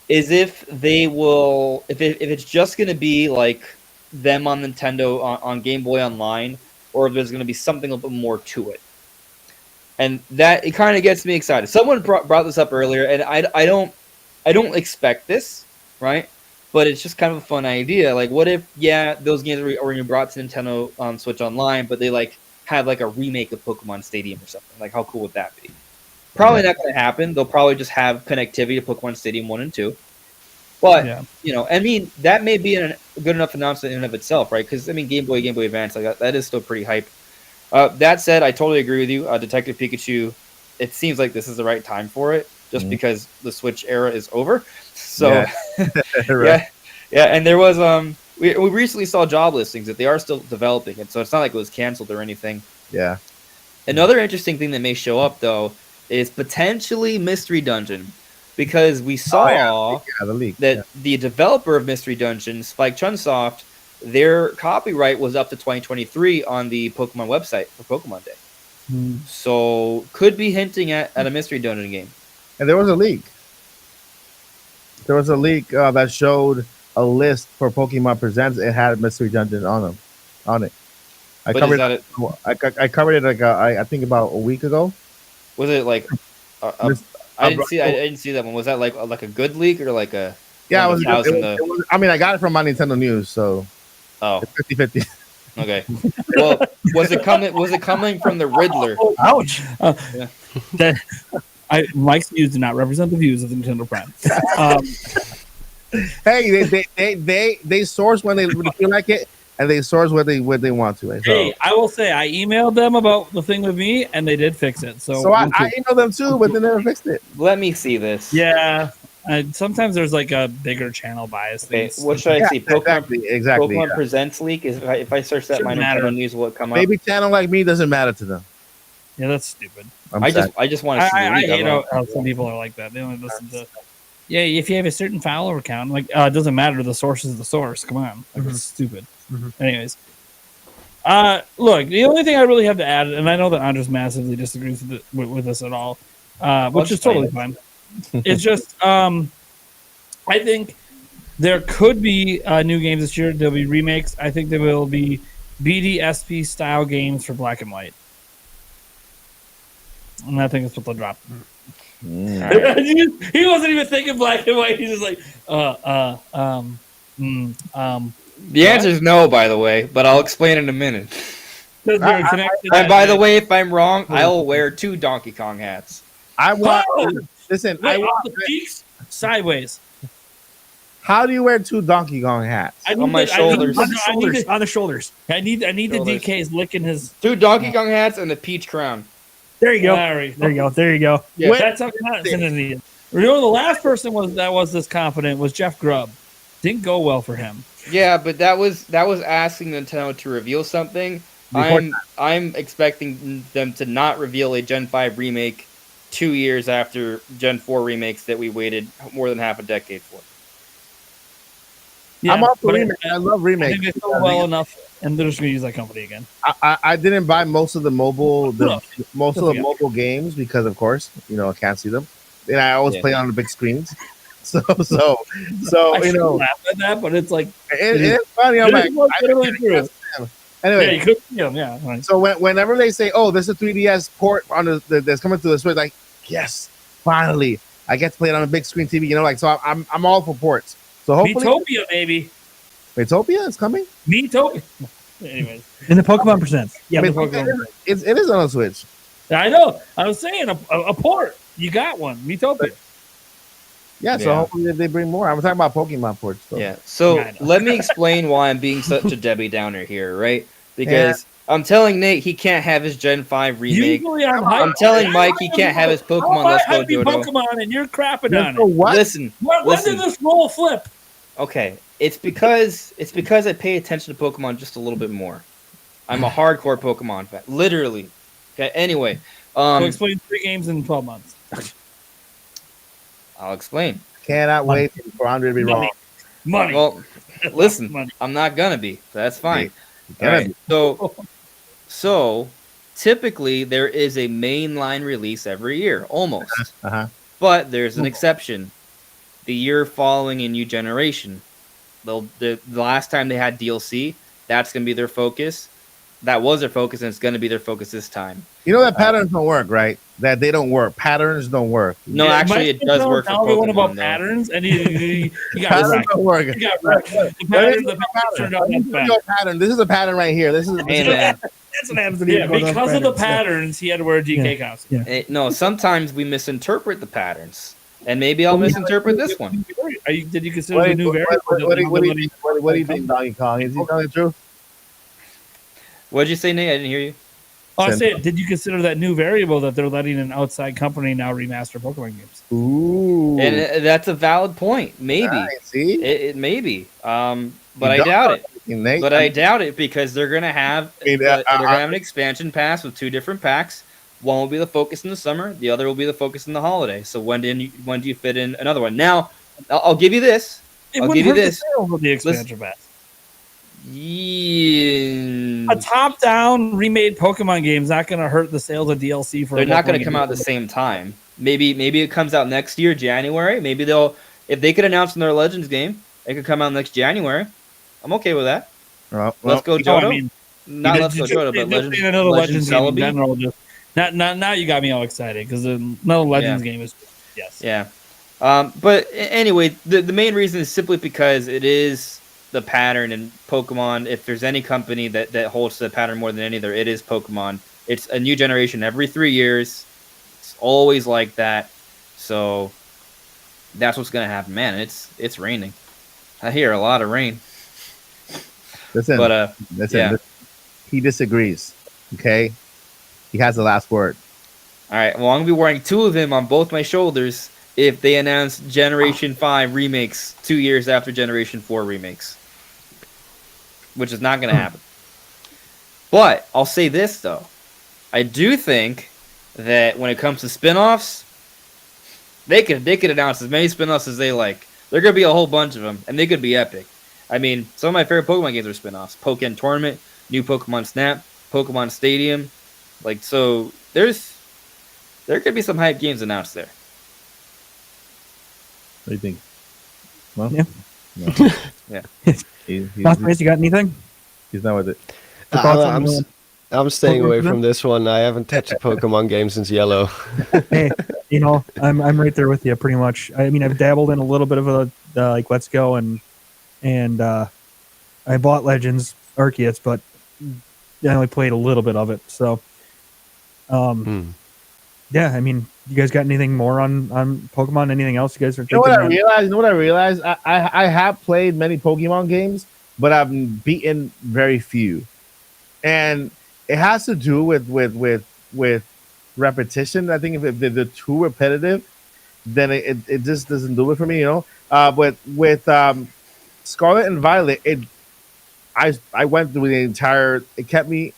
is if they will... If it's just going to be, like, them on Nintendo, on Game Boy Online, or if there's going to be something a little bit more to it. And that, it kind of gets me excited. Someone brought this up earlier, and I don't expect this, right? But it's just kind of a fun idea. Like, what if, those games are brought to Nintendo Switch Online, but they like have like a remake of Pokemon Stadium or something? Like, how cool would that be? Probably not going to happen. They'll probably just have connectivity to Pokemon Stadium 1 and 2. But I mean, that may be a good enough announcement in and of itself, right? Because I mean, Game Boy Advance, like that is still pretty hype. That said, I totally agree with you. Detective Pikachu, it seems like this is the right time for it, just because the Switch era is over. So, Right. and there was we recently saw job listings that they are still developing it, so it's not like it was canceled or anything. Yeah. Another interesting thing that may show up though is potentially Mystery Dungeon, because we saw the leak. that the developer of Mystery Dungeon, Spike Chunsoft, their copyright was up to 2023 on the Pokemon website for Pokemon Day. So could be hinting at a Mystery Dungeon game. And there was a leak. That showed a list for Pokemon Presents. It had Mystery Dungeon on it. I covered it like I think about a week ago. Was it like? I didn't see that one. Was that like a good leak or like a? Yeah, it was. I mean, I got it from my Nintendo News, so. Oh, it's 50-50. Okay. Well, was it coming from the Riddler? Ouch! Mike's views do not represent the views of the Nintendo Prime. Hey, they source when they feel like it, and they source when they want to. Right? So, hey, I will say I emailed them about the thing with me, and they did fix it. So I emailed them too, but they never fixed it. Let me see this. Yeah. Sometimes there's like a bigger channel bias. Okay, what should I see? Exactly. Pokemon Presents leak. If I search that, my Nintendo News will come up. Maybe channel like me doesn't matter to them. Yeah, that's stupid. I just want to see. I hate how some people are like that. They only listen to. Yeah, if you have a certain follower count, like it doesn't matter. The source is the source. Come on, like, it's stupid. Anyways, look, the only thing I really have to add, and I know that Andres massively disagrees with us at all, which is totally fine. It's just, I think there could be new games this year. There'll be remakes. I think there will be BDSP style games for Black and White, and I think that's what they'll drop. He wasn't even thinking Black and White. He's just like, The answer is no, by the way, but I'll explain in a minute. 'Cause you're connected And by the to- way, if I'm wrong, I'll wear 2 Donkey Kong hats. I want. Oh! Listen, Wait, I off want. the cheeks, sideways. How do you wear 2 Donkey Kong hats? I On need my the- I need- shoulders. On the I need shoulders. the- On the shoulders. I need the Shoulders. DK's licking his. 2 Donkey Kong hats and a peach crown. There you go. Larry. There you go. There you go. Yeah. Wait, That's how confident he is. You know, the last person was this confident was Jeff Grubb. Didn't go well for him. Yeah, but that was asking Nintendo to reveal something. Before I'm expecting them to not reveal a Gen 5 remake 2 years after Gen 4 remakes that we waited more than half a decade for. Yeah, I'm all for but remakes. I love I remakes. think they sold well enough, and they're just going to use that company again. I didn't buy most of the mobile most of the Yeah. mobile games because of course I can't see them, and I always Yeah. play on the big screens. So I you shouldn't know laugh at that, but it's like it's funny. I'm it like, is literally true. Yeah, anyway. you could see them. Yeah, right. So whenever they say, "Oh, there's a 3DS port on that's coming to the Switch," like, yes, finally, I get to play it on a big screen TV. So I'm all for ports. So hopefully, Metopia, baby. Metopia is coming. Metopia. Anyways, In the Pokemon Presents. Yeah. I mean, the Pokemon. it is on a Switch. I know. I was saying a port. You got one. Metopia. Yeah, so Yeah. hopefully they bring more. I'm talking about Pokemon ports. Though. Yeah. So Yeah, I know. let me explain why I'm being such a Debbie Downer here, right? Because I'm telling Nate he can't have his Gen 5 remake. Usually I'm telling Mike he can't have his Pokemon Let's Go Johto. Pokemon, and you're crapping Yeah, on so it. what? Listen, When listen. did this role flip? Okay, it's because I pay attention to Pokemon just a little bit more. I'm a hardcore Pokemon fan, literally. Okay. Anyway, So explain 3 games in 12 months. I'll explain. Cannot wait for Andre to be wrong. Money. Well, listen, Money. I'm not gonna be. So that's fine. Yeah. All right. So typically there is a mainline release every year, almost. Uh-huh. But there's an exception. The year following a new generation, the last time they had DLC, that's gonna be their focus. That was their focus, and it's gonna be their focus this time. You know that patterns don't work, right? That they don't work. Patterns don't work. No, Yeah, actually, Mike it does was work for telling everyone about Pokemon. though. patterns, and you got Patterns wrecked. don't work. You got wrecked. The Let pattern, me the show pattern turned out Let me that show bad. you a pattern. This is a pattern right here. This is Hey man, That's what happens when Yeah, you go to because those of the patterns. patterns, he had to wear a DK costume. no. Sometimes we misinterpret the patterns, and maybe I'll misinterpret this one. Did you consider the new variable? What do you think, Donkey Kong? Is he telling the truth? What did you say, Nate? I didn't hear you. Oh, I said, did you consider that new variable that they're letting an outside company now remaster Pokemon games? Ooh. And that's a valid point. Maybe Right, see? it maybe. But You I don't doubt know it. anything, Nate. But I doubt it because they're gonna have I mean, they're gonna have an expansion pass with 2 different packs. One will be the focus in the summer. The other will be the focus in the holiday. So when do you fit in another one? Now, I'll give you this. It I'll wouldn't give you hurt this. the sales of the expansion pass. Yeah. A top-down remade Pokemon game is not going to hurt the sales of DLC for. They're a not going Pokemon to come game. out at the same time. Maybe it comes out next year, January. Maybe if they could announce in their Legends game, it could come out next January. I'm okay with that. Well, Let's go, You know what Johto. I mean? Not Let's Go, Johto, but Just saying another Legends game in general. Just now you got me all excited because another Legends game is yes. Yeah. But anyway, the main reason is simply because it is the pattern in Pokemon. If there's any company that holds to the pattern more than any other, it is Pokemon. It's a new generation every 3 years. It's always like that. So that's what's gonna happen. Man, it's raining. I hear a lot of rain. Listen, But listen. yeah. He disagrees. Okay, he has the last word. all right. Well, I'm gonna be wearing 2 of them on both my shoulders if they announce Generation 5 remakes 2 years after Generation 4 remakes, which is not gonna happen. But I'll say this though, I do think that when it comes to spin-offs, they could announce as many spin-offs as they like. There could be a whole bunch of them, and they could be epic. I mean, some of my favorite Pokemon games are spin-offs. Pokken Tournament, New Pokemon Snap, Pokemon Stadium. Like, so there could be some hype games announced there. What do you think? Well, Yeah. No. Yeah. Mothface, you got anything? He's not with it. Your thoughts on I'm staying Pokemon away Snap? from this one. I haven't touched a Pokemon game since Yellow. Hey, I'm right there with you pretty much. I mean, I've dabbled in a little bit of a like Let's Go and I bought Legends Arceus, but I only played a little bit of it. So, yeah, I mean, you guys got anything more on Pokemon? Anything else you guys are You know thinking? what I realized? You know what I realized? I have played many Pokemon games, but I've beaten very few, and it has to do with repetition. I think if they're too repetitive, then it just doesn't do it for me. You know, with Scarlet and Violet, I went through the entire. It kept me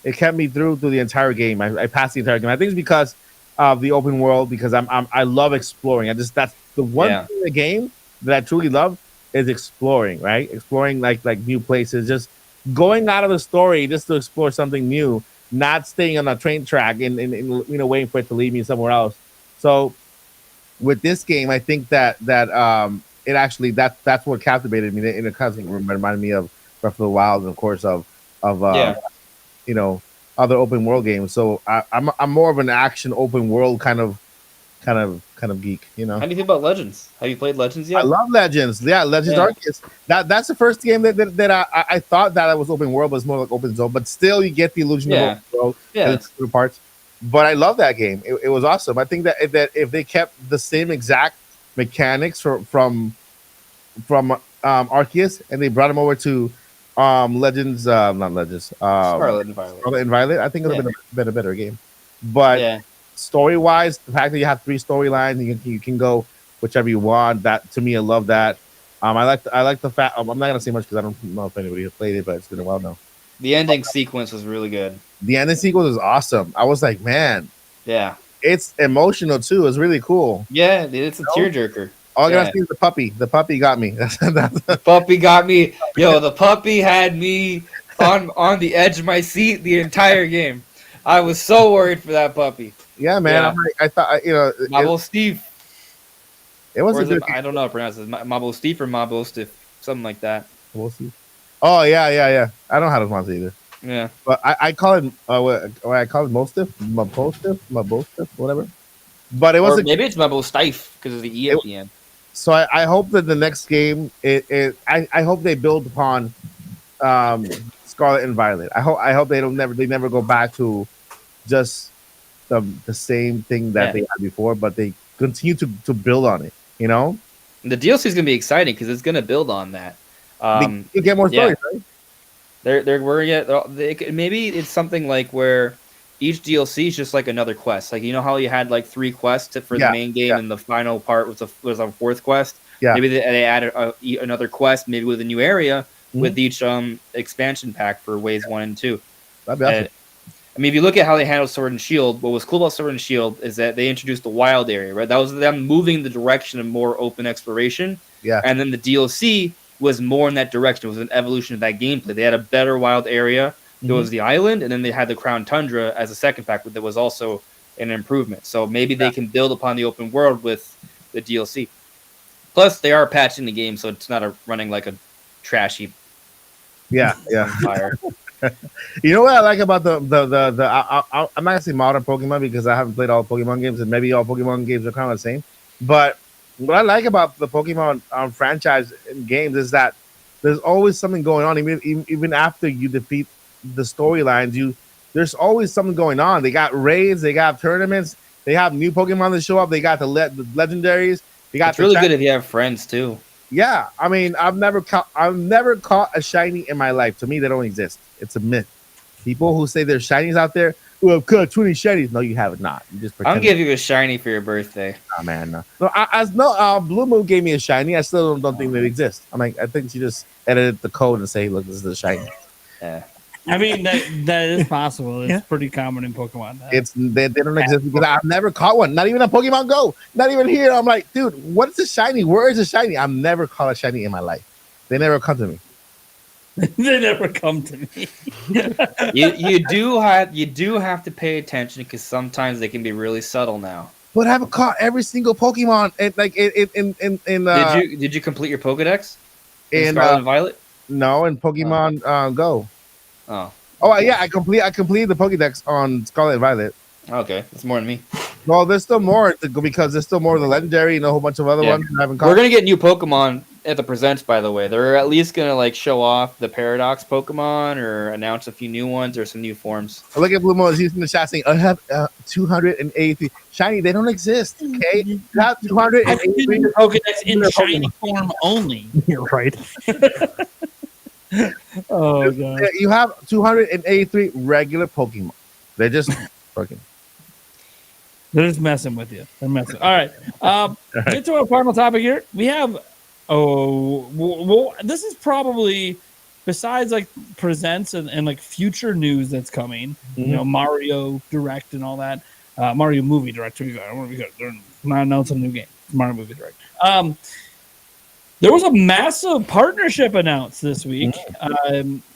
through the entire game. I passed the entire game. I think it's because of the open world. Because I love exploring. That's the one Yeah. thing in the game that I truly love is exploring. Right, exploring like new places. Just going out of the story just to explore something new. Not staying on a train track and waiting for it to lead me somewhere else. So with this game, I think that it actually that's what captivated me in a cousin reminded me of Breath of the Wild and of course of Yeah. you know other open world games. So I'm more of an action open world kind of geek. How do you think about Legends? Have you played Legends yet? I love Legends. Yeah, Legends Yeah. Arceus. That's the first game that I thought that I was open world, but it's more like open zone. But still, you get the illusion Yeah. of open world. Yeah. And the parts. But I love that game. It was awesome. I think that if they kept the same exact mechanics from Arceus and they brought them over to Legends, not Legends, Scarlet and Violet. Scarlet and Violet, I think it would have been a better game. But Yeah. story wise, the fact that you have 3 storylines, you can go whichever you want. That to me, I love that. I like the fact. I'm not gonna say much because I don't know if anybody has played it, but it's been a while now. The ending sequence was really good. The ending sequence is awesome. I was like, man, Yeah. it's emotional too. It's really cool. Yeah, it's a tearjerker. All I Yeah. gotta see is the puppy. The puppy got me. The puppy got me. Yo, the puppy had me on the edge of my seat the entire game. I was so worried for that puppy. yeah, man. Yeah. I'm like, I thought Mabo Steve. it was Or a is good it, I don't know how to pronounce it. Mabo Steve or Mabo Stiff. Something like that. We'll see. Oh yeah. I don't know how to pronounce it either. Yeah. But I call it what I call it Mostiff, Mabostiff, whatever. But it was Or maybe it's Mabo Stife because of the E at the end. so I hope that the next game I hope they build upon Scarlet and Violet. I hope they never go back to just the same thing that Yeah. they had before, but they continue to build on it. You know, And the DLC is gonna be exciting because it's gonna build on that. you get more yeah. stories, right? We're maybe it's something like where each DLC is just like another quest. Like you know how you had like 3 quests for the Yeah, main game, yeah. and the final part was a 4th quest. Yeah. Maybe they added another quest, maybe with a new area Mm-hmm. with each expansion pack for waves 1 and 2. That'd be awesome. And, I mean, if you look at how they handled Sword and Shield, what was cool about Sword and Shield is that they introduced the wild area, right? That was them moving the direction of more open exploration. Yeah. And then the DLC was more in that direction. It was an evolution of that gameplay. They had a better wild area. There was the island, and then they had the Crown Tundra as a second pack that was also an improvement. So maybe they can build upon the open world with the DLC. Plus, they are patching the game, so it's not running like a trashy Yeah. fire. You know what I like about I'm not gonna say modern Pokemon because I haven't played all Pokemon games, and maybe all Pokemon games are kind of the same. But what I like about the Pokemon franchise and games is that there's always something going on, even after you defeat the storylines. There's always something going on. They got raids, they got tournaments, they have new Pokemon that show up. They got the legendaries. They got It's really good if you have friends too. Yeah, I mean, I've never caught a shiny in my life. To me, they don't exist. It's a myth. People who say there's shinies out there, well, I've caught 20 shinies. No, you have it not. You just pretend. I'll give you a shiny for your birthday. Nah, man, no. No, Blue Moon gave me a shiny. I still don't think they exist. I'm like, I think she just edited the code and say, look, this is a shiny. Yeah. I mean, that is possible. It's Yeah. pretty common in Pokemon. They don't exist because I've never caught one. Not even on Pokemon Go. Not even here. I'm like, dude, what is a shiny? Where is a shiny? I've never caught a shiny in my life. They never come to me. They never come to me. you do have to pay attention because sometimes they can be really subtle now. But I haven't caught every single Pokemon. Did you complete your Pokedex in in Scarlet and Violet? no, in Pokemon Go. Oh, Yeah, I completed the Pokédex on Scarlet and Violet. okay, that's more than me. Well, there's still more because there's still more of the legendary and a whole bunch of other Yeah. ones that I haven't We're caught. gonna get new Pokemon at the presents, by the way. They're at least gonna like show off the Paradox Pokemon or announce a few new ones or some new forms. Look at Blue Mo is using the chat saying, I have 283. Shiny, they don't exist, okay? You have I 283. can the Pokedex in They're shiny Pokemon. form only. You're right. Oh god. You have 283 regular Pokemon. They're just fucking. They're just messing with you. They're messing. All right. Get to our final topic here. We have. Well, this is probably besides like presents and like future news that's coming. You know, Mario Direct and all that. Mario Movie Direct. They're not announcing a new game. Mario Movie Direct. There was a massive partnership announced this week.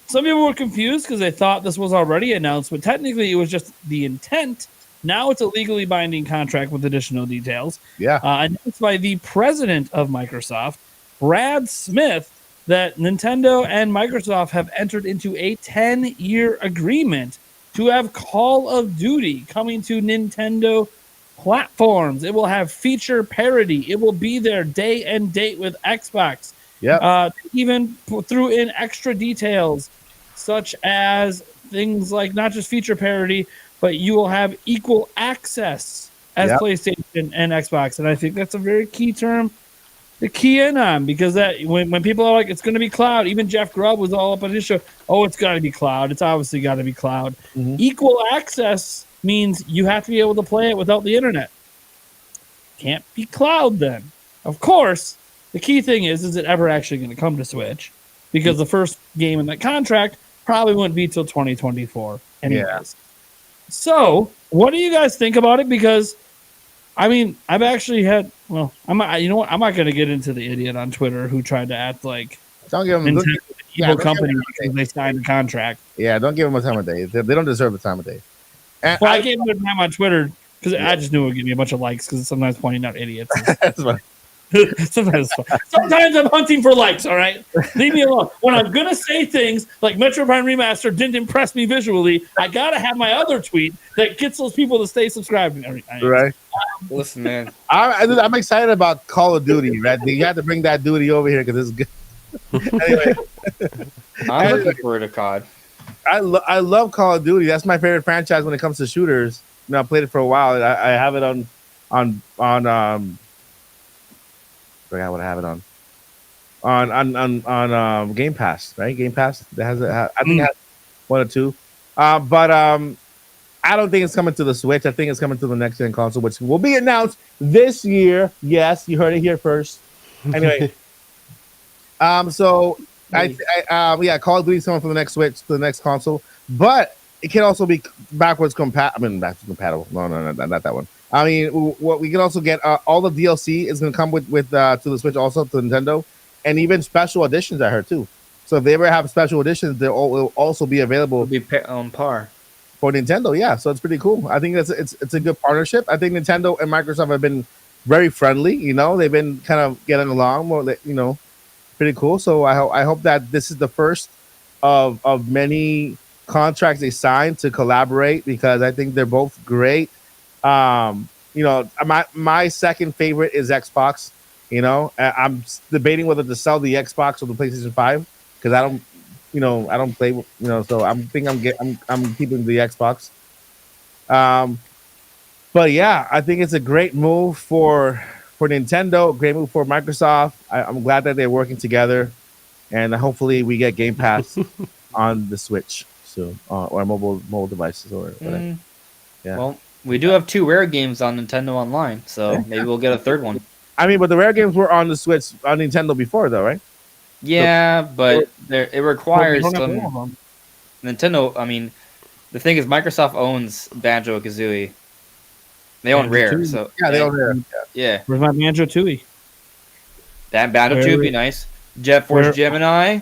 Some people were confused because they thought this was already announced, but technically it was just the intent. Now it's a legally binding contract with additional details. Yeah. Announced by the president of Microsoft, Brad Smith, that Nintendo and Microsoft have entered into a 10-year agreement to have Call of Duty coming to Nintendo platforms. It will have feature parity. It will be there day and date with Xbox. Yeah. Even threw in extra details, such as things like not just feature parity, but you will have equal access as PlayStation and Xbox. And I think that's a very key term to key in on, because that when people are like, it's going to be cloud, even Jeff Grubb was all up on his show. Oh, it's got to be cloud. It's obviously got to be cloud. Equal access means you have to be able to play it without the internet. Can't be cloud then. Of course, the key thing is it ever actually going to come to Switch? Because the first game in that contract probably wouldn't be till 2024 anyways. Yeah. So, what do you guys think about it? Because, I mean, I've actually had, well, you know what? I'm not going to get into the idiot on Twitter who tried to act like Don't give them Nintendo an evil don't give company them because they signed a contract. Yeah, don't give them a time of day. They don't deserve the time of day. And Well, I gave them a time on Twitter because I just knew it would give me a bunch of likes because sometimes pointing out idiots. that's fine. Sometimes I'm hunting for likes, all right? Leave me alone. When I'm going to say things like Metro Prime Remaster didn't impress me visually, I got to have my other tweet that gets those people to stay subscribed. Right. Listen, man. I'm excited about Call of Duty, right? You had to bring that duty over here because it's good. Anyway, I'm looking forward to COD. I love Call of Duty. That's my favorite franchise when it comes to shooters. You know, I played it for a while. I have it on I forgot what I have it on Game Pass, right? Game Pass that has I think it has one or two, but I don't think it's coming to the Switch. I think it's coming to the next gen console, which will be announced this year. Yes, you heard it here first. Anyway, so Call of Duty is coming for the next Switch, to the next console, but it can also be backwards compatible. No, not that one. I mean, what we can also get all the DLC is going to come with to the Switch, also to Nintendo, and even special editions. I heard too. So if they ever have special editions, will also be available. It'll be on par for Nintendo. Yeah, so it's pretty cool. I think it's a good partnership. I think Nintendo and Microsoft have been very friendly. You know, they've been kind of getting along more. You know, pretty cool. So I hope that this is the first of many contracts they signed to collaborate, because I think they're both great. You know, my second favorite is Xbox. You know, I'm debating whether to sell the Xbox or the PlayStation 5 because I don't play. You know, so I'm keeping the Xbox. But yeah, I think it's a great move for Nintendo, great move for Microsoft. I'm glad that they're working together, and hopefully we get Game Pass on the Switch soon, or mobile devices or whatever. Yeah. Well, we do have 2 rare games on Nintendo Online, so maybe we'll get a third one. I mean, but the rare games were on the Switch on Nintendo before, though, right? Yeah, but it requires Well, we don't have some all of them. Nintendo. I mean, the thing is, Microsoft owns Banjo-Kazooie. They own Rare, Banjo-Tooie. so Yeah, they own Rare. yeah. Where's my Banjo Tooie? That Banjo-Tooie would be nice. Jet Force Where- Gemini.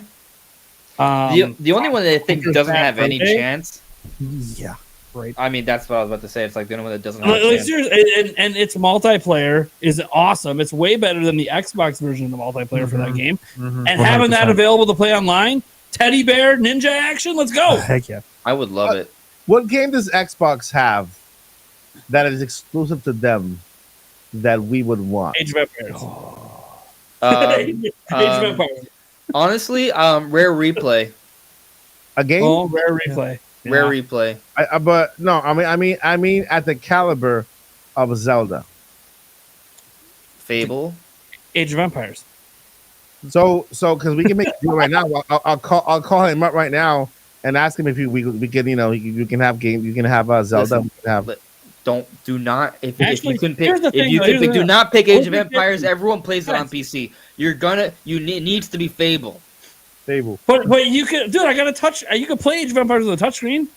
The only one that I think doesn't have any Birthday? chance. Yeah, right. I mean, that's what I was about to say. It's like the only one that doesn't have Like, a chance. seriously, and its multiplayer is awesome. It's way better than the Xbox version of the multiplayer for that game. And having that 100%. available to play online, teddy bear ninja action, let's go. Heck yeah. I would love it. What game does Xbox have that is exclusive to them that we would want? Age of Empires. Age of Empires. Honestly, Rare Replay. A game? Oh, rare replay. Rare Yeah. Replay. But no, I mean at the caliber of Zelda. Fable. Age of Empires. So because we can make a deal right now. I'll call him up right now and ask him if we can you can have game, you can have Zelda. Listen, we can have. do not if Actually, you can pick here's the if thing, you though, can here's pick, the do thing. not pick Age of Yes. Empires. Everyone plays it on PC. It needs to be Fable. Fable. But you can, dude. I got a touch. You can play Age of Empires with a touchscreen.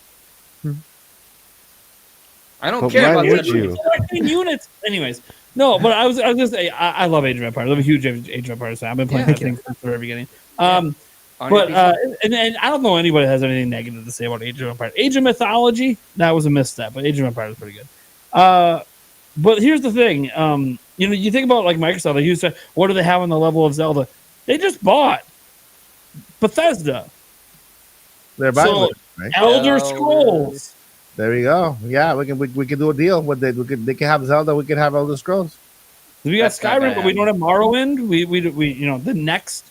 I don't But care why about would that. you? Selecting units. Anyways, no. But I was gonna say I love Age of Empires. I'm a huge Age of Empires fan. I've been playing Yeah. that thing since the very beginning. On your But PC. and I don't know anybody that has anything negative to say about Age of Empires. Age of Mythology, that was a misstep, but Age of Empires is pretty good. But here's the thing. You think about like Microsoft, they used to, what do they have on the level of Zelda? They just bought Bethesda. They're buying So, it, right? Elder Elder- Scrolls. There we go. Yeah, we can do a deal with it. They can have Zelda. We can have Elder Scrolls. We got That's not Skyrim, but we don't have Morrowind. We the next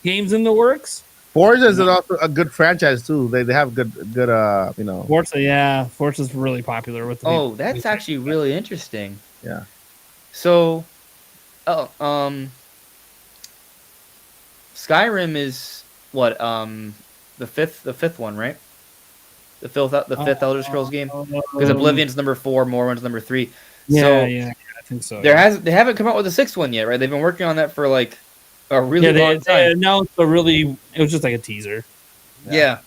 games in the works. Forza is also a good franchise too. They have good Forza's really popular with the Oh, people. that's actually really interesting. Yeah. So, Skyrim is what? The fifth one, right? The fifth Elder Scrolls game. Because Oblivion's number 4, Morrowind's number 3. Yeah, I think so. They haven't come out with a 6th one yet, right? They've been working on that for like a really long they time. announced it was just like a teaser. Yeah.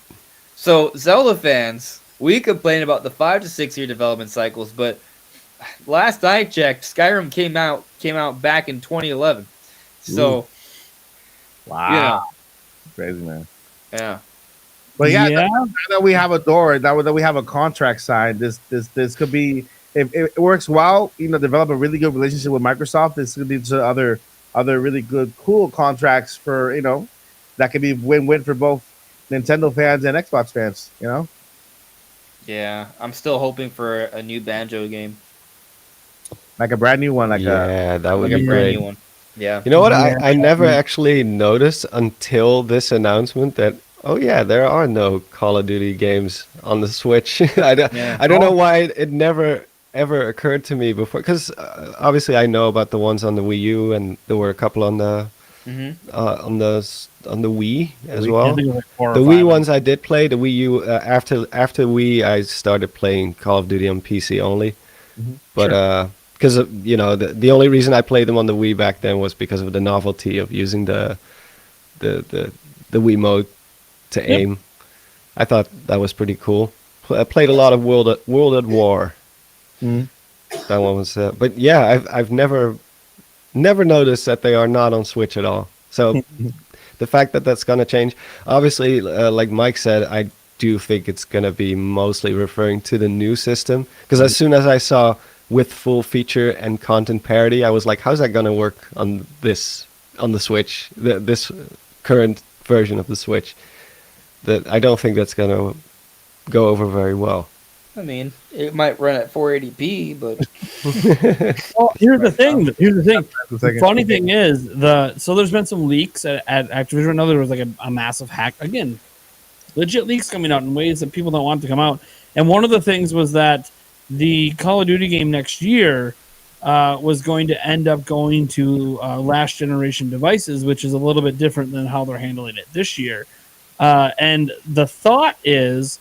So Zelda fans, we complain about the 5 to 6 year development cycles, but last I checked, Skyrim came out back in 2011. So Wow. Crazy, man. yeah. But yeah, Yeah. now that we have a door, now that we have a contract signed, this could be, if it works well, develop a really good relationship with Microsoft. This could lead to other really good, cool contracts for that could be win-win for both Nintendo fans and Xbox fans. Yeah. I'm still hoping for a new Banjo game. Like a brand new one, that would Like a be brand great. new one. Yeah. You know what? Yeah. I never actually noticed until this announcement that, oh yeah, there are no Call of Duty games on the Switch. I don't know why it never ever occurred to me before, because obviously I know about the ones on the Wii U, and there were a couple on the on the Wii as I well. think it was like 4 or The 5 Wii of them. ones I did play. The Wii U after Wii, I started playing Call of Duty on PC only. But because the only reason I played them on the Wii back then was because of the novelty of using the Wii mode to Yep. aim. I thought that was pretty cool. I played a lot of World at War. That one was, but yeah, I've never noticed that they are not on Switch at all. So the fact that that's gonna change, obviously, like Mike said, I do think it's gonna be mostly referring to the new system. Because as soon as I saw with full feature and content parity, I was like, how's that gonna work on the Switch, this current version of the Switch? That I don't think that's gonna go over very well. I mean, it might run at 480p, but Well, here's the thing. The The funny thing is, so there's been some leaks at Activision. I know there was like a massive hack. Again, legit leaks coming out in ways that people don't want to come out. And one of the things was that the Call of Duty game next year was going to end up going to last generation devices, which is a little bit different than how they're handling it this year. And the thought is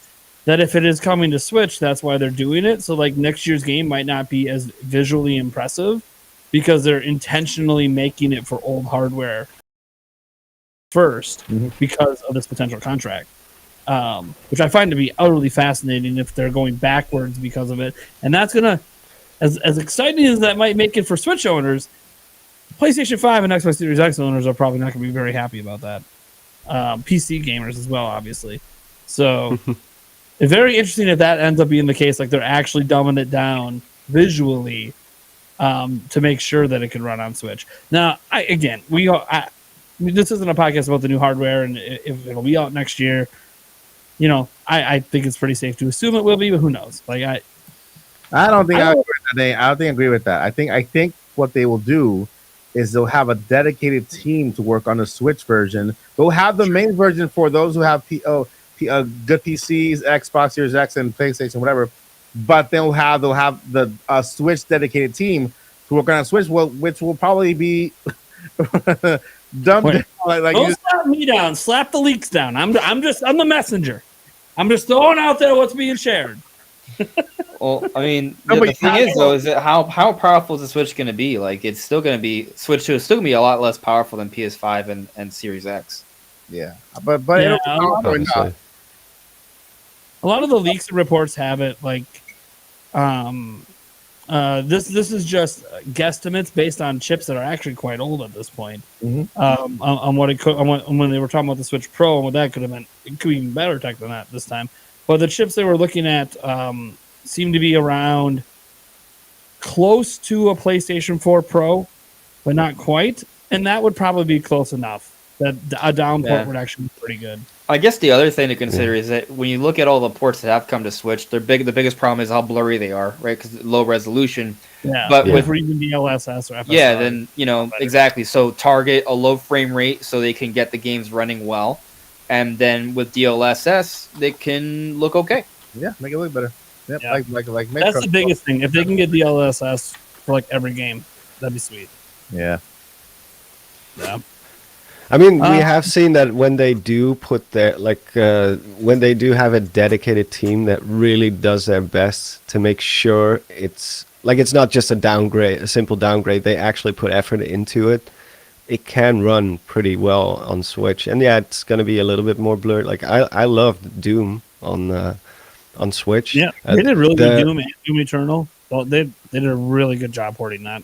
that if it is coming to Switch, that's why they're doing it. So like next year's game might not be as visually impressive because they're intentionally making it for old hardware first because of this potential contract. Which I find to be utterly fascinating if they're going backwards because of it. And that's gonna, as exciting as that might make it for Switch owners, PlayStation 5 and Xbox Series X owners are probably not gonna be very happy about that. PC gamers as well, obviously. So it's very interesting if that ends up being the case, like they're actually dumbing it down visually to make sure that it can run on Switch. Now, this isn't a podcast about the new hardware and if it'll be out next year. I think it's pretty safe to assume it will be, but who knows? Like I don't think I agree with that. I don't think I agree with that. I think what they will do is they'll have a dedicated team to work on the Switch version. They'll have the main version for those who have good PCs, Xbox Series X, and PlayStation, whatever. But they'll have the Switch dedicated team to work on a Switch, which will probably be dumped down, Don't slap me down. Slap the leaks down. I'm the messenger. I'm just throwing out there what's being shared. Well, I mean, No, the but thing is though, is that how powerful is the Switch going to be? Like, it's still going to be Switch 2 is still going to be a lot less powerful than PS5 and Series X. Yeah, but Yeah, Obviously. A lot of the leaks and reports have it like, this is just guesstimates based on chips that are actually quite old at this point. On what it could, when they were talking about the Switch Pro and what that could have been, it could be even better tech than that this time. But the chips they were looking at seem to be around close to a PlayStation 4 Pro, but not quite. And that would probably be close enough that a downport would actually be pretty good. I guess the other thing to consider is that when you look at all the ports that have come to Switch, the biggest problem is how blurry they are, right? Because low resolution. Yeah, but with even DLSS or FSR. Yeah, then exactly. So target a low frame rate so they can get the games running well, and then with DLSS they can look okay. Yeah, make it look better. Yep, Yeah. like That's the biggest thing. If they can get DLSS for like every game, that'd be sweet. Yeah. Yeah. I mean, we have seen that when they do put their when they do have a dedicated team that really does their best to make sure it's not just a simple downgrade. They actually put effort into it. It can run pretty well on Switch, and yeah, it's going to be a little bit more blurred. Like I loved Doom on Switch. Yeah, they did really good Doom and Doom Eternal. Well, they did a really good job porting that.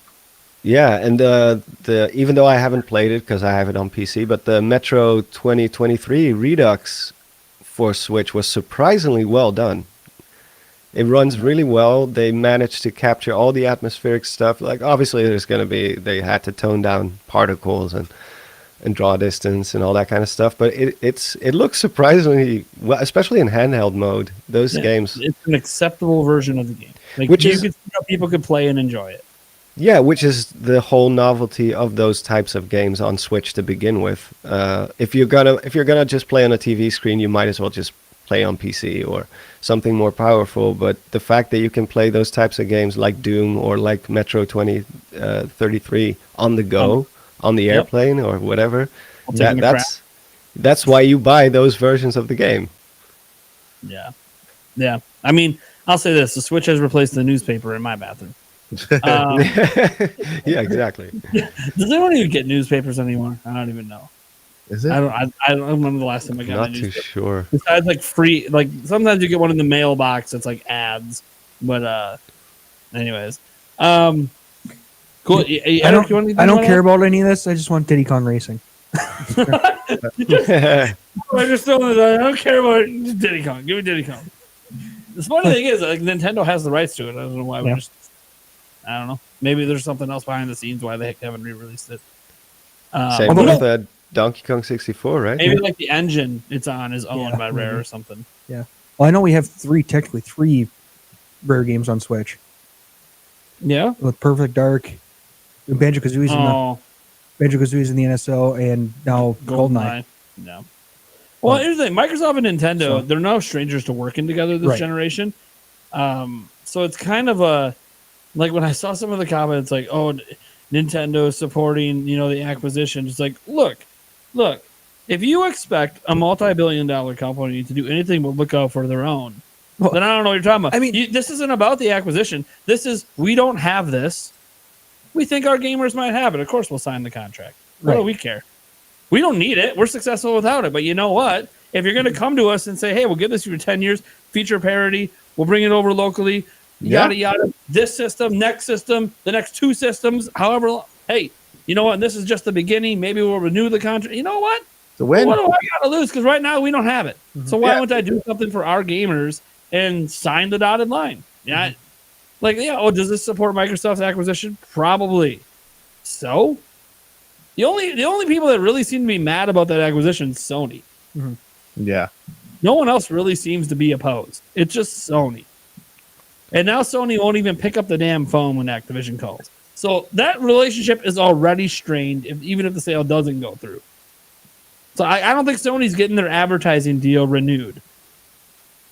Yeah, and the even though I haven't played it because I have it on PC, but the Metro 2023 Redux for Switch was surprisingly well done. It runs really well. They managed to capture all the atmospheric stuff. Like obviously, they had to tone down particles and draw distance and all that kind of stuff. But it looks surprisingly well, especially in handheld mode. Those games, it's an acceptable version of the game. Like people could play and enjoy it. Yeah, which is the whole novelty of those types of games on Switch to begin with. If you're gonna just play on a TV screen, you might as well just play on PC or something more powerful. But the fact that you can play those types of games like Doom or like Metro 2033 on the go, on the airplane or whatever, that's why you buy those versions of the game. Yeah, yeah. I mean, I'll say this: the Switch has replaced the newspaper in my bathroom. Yeah, exactly. Does anyone even get newspapers anymore? I don't even know. Is it? I don't remember the last time I got Not a too newspaper. sure. Besides, like free, like sometimes you get one in the mailbox that's like ads. But anyways, cool. I don't care about any of this. I just want Diddy Kong Racing. I don't care about Diddy Kong. Give me Diddy Kong. The funny thing is, like, Nintendo has the rights to it. I don't know why. I don't know. Maybe there's something else behind the scenes why they haven't re-released it. Same with Donkey Kong 64, right? Maybe like the engine it's on is owned by Rare or something. Yeah. Well, I know we have technically three Rare games on Switch. Yeah. With Perfect Dark, Banjo-Kazooie's in the NSO, and now GoldenEye. No. Well, here's the thing. Microsoft and Nintendo, they're no strangers to working together this generation. So it's kind of a, like when I saw some of the comments like, oh, Nintendo supporting, the acquisition. It's like, look, if you expect a multi-billion-dollar company to do anything but look out for their own, then I don't know what you're talking about. I mean, this isn't about the acquisition. This is, we don't have this. We think our gamers might have it. Of course, we'll sign the contract. What do we care? We don't need it. We're successful without it. But you know what? If you're going to come to us and say, hey, we'll give this you for 10 years, feature parity, we'll bring it over locally, yada, yada, this system, next system, the next two systems, however long. Hey, you know what? And this is just the beginning. Maybe we'll renew the contract. You know what? To win. What do I got to lose? Because right now we don't have it. So why wouldn't I do something for our gamers and sign the dotted line? Yeah. Does this support Microsoft's acquisition? Probably. So the only people that really seem to be mad about that acquisition is Sony. Mm-hmm. Yeah. No one else really seems to be opposed. It's just Sony. And now Sony won't even pick up the damn phone when Activision calls. So that relationship is already strained, even if the sale doesn't go through. So I don't think Sony's getting their advertising deal renewed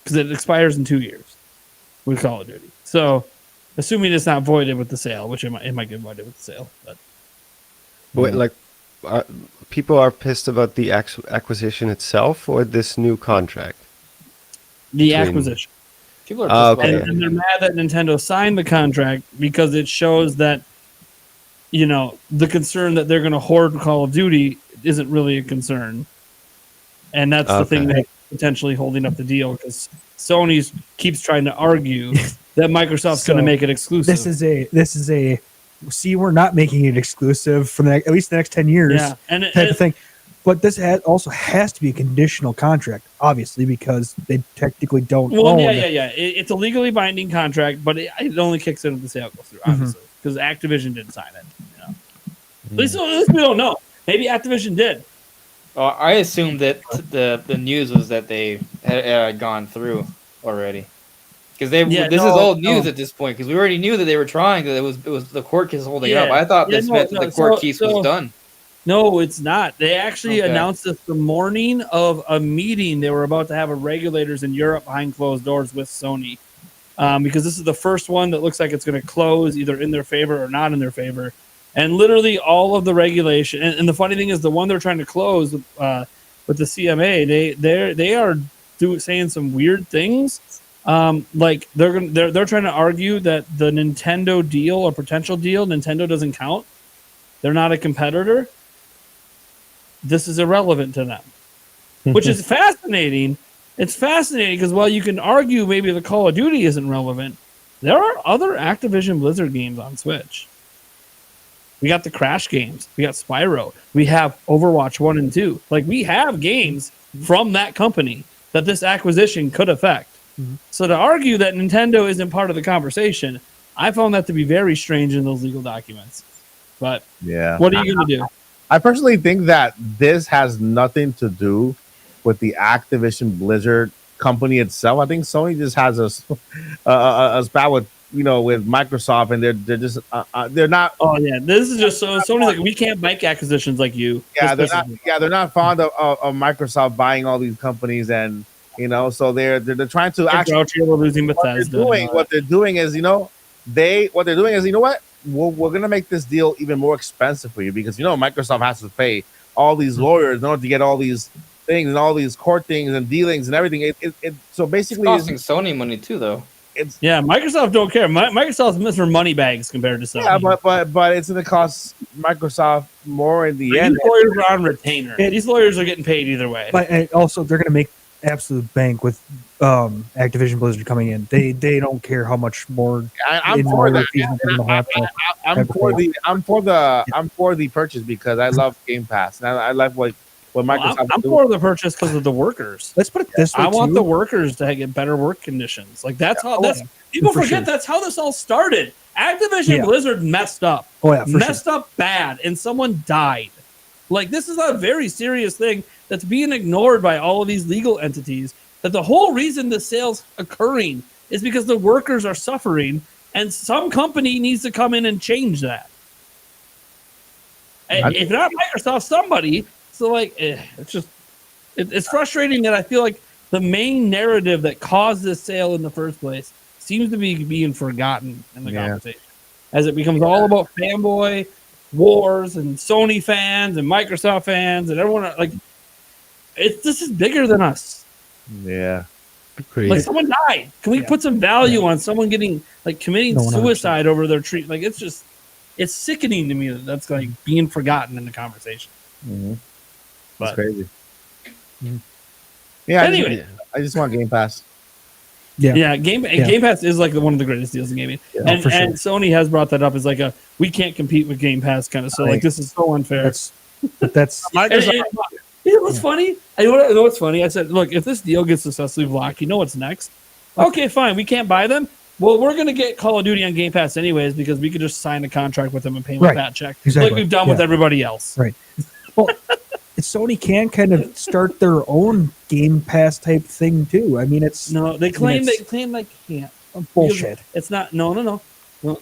because it expires in 2 years with Call of Duty. So assuming it's not voided with the sale, which it might get voided with the sale. But Wait, like, people are pissed about the acquisition itself or this new contract? the Between- acquisition. People are pissed Okay. about it. And they're mad that Nintendo signed the contract because it shows that, the concern that they're going to hoard Call of Duty isn't really a concern. And that's the thing Okay. that's potentially holding up the deal because Sony keeps trying to argue that Microsoft's going to So, make it exclusive. This is a see, we're not making it exclusive for at least the next 10 years yeah, and type of thing. But this also has to be a conditional contract, obviously, because they technically don't well, own. yeah. It's a legally binding contract, but it only kicks in if the sale goes through, obviously, because Activision didn't sign it. At least we don't know. Maybe Activision did. I assumed that the news was that they had gone through already, because this is old news at this point. Because we already knew that they were trying. That it was the court case holding up. I thought this meant that the court case was done. No, it's not. They actually Okay. announced this the morning of a meeting they were about to have with regulators in Europe behind closed doors with Sony, because this is the first one that looks like it's going to close either in their favor or not in their favor. And literally all of the regulation, and the funny thing is, the one they're trying to close with the CMA, they are saying some weird things. Like they're trying to argue that the Nintendo deal or potential deal, Nintendo doesn't count. They're not a competitor. This is irrelevant to them, which is fascinating. It's fascinating because while you can argue maybe the Call of Duty isn't relevant, there are other Activision Blizzard games on Switch. We got the Crash games. We got Spyro. We have Overwatch 1 and 2. Like, we have games from that company that this acquisition could affect. Mhm. So to argue that Nintendo isn't part of the conversation, I found that to be very strange in those legal documents. But Yeah. what are you going to do? I personally think that this has nothing to do with the Activision Blizzard company itself. I think Sony just has a spat with with Microsoft, and they're just they're not. Oh, yeah. This is just so Sony's like, we can't make acquisitions like you. Yeah, This they're pisses not. me Yeah, they're not fond of Microsoft buying all these companies, and so they're trying to off. actually. Grouchy over losing What they're Bethesda. doing is, we're gonna make this deal even more expensive for you because Microsoft has to pay all these lawyers in order to get all these things and all these court things and dealings and everything. So It's basically, costing Sony money too, though. Yeah, Microsoft don't care. Microsoft's Mr. Moneybags compared to Sony. yeah, but it's gonna cost Microsoft more in the These end. lawyers are on retainer. These lawyers are getting paid either way. But and also, they're going to make absolute bank with Activision Blizzard coming in. They don't care how much more. I'm in for lawyer that. fees they're gonna have to- I'm for the purchase because I love Game Pass and I love what Microsoft. I'm for the purchase because of the workers. Let's put it this way. I want too. the workers to get better work conditions. Like that's how people for forget sure. that's how this all started. Activision Yeah. Blizzard messed up. Oh yeah, for Messed up bad, and someone died. Like this is a very serious thing that's being ignored by all of these legal entities. That the whole reason the sale's occurring is because the workers are suffering, and some company needs to come in and change that. If not Microsoft, somebody. So like, it's frustrating that I feel like the main narrative that caused this sale in the first place seems to be being forgotten in the conversation, as it becomes all about fanboy wars and Sony fans and Microsoft fans and everyone. Like, this is bigger than us. Yeah. Agreed. Like someone died. Can we put some value on someone getting committing No, 100%. suicide over their treat? Like it's sickening to me that that's like being forgotten in the conversation. Mm-hmm. But That's crazy. Mhm. Yeah. anyway, I just want Game Pass. yeah, Game Pass is like one of the greatest deals in gaming, and for sure. and Sony has brought that up as like we can't compete with Game Pass kind of. So like this is so unfair. That's You know what's funny? I know what's funny. I said, look, if this deal gets successfully blocked, you know what's next? Okay, fine. We can't buy them. Well, we're going to get Call of Duty on Game Pass anyways because we could just sign a contract with them and pay them a fat check. Exactly. Like we've done with everybody else. Right. Well, Sony can kind of start their own Game Pass type thing too. I mean, it's No, they claim it's they can't. bullshit. It's not. No.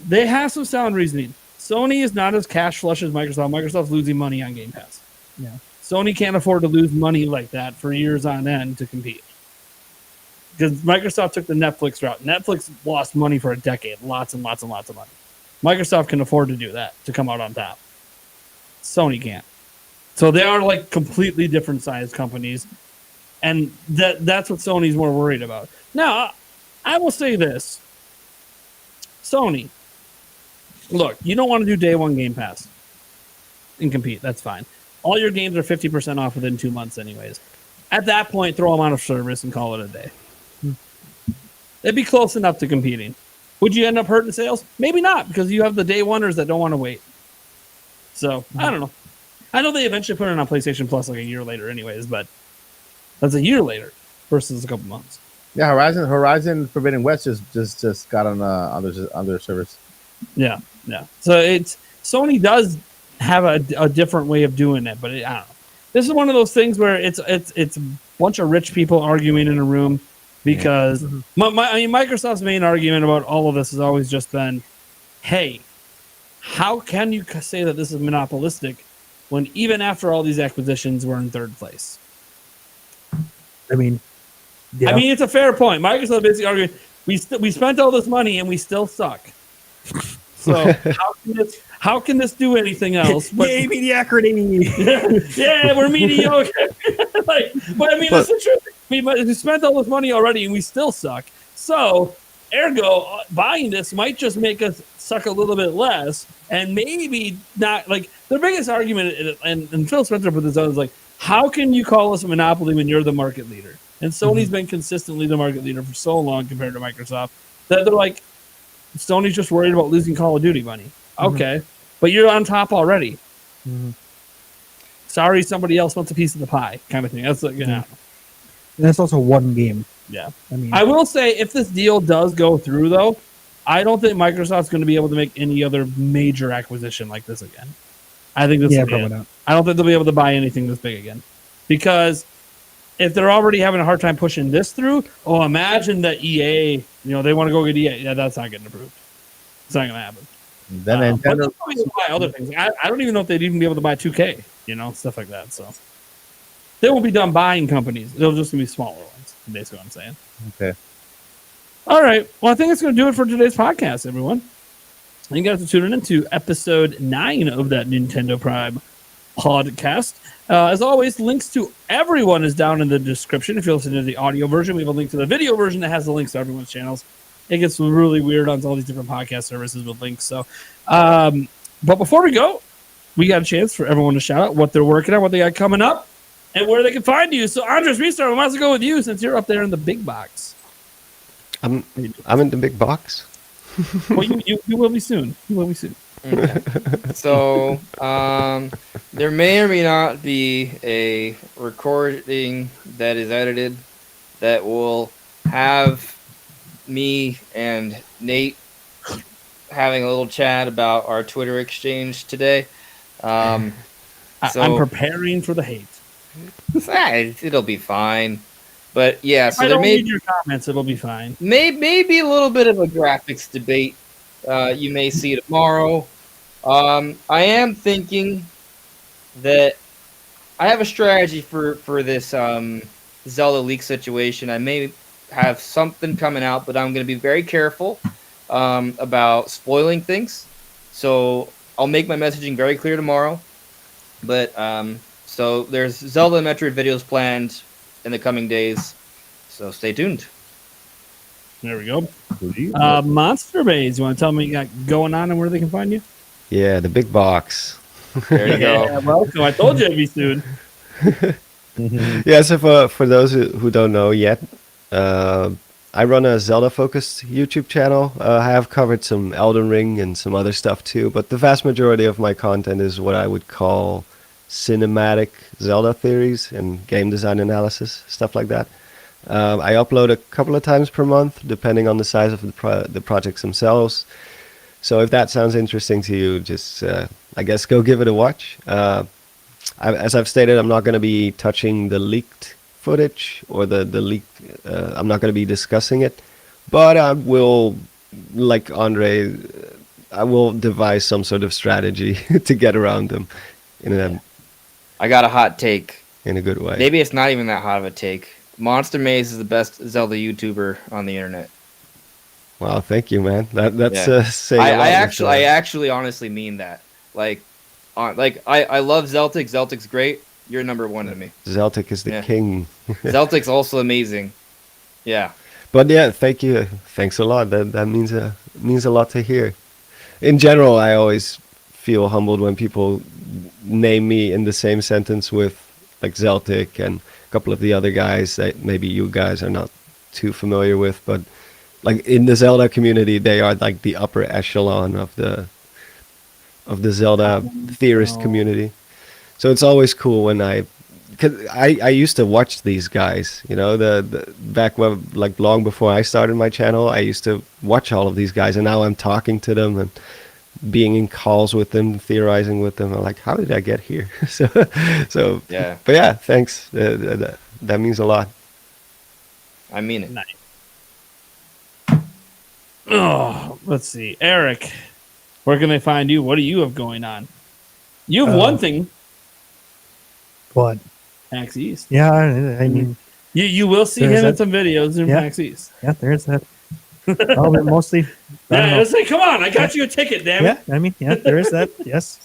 They have some sound reasoning. Sony is not as cash flush as Microsoft. Microsoft's losing money on Game Pass. Yeah. Sony can't afford to lose money like that for years on end to compete. Because Microsoft took the Netflix route. Netflix lost money for a decade, lots and lots and lots of money. Microsoft can afford to do that, to come out on top. Sony can't. So they are like completely different sized companies. And that's what Sony's more worried about. Now, I will say this. Sony, look, you don't want to do day one Game Pass and compete. That's fine. All your games are 50% off within 2 months anyways. At that point, throw them out of service and call it a day. It'd be close enough to competing. Would you end up hurting sales? Maybe not, because you have the day oneers that don't want to wait. So, I don't know. I know they eventually put it on PlayStation Plus like a year later anyways, but that's a year later versus a couple months. Yeah, Horizon Forbidden West just got on their service. Yeah. So Sony does have a different way of doing it, but I don't know. This is one of those things where it's a bunch of rich people arguing in a room because Microsoft's main argument about all of this has always just been, hey, how can you say that this is monopolistic when even after all these acquisitions we're in third place? I mean, yeah. I mean, it's a fair point. Microsoft basically arguing we spent all this money and we still suck. So how can this do anything else? But, Yay, mediocrity! yeah, we're mediocre. But I mean, that's the truth. I mean, we spent all this money already and we still suck. So, ergo, buying this might just make us suck a little bit less, and maybe not. Like their biggest argument, and Phil Spencer put this out, is like, how can you call us a monopoly when you're the market leader? And Sony's been consistently the market leader for so long compared to Microsoft that they're like, Sony's just worried about losing Call of Duty money. Okay, but you're on top already. Sorry, somebody else wants a piece of the pie, kind of thing. That's like, And that's also one game. Yeah. I mean, I will say, if this deal does go through, though, I don't think Microsoft's going to be able to make any other major acquisition like this again. I think this. yeah, will be probably it. not. I don't think they'll be able to buy anything this big again, because if they're already having a hard time pushing this through, imagine that EA, they want to go get EA. Yeah, that's not getting approved. It's not going to happen. Then But Nintendo. they'll probably buy other things. I don't even know if they'd even be able to buy 2K, stuff like that. So they won't be done buying companies. They'll just be smaller ones, basically what I'm saying. Okay. All right. Well, I think that's going to do it for today's podcast, everyone. You guys are tuning in to episode 9 of that Nintendo Prime podcast. As always, links to everyone is down in the description. If you're listening to the audio version, we have a link to the video version that has the links to everyone's channels. It gets really weird on all these different podcast services with links. So, but before we go, we got a chance for everyone to shout out what they're working on, what they got coming up, and where they can find you. So, Andres Restart, we might as well go with you since you're up there in the big box. I'm in the big box. Well, you will be soon. You will be soon. Okay. So, there may or may not be a recording that is edited that will have me and Nate having a little chat about our Twitter exchange today. I'm preparing for the hate. It'll be fine. But yeah, so I there don't may read your comments. It'll be fine. maybe a little bit of a graphics debate. You may see tomorrow. I am thinking that I have a strategy for this Zelda leak situation. I may have something coming out, but I'm going to be very careful about spoiling things. So I'll make my messaging very clear tomorrow. But so there's Zelda and Metroid videos planned in the coming days. So stay tuned. There we go. Monster Base, you want to tell me what you got going on and where they can find you? Yeah, the big box. There you go. Yeah, welcome. I told you it'd be soon. Yeah, so for those who don't know yet, I run a Zelda-focused YouTube channel. I have covered some Elden Ring and some other stuff too, but the vast majority of my content is what I would call cinematic Zelda theories and game design analysis, stuff like that. I upload a couple of times per month, depending on the size of the projects themselves. So if that sounds interesting to you, just I guess go give it a watch. As I've stated, I'm not going to be touching the leaked footage or the leaked. I'm not going to be discussing it, but I will, like Andre I will devise some sort of strategy to get around them I got a hot take. in a good way. Maybe it's not even that hot of a take. Monster Maze is the best Zelda YouTuber on the internet. Wow, thank you, man. That's Yeah. saying a lot. I actually honestly mean that. Like, I love Zeltic. Zeltic's great. You're number one to me. Zeltic is the Yeah. king. Zeltic's also amazing. Yeah. But yeah, thank you. Thanks a lot. That means a lot to hear. In general, I always feel humbled when people name me in the same sentence with like Zeltic and a couple of the other guys that maybe you guys are not too familiar with, but like in the Zelda community, they are like the upper echelon of the Zelda theorist community. So it's always cool when cause I used to watch these guys, you know, the back when, like long before I started my channel, I used to watch all of these guys, and now I'm talking to them and being in calls with them, theorizing with them. I'm like, how did I get here? so Yeah. But yeah, thanks. That means a lot. I mean it. Nice. Oh, let's see, Eric. Where can they find you? What do you have going on? You have one thing, What? PAX East. Yeah, I mean, You will see There's him in that. some videos in Yeah. PAX East. yeah, there's that. Oh, but mostly. I don't Yeah, know. say, come on, I got you a ticket, damn it. Yeah, I mean, yeah, there is that. Yes,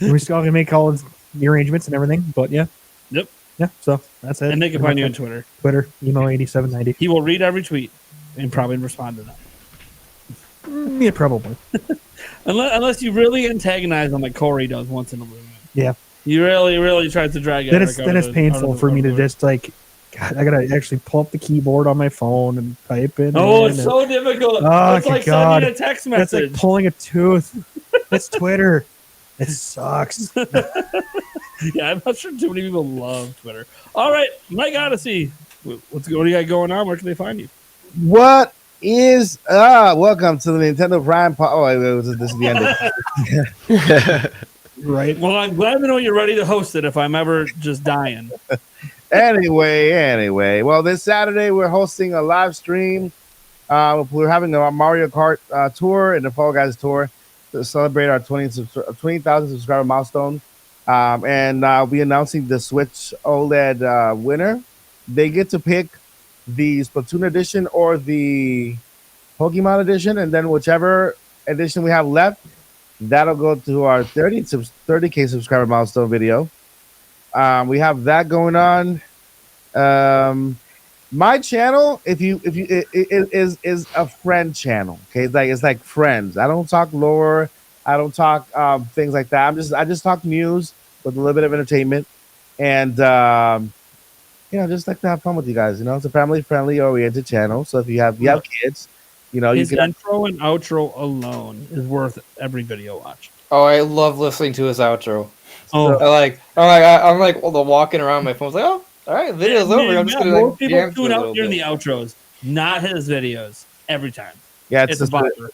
we still have to make all the arrangements and everything, but yeah. Yep. Yeah, so that's it. And they can find you on Twitter. Twitter, email 8790. He will read every tweet and probably respond to them. Yeah, probably. Unless you really antagonize him like Corey does once in a blue moon. Yeah. He really tries to drag it. Then it's painful for me to just like, God, I gotta actually pull up the keyboard on my phone and type in. Oh, in it's and- so difficult. Oh, It's like God. sending a text It's message. like pulling a tooth. It's Twitter. It sucks. Yeah, I'm not sure too many people love Twitter. All right, Mike Odyssey. What do you got going on? Where can they find you? What is welcome to the Nintendo Prime this is the end. Right. Well, I'm glad to know you're ready to host it if I'm ever just dying. Anyway. Well, this Saturday we're hosting a live stream. We're having a Mario Kart tour and the Fall Guys tour to celebrate our 20,000 subscriber milestone. And I'll be announcing the Switch OLED winner. They get to pick the Splatoon edition or the Pokemon edition, and then whichever edition we have left, that'll go to our 30K subscriber milestone video. We have that going on. My channel, if you is a friend channel. Okay, it's like friends. I don't talk lore. I don't talk things like that. I just talk news with a little bit of entertainment, and just like to have fun with you guys. It's a family friendly oriented channel. So if you have kids, you His can. intro and outro alone is worth every video watch. Oh, I love listening to his outro. Oh, I'm like walking around my phone. It's like, oh, all right, video's over. I'm just gonna more like people jam through tune a out little during bit. the outros, not his videos every time. Yeah, It's a bother.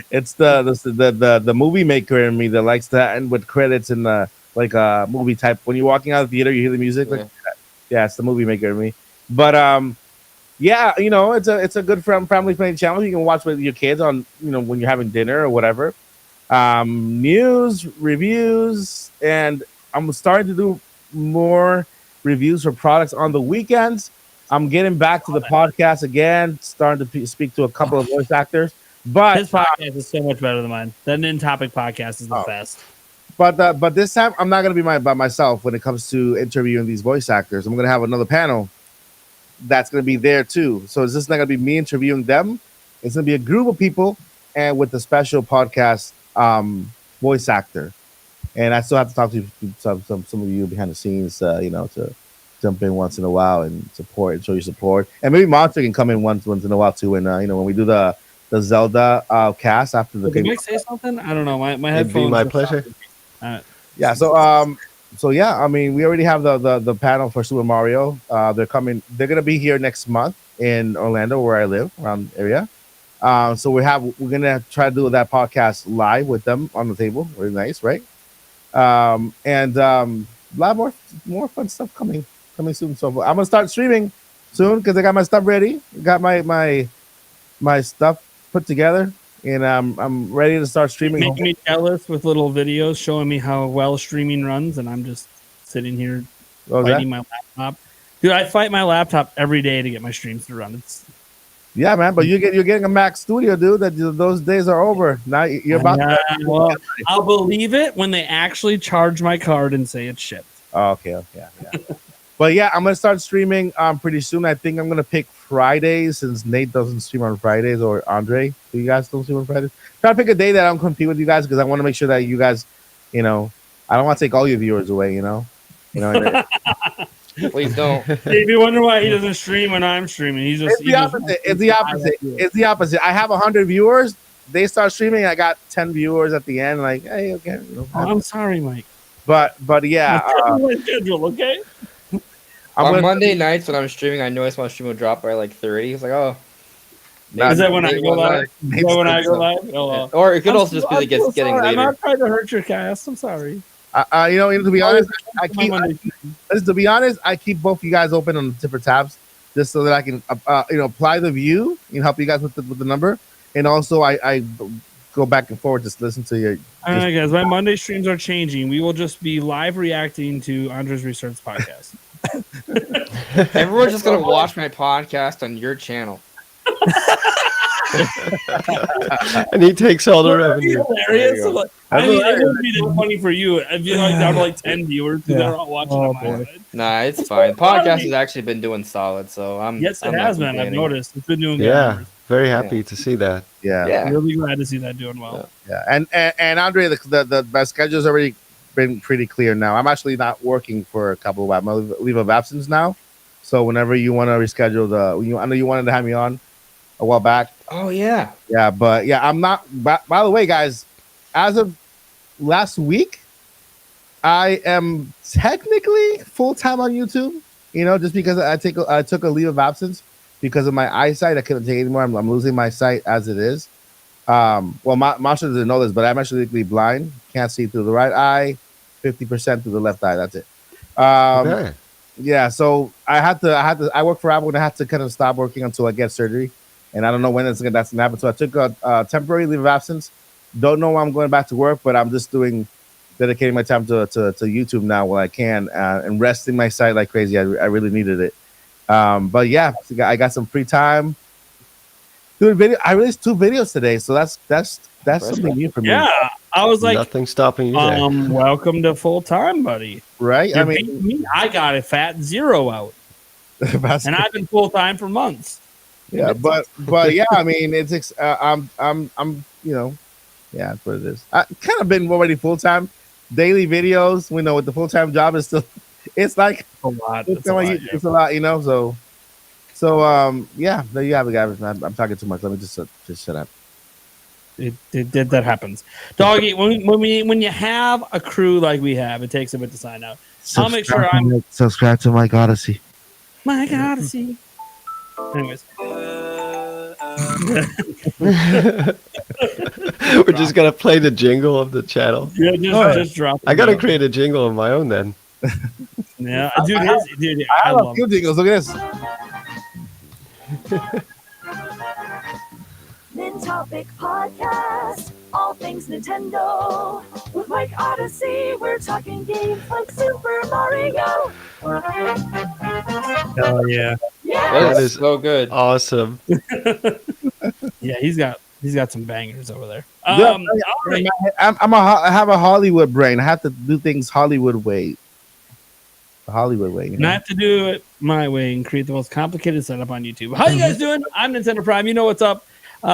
it's the movie maker in me that likes to end with credits and like a movie type. When you're walking out of the theater, you hear the music. Yeah. Like that. Yeah, it's the movie maker in me. But yeah, it's a good family friendly channel. You can watch with your kids on when you're having dinner or whatever. News, reviews, and I'm starting to do more reviews for products on the weekends. I'm getting back to the podcast again, starting to speak to a couple of voice actors. But His podcast is so much better than mine. That In Topic podcast is the best. But this time I'm not gonna be by myself when it comes to interviewing these voice actors. I'm gonna have another panel that's gonna be there too. So it's just not gonna be me interviewing them. It's gonna be a group of people and with a special podcast voice actor. And I still have to talk to some of you behind the scenes, to jump in once in a while and support and show your support. And maybe Monster can come in once in a while too. And when we do the Zelda cast after the Did game. Mike say something? I don't know. My It'd headphones. be my pleasure. Yeah, so yeah, I mean, we already have the panel for Super Mario. They're gonna be here next month in Orlando, where I live, around the area. So we're gonna try to do that podcast live with them on the table. Very nice, right? And a lot more fun stuff coming soon. So I'm gonna start streaming soon because I got my stuff ready. Got my stuff put together, and I'm ready to start streaming. Making me jealous with little videos showing me how well streaming runs, and I'm just sitting here What was that? fighting my laptop. Dude, I fight my laptop every day to get my streams to run. It's Yeah, man, but you're getting a Mac Studio, dude. Those days are over. Now you're about. well, I'll believe it when they actually charge my card and say it's shipped. Oh, okay, yeah. But yeah, I'm gonna start streaming pretty soon. I think I'm gonna pick Fridays since Nate doesn't stream on Fridays, or Andre. Do you guys still stream on Fridays? Try to pick a day that I don't compete with you guys because I want to make sure that you guys, I don't want to take all your viewers away. Please don't. If you wonder why he doesn't stream when I'm streaming, he's just It's the opposite. It's the opposite. I have 100 viewers. They start streaming. I got 10 viewers at the end. Like, hey, okay. I'm sorry, Mike. But yeah, My schedule, okay? On Monday nights when I'm streaming, I notice my stream will drop by like 30. It's like, oh. Is that when I go live? Is that when I go live? Oh, well. Or it could also just be that it gets getting I'm later. not trying to hurt your cast. I'm sorry. to be honest, to be honest, I keep both you guys open on different tabs just so that I can, apply the view and help you guys with the number, and also I go back and forward just listen to your. All right, guys. My Monday streams are changing. We will just be live reacting to Andre's Research podcast. Everyone's just gonna watch my podcast on your channel. And he takes all the revenue. Hilarious. I mean, it would be that funny for you. I'd be like down to like 10 viewers because they're all watching on my side. Nah, it's fine. Podcast has actually been doing solid, so I'm. Yes, it I'm not has, man. I've complaining. noticed. It's been doing good. Yeah, numbers. very happy to see that. Yeah. Yeah. Really glad to see that doing well. And Andre, my schedule's already been pretty clear now. I'm actually not working for a couple of I'm on leave of absence now. So whenever you want to reschedule I know you wanted to have me on a while back. Oh yeah. Yeah, but yeah, I'm not. By the way, guys, as of last week, I am technically full time on YouTube. Just because I took a leave of absence because of my eyesight. I couldn't take it anymore. I'm losing my sight as it is. Well, Masha doesn't know this, but I'm actually legally blind. Can't see through the right eye, 50% through the left eye. That's it. Okay. Yeah, so I work for Apple and I had to kind of stop working until I get surgery. And I don't know when that's gonna happen. So I took a temporary leave of absence. Don't know when I'm going back to work, but I'm just dedicating my time to YouTube now while I can, and resting my sight like crazy. I really needed it. But yeah, I got some free time doing video. I released 2 videos today, so that's something new for me. Yeah, I was like, Nothing stopping you there. welcome to full time, buddy. Right? You're beating me. I got a fat 0 out, and I've been full time for months. Yeah, but yeah, I mean, it's I'm yeah, that's what it is. I kind of been already full time, daily videos. We know with the full time job is still, it's like A lot. it's a lot, So yeah, there you have it, guys. I'm talking too much. Let me just shut up. That happens, doggy. When you have a crew like we have, it takes a bit to sign out. I'll make sure I'm subscribe to Mike Odyssey. My Odyssey. Anyways, We're just gonna play the jingle of the channel. yeah, just drop. I gotta create a jingle of my own then. Yeah, dude, I I have a love few it. jingles. Look at this. Nintopic Podcast, all things Nintendo. With Mike Odyssey, we're talking games like Super Mario. Hell yeah, That That is is so good. Awesome. yeah. He's got some bangers over there. Yeah, All right. I have a Hollywood brain. I have to do things Hollywood way. The Hollywood way. And I have to do it my way and create the most complicated setup on YouTube. How you guys doing? I'm Nintendo Prime. You know what's up.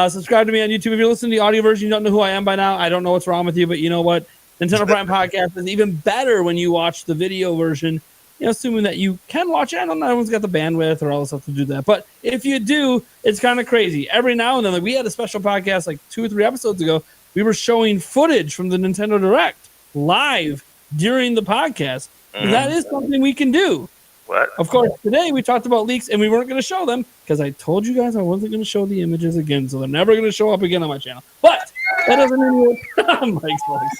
Subscribe to me on YouTube. If you're listening to the audio version, you don't know who I am by now. I don't know what's wrong with you, but you know what? Nintendo Prime Podcast is even better when you watch the video version. Assuming that you can watch it. I don't know, everyone's got the bandwidth or all this stuff to do that. But if you do, it's kind of crazy. Every now and then, like we had a special podcast like 2 or 3 episodes ago. We were showing footage from the Nintendo Direct live during the podcast. And that is something we can do. What? Of course, today we talked about leaks and we weren't going to show them because I told you guys I wasn't going to show the images again. So they're never going to show up again on my channel. But that doesn't mean Mike's voice.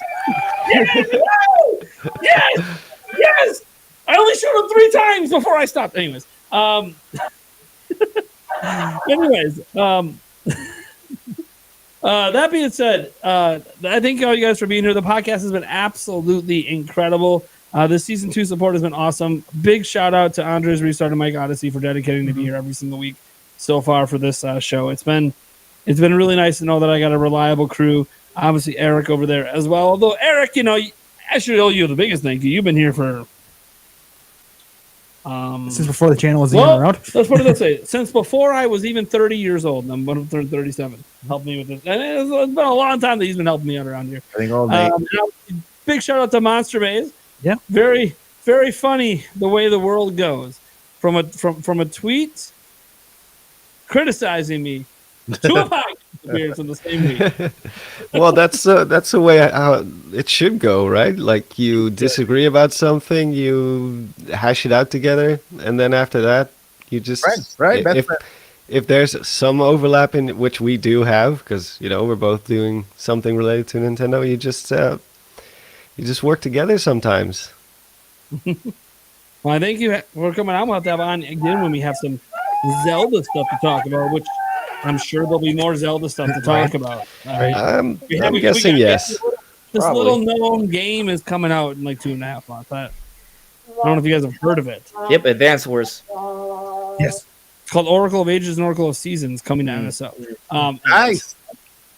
Yes! Yes! Yes! I only showed him 3 times before I stopped. Anyways, That being said, I thank all you guys for being here. The podcast has been absolutely incredible. This season 2 support has been awesome. Big shout out to Andres Restart and Mike Odyssey for dedicating to be here every single week so far for this show. It's been really nice to know that I got a reliable crew. Obviously, Eric over there as well. Although Eric, I should owe you the biggest thank you. You've been here for Since before the channel was even around. let's put it this way: since before I was even 30 years old, and I'm 37. Helped me with this, and it's been a long time that he's been helping me out around here. I think all day. Big shout out to Monster Maze. Yeah. Very, very funny the way the world goes. From a tweet criticizing me to a podcast appearance in the same week. Well, that's the way how it should go, right? Like you disagree about something, you hash it out together, and then after that, you just Friends, right? Best If friends. if there's some overlap in which we do have, because we're both doing something related to Nintendo, you just work together sometimes. Well, I thank you for coming on. We'll have to have on again when we have some Zelda stuff to talk about, which I'm sure there'll be more Zelda stuff to talk about. I'm We guessing got- yes. This Probably. little known game is coming out in like 2.5 months. I don't know if you guys have heard of it. Yep, Advance Wars. Yes. It's called Oracle of Ages and Oracle of Seasons coming to NSO. Nice.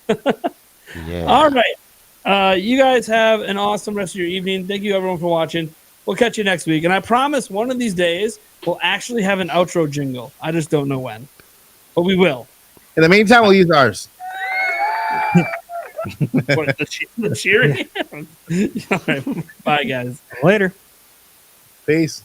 Yeah. All right. You guys have an awesome rest of your evening. Thank you, everyone, for watching. We'll catch you next week. And I promise one of these days we'll actually have an outro jingle. I just don't know when. But we will. In the meantime, we'll use ours. What, the cheering? All right. Bye, guys. Later. Peace.